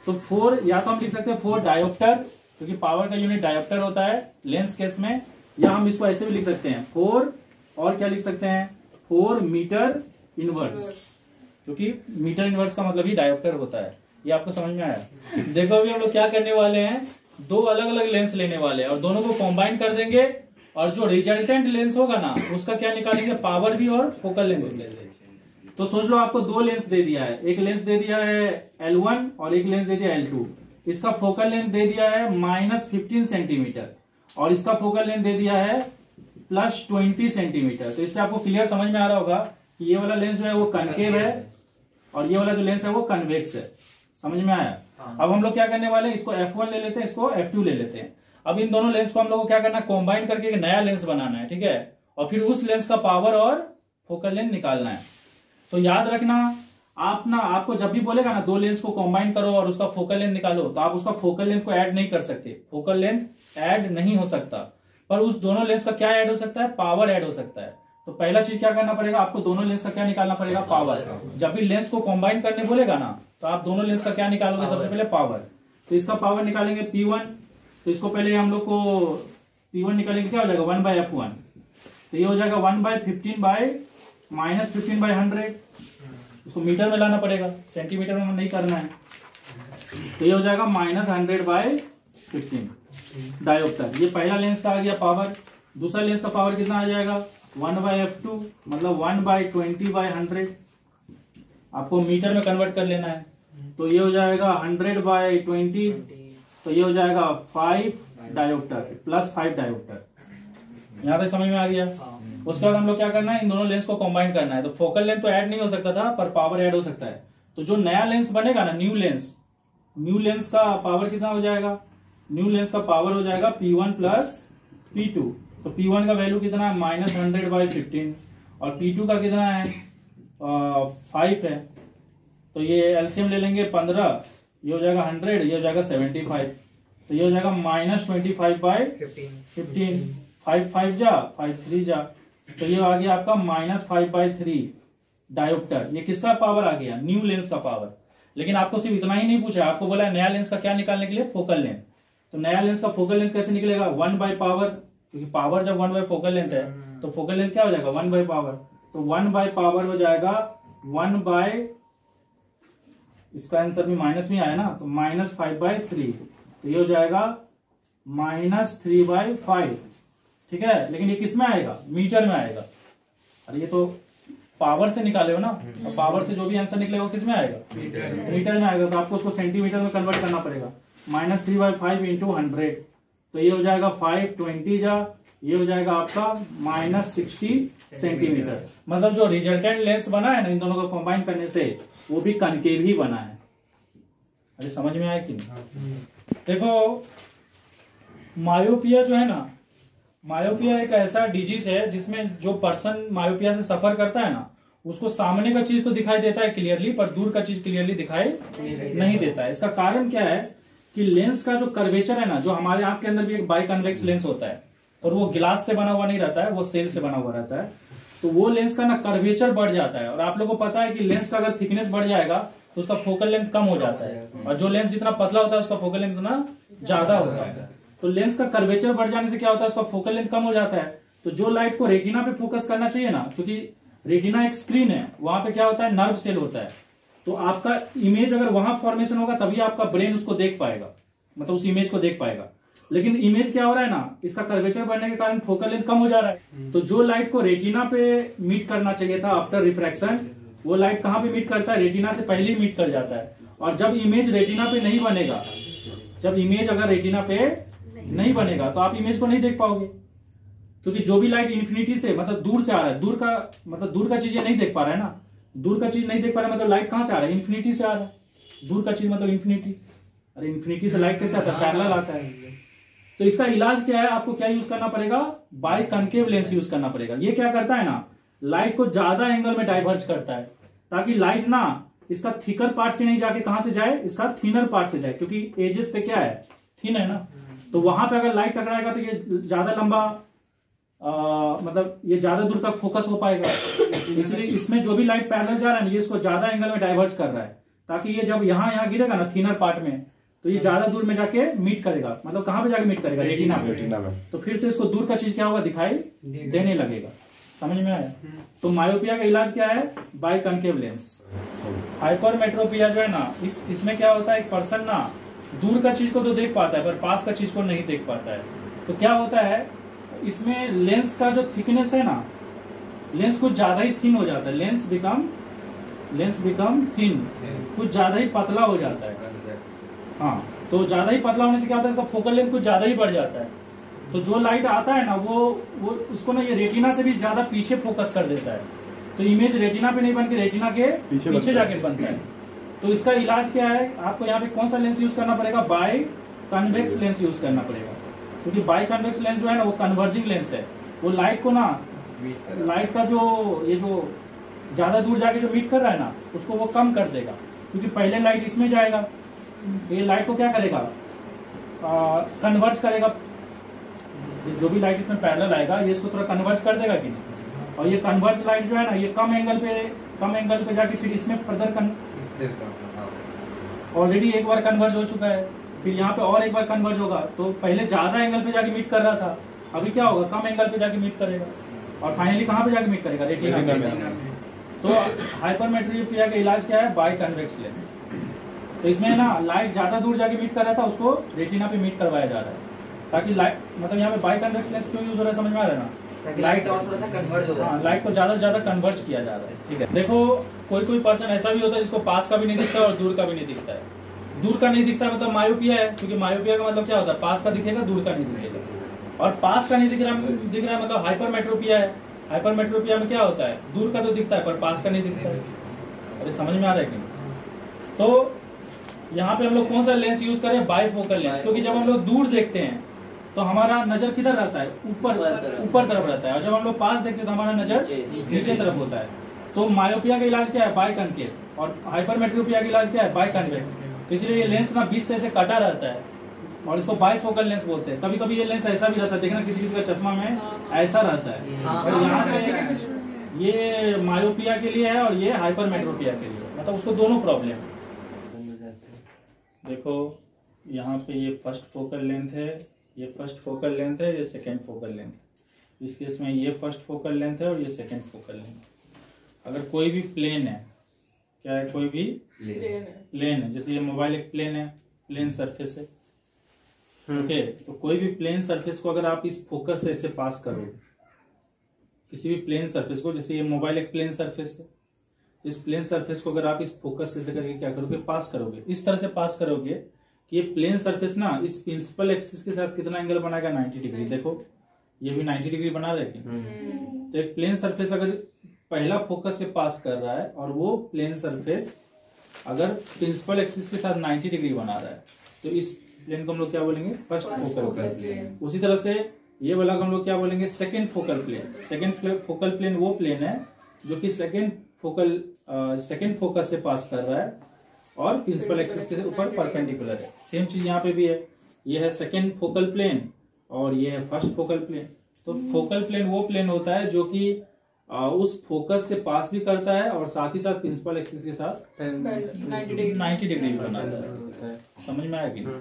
तो 4 या तो हम लिख सकते हैं 4 डायोप्टर, क्योंकि पावर का यूनिट डायोप्टर होता है लेंस केस में, या हम इसको ऐसे भी लिख सकते हैं 4, और क्या लिख सकते हैं 4 मीटर इनवर्स, क्योंकि मीटर इनवर्स का मतलब ही डायोप्टर होता है। ये आपको समझ में आया। देखो अभी हम लोग क्या करने वाले हैं, 2 अलग अलग लेंस लेने वाले हैं और दोनों को कॉम्बाइन कर देंगे, और जो रिजल्टेंट लेंस होगा ना उसका क्या निकालेंगे, पावर भी और फोकल लेंथ। तो सोच लो आपको 2 लेंस दे दिया है, एक लेंस दे दिया है L1 और एक लेंस दे दिया है L2। इसका फोकल लेंथ दे दिया है -15 सेंटीमीटर और इसका फोकल लेंथ दे दिया है +20 सेंटीमीटर। तो इससे आपको क्लियर समझ में आ रहा होगा कि ये वाला लेंस जो है वो कनकेव है और ये वाला जो लेंस है वो कन्वेक्स है। समझ में आया? अब हम लोग क्या करने वाले हैं, इसको F1 ले लेते हैं, इसको F2 ले लेते हैं। अब इन दोनों लेंस को हम लोग को क्या करना है, कॉम्बाइन करके एक नया लेंस बनाना है, ठीक है। और फिर उस लेंस का पावर और फोकल लेंथ निकालना है। तो याद रखना, आपको जब भी बोलेगा ना 2 लेंस को कॉम्बाइन करो और उसका फोकल लेंथ निकालो, तो आप उसका फोकल लेंथ को ऐड नहीं कर सकते, फोकल लेंथ ऐड नहीं हो सकता। पर उस दोनों लेंस का क्या ऐड हो सकता है, पावर ऐड हो सकता है। तो पहला चीज क्या करना पड़ेगा, आपको दोनों लेंस का क्या निकालना पड़ेगा, पावर। जब भी लेंस को कॉम्बाइन करने बोलेगा ना, तो आप दोनों लेंस का क्या निकालोगे, सबसे पहले पावर। तो इसका पावर निकालेंगे P1, तो इसको पहले हम लोग को P1 निकालेंगे, क्या हो जाएगा 1/F1। तो ये हो जाएगा 1/15/-15/100। इसको मीटर में लाना पड़ेगा, सेंटीमीटर में नहीं करना है। तो ये हो जाएगा -100/15 डायोप्टर। ये पहला लेंस का आ गया पावर। दूसरा लेंस का पावर कितना आ जाएगा 1/F2, मतलब 1/20/100। आपको मीटर में कन्वर्ट कर लेना है। तो ये हो जाएगा 100/20, तो ये हो जाएगा 5 डायोप्टर प्लस 5 डायोप्टर। यहाँ तक समझ में आ गया? उसके बाद हम लोग क्या करना है, इन दोनों लेंस को कंबाइन करना है। तो फोकल लेंथ तो ऐड नहीं हो सकता था, पर पावर ऐड हो सकता है। तो जो नया लेंस बनेगा ना, न्यू लेंस का पावर कितना हो जाएगा, न्यू लेंस का पावर हो जाएगा P1 प्लस P2। तो P1 का वैल्यू कितना है -100/15 और P2 का कितना है 5 है। तो ये एलसीएम ले लेंगे 15, ये हो जाएगा 100, ये हो जाएगा 75। तो ये हो जाएगा -25/15, 5 5 जा 5 3 जा, तो ये आ गया आपका -5/3 डायोप्टर। ये किसका पावर आ गया, न्यू लेंस का पावर। लेकिन आपको सिर्फ इतना ही नहीं पूछा, आपको बोला नया लेंस का क्या निकालने के लिए, फोकल लेंथ। तो नया लेंस का फोकल लेंथ कैसे निकलेगा, 1/पावर, क्योंकि पावर जब 1/फोकल लेंथ है तो फोकल लेंथ क्या हो जाएगा 1/पावर। तो 1/पावर हो जाएगा 1/, इसका आंसर भी माइनस में आया ना, तो -5/3। तो ये हो जाएगा -3/5, ठीक है। लेकिन ये किस में आएगा, मीटर में आएगा। अरे ये तो पावर से निकाले हो ना, और पावर से जो भी आंसर निकलेगा वो किस में आएगा, मीटर में आएगा। तो आपको उसको सेंटीमीटर में कन्वर्ट करना पड़ेगा। -3/5 × 100, तो ये हो जाएगा 520 जा, ये हो जाएगा आपका -60 सेंटीमीटर। मतलब जो रिजल्टेंट लेंस बना है ना इन दोनों को कंबाइन करने से, वो भी कनकेव ही बना है। अरे समझ में आया कि नहीं? देखो मायोपिया जो है ना, मायोपिया एक ऐसा डिजीज है जिसमें जो पर्सन मायोपिया से सफर करता है ना, उसको सामने का चीज तो दिखाई देता है क्लियरली, पर दूर का चीज क्लियरली दिखाई नहीं देता है। इसका कारण क्या है कि लेंस का जो कर्वेचर है ना, जो हमारे आंख के अंदर भी एक बाई कन्वेक्स लेंस होता है, और वो ग्लास से बना हुआ नहीं रहता है, वो सेल से बना हुआ रहता है। तो वो लेंस का ना कर्वेचर बढ़ जाता है। और आप लोगों को पता है कि लेंस का अगर थिकनेस बढ़ जाएगा तो उसका फोकल लेंथ कम हो जाता है, और जो लेंस जितना पतला होता है उसका फोकल लेंथ उतना ज्यादा होता है। तो लेंस का कर्वेचर बढ़ जाने से क्या होता है, उसका फोकल लेंथ कम हो जाता है। तो जो लाइट को रेटिना पे फोकस करना चाहिए ना, क्योंकि रेटिना एक स्क्रीन है, वहां पे क्या होता है, नर्व सेल होता है। तो आपका इमेज अगर वहां फॉर्मेशन होगा तभी आपका ब्रेन उसको देख पाएगा, मतलब उस इमेज को देख पाएगा। लेकिन इमेज क्या हो रहा है ना, इसका कर्वेचर बढ़ने के कारण फोकल लेंथ कम हो जा रहा है। तो जो लाइट को रेटिना पे मीट करना चाहिए था आफ्टर रिफ्रैक्शन, वो लाइट कहाँ पे मीट करता है, रेटिना से पहले ही मीट कर जाता है। और जब इमेज रेटिना पे नहीं बनेगा, जब इमेज अगर रेटिना पे नहीं बनेगा तो आप इमेज को नहीं देख पाओगे, क्योंकि जो भी लाइट इन्फिनिटी से मतलब दूर से आ रहा है, दूर का चीज ये नहीं देख पा रहा है ना, दूर का चीज नहीं देख पा रहा है, मतलब लाइट कहाँ से आ रहा है, इन्फिनिटी से आ रहा है। दूर का चीज मतलब इन्फिनिटी, अरे इन्फिनिटी से लाइट कैसे आता है, पैरेलल आता है। तो इसका इलाज क्या है, आपको क्या यूज करना पड़ेगा, बाई कनकेव लेंस यूज करना पड़ेगा। ये क्या करता है ना, लाइट को ज्यादा एंगल में डाइवर्ज करता है, ताकि लाइट ना इसका थिकर पार्ट से नहीं जाके कहां से जाए, इसका थिनर पार्ट से जाए, क्योंकि एजेस पे क्या है, थिन है ना। तो वहां पे अगर लाइट टकराएगा तो ये ज्यादा लंबा मतलब ये ज्यादा दूर तक फोकस हो पाएगा। इसलिए इसमें जो भी लाइट पैरेलल जा रहा है ना, ये इसको ज्यादा एंगल में डाइवर्ज कर रहा है, ताकि ये जब यहाँ गिरेगा ना थिनर पार्ट में, तो ये ज्यादा दूर में जाके मीट करेगा। मतलब कहां पे जाके मीट करेगा, रेटिना में। तो फिर से इसको दूर का चीज क्या होगा, दिखाई देने लगेगा। समझ में आया? तो मायोपिया का इलाज क्या है, बाई कनकेव लेंस। हाइपरमेट्रोपिया जो है ना, इसमें क्या होता है, एक पर्सन ना दूर का चीज को तो देख पाता है पर पास का चीज को नहीं देख पाता है। तो क्या होता है, इसमें लेंस का जो थिकनेस है ना, लेंस कुछ ज्यादा ही थिन हो जाता है, लेंस बिकम थिन, कुछ ज्यादा ही पतला हो जाता है। हाँ, तो ज्यादा ही पतला होने से क्या होता है, इसका फोकल लेंथ कुछ ज्यादा ही बढ़ जाता है। तो जो लाइट आता है ना, वो उसको ना ये रेटिना से भी ज्यादा पीछे फोकस कर देता है। तो इमेज रेटिना पे नहीं बन के रेटिना के पीछे जाके बनता है। तो इसका इलाज क्या है, आपको यहाँ पे कौन सा लेंस यूज करना पड़ेगा, बाई कन्वेक्स लेंस यूज करना पड़ेगा, क्योंकि बाई कन्वेक्स लेंस जो है ना वो कन्वर्जिंग लेंस है। वो लाइट को ना, लाइट का जो ये जो ज्यादा दूर जाके जो मीट कर रहा है ना उसको वो कम कर देगा, क्योंकि पहले लाइट इसमें जाएगा तो ये लाइट को क्या करेगा, कन्वर्ज करेगा। जो भी लाइट इसमें पैरेलल आएगा ये इसको थोड़ा कन्वर्ज कर देगा कि नहीं, और ये कन्वर्ज लाइट जो है ना ये कम एंगल पे जाके फिर इसमें फर्दर ऑलरेडी एक बार कन्वर्ज हो चुका है, फिर यहाँ पे और एक बार कन्वर्ज होगा। तो पहले ज्यादा एंगल पे जाके मीट कर रहा था, अभी क्या होगा, कम एंगल पे जाके मीट करेगा और फाइनली कहाँ पे जाके मीट करेगा, रेटिना में। तो हाइपरमेट्रोपिया का इलाज क्या है, बाई कन्वेक्स लेंस। तो इसमें ना लाइट ज्यादा दूर जाके मीट कर रहा था उसको रेटिना पे मीट करवाया जा रहा है, ताकि लाइट मतलब यहाँ पे बाई कन्वेक्स लेंस क्यों यूज हो रहा है समझ में आ रहा है ना, लाइट और थोड़ा सा कन्वर्ज हो जाए। हाँ, लाइट को ज्यादा से ज्यादा कन्वर्ज किया जा रहा है। ठीक है, देखो कोई पर्सन ऐसा भी होता है जिसको पास का भी नहीं दिखता और दूर का भी नहीं दिखता है। दूर का नहीं दिखता मतलब मायोपिया है, क्योंकि मायोपिया का मतलब क्या होता है, पास का दिखेगा दूर का नहीं दिखेगा, और पास का नहीं दिख रहा है मतलब हाइपरमेट्रोपिया है। हाइपरमेट्रोपिया में क्या होता है, दूर का तो दिखता है पर पास का नहीं दिखता है। अरे समझ में आ रहा है कि नहीं? तो यहाँ पे हम लोग कौन सा लेंस यूज करें, बाइफोकल लेंस, क्योंकि जब हम लोग दूर देखते हैं तो हमारा नजर किधर रहता है, ऊपर तरफ रहता है, और जब हम लोग पास देखते हैं तो हमारा नजर नीचे तरफ होता है। तो मायोपिया का इलाज क्या है, बाई कनकेव, और हाइपरमेट्रोपिया का इलाज क्या है, बाई कन्वेक्स। इसलिए ये लेंस ना बीच से ऐसे कटा रहता है और इसको बाइफोकल लेंस बोलते हैं। कभी कभी ये लेंस ऐसा भी रहता है, देखना किसी का चश्मा में ऐसा रहता है, और यहाँ से ये मायोपिया के लिए है और ये हाइपरमेट्रोपिया के लिए, मतलब उसको दोनों प्रॉब्लम है। देखो यहाँ पे ये फर्स्ट फोकल लेंथ है, ये फर्स्ट फोकल लेंथ है, ये सेकेंड फोकल लेंथ। इस केस में ये फर्स्ट फोकल लेंथ है और ये सेकेंड फोकल लेंथ। अगर कोई भी प्लेन है, क्या है, कोई भी प्लेन है, जैसे ये मोबाइल एक प्लेन है, प्लेन सरफेस है, ओके। तो कोई भी प्लेन सरफेस को अगर आप इस फोकस से ऐसे पास करोगे, किसी भी प्लेन सरफेस को, जैसे ये मोबाइल एक प्लेन सरफेस है, इस प्लेन सरफेस को अगर आप इस फोकस से करके क्या करोगे, पास करोगे, इस तरह से पास करोगे कि ये प्लेन सरफेस ना इस प्रिंसिपल एक्सिस के साथ कितना एंगल बनाएगा, 90 डिग्री। देखो ये भी 90 डिग्री बना रहा है कि, तो एक प्लेन सरफेस अगर पहला फोकस से पास कर रहा है और वो प्लेन सरफेस अगर प्रिंसिपल एक्सिस के साथ 90 डिग्री बना रहा है, तो इस प्लेन को हम लोग क्या बोलेंगे, फर्स्ट फोकल प्लेन। उसी तरह से ये वाला को हम लोग क्या बोलेंगे, second focal plane. Second focal plane वो प्लेन है जो कि सेकेंड फोकस से पास कर रहा है और प्रिंसिपल एक्सिस के ऊपर परपेंडिकुलर है। सेम चीज यहाँ पे भी है, ये है सेकेंड फोकल प्लेन और ये है फर्स्ट फोकल प्लेन। तो फोकल प्लेन वो प्लेन होता है जो कि उस फोकस से पास भी करता है और साथ ही साथ प्रिंसिपल एक्सिस के साथ 90 डिग्री बनाता है। समझ में आया कि नहीं?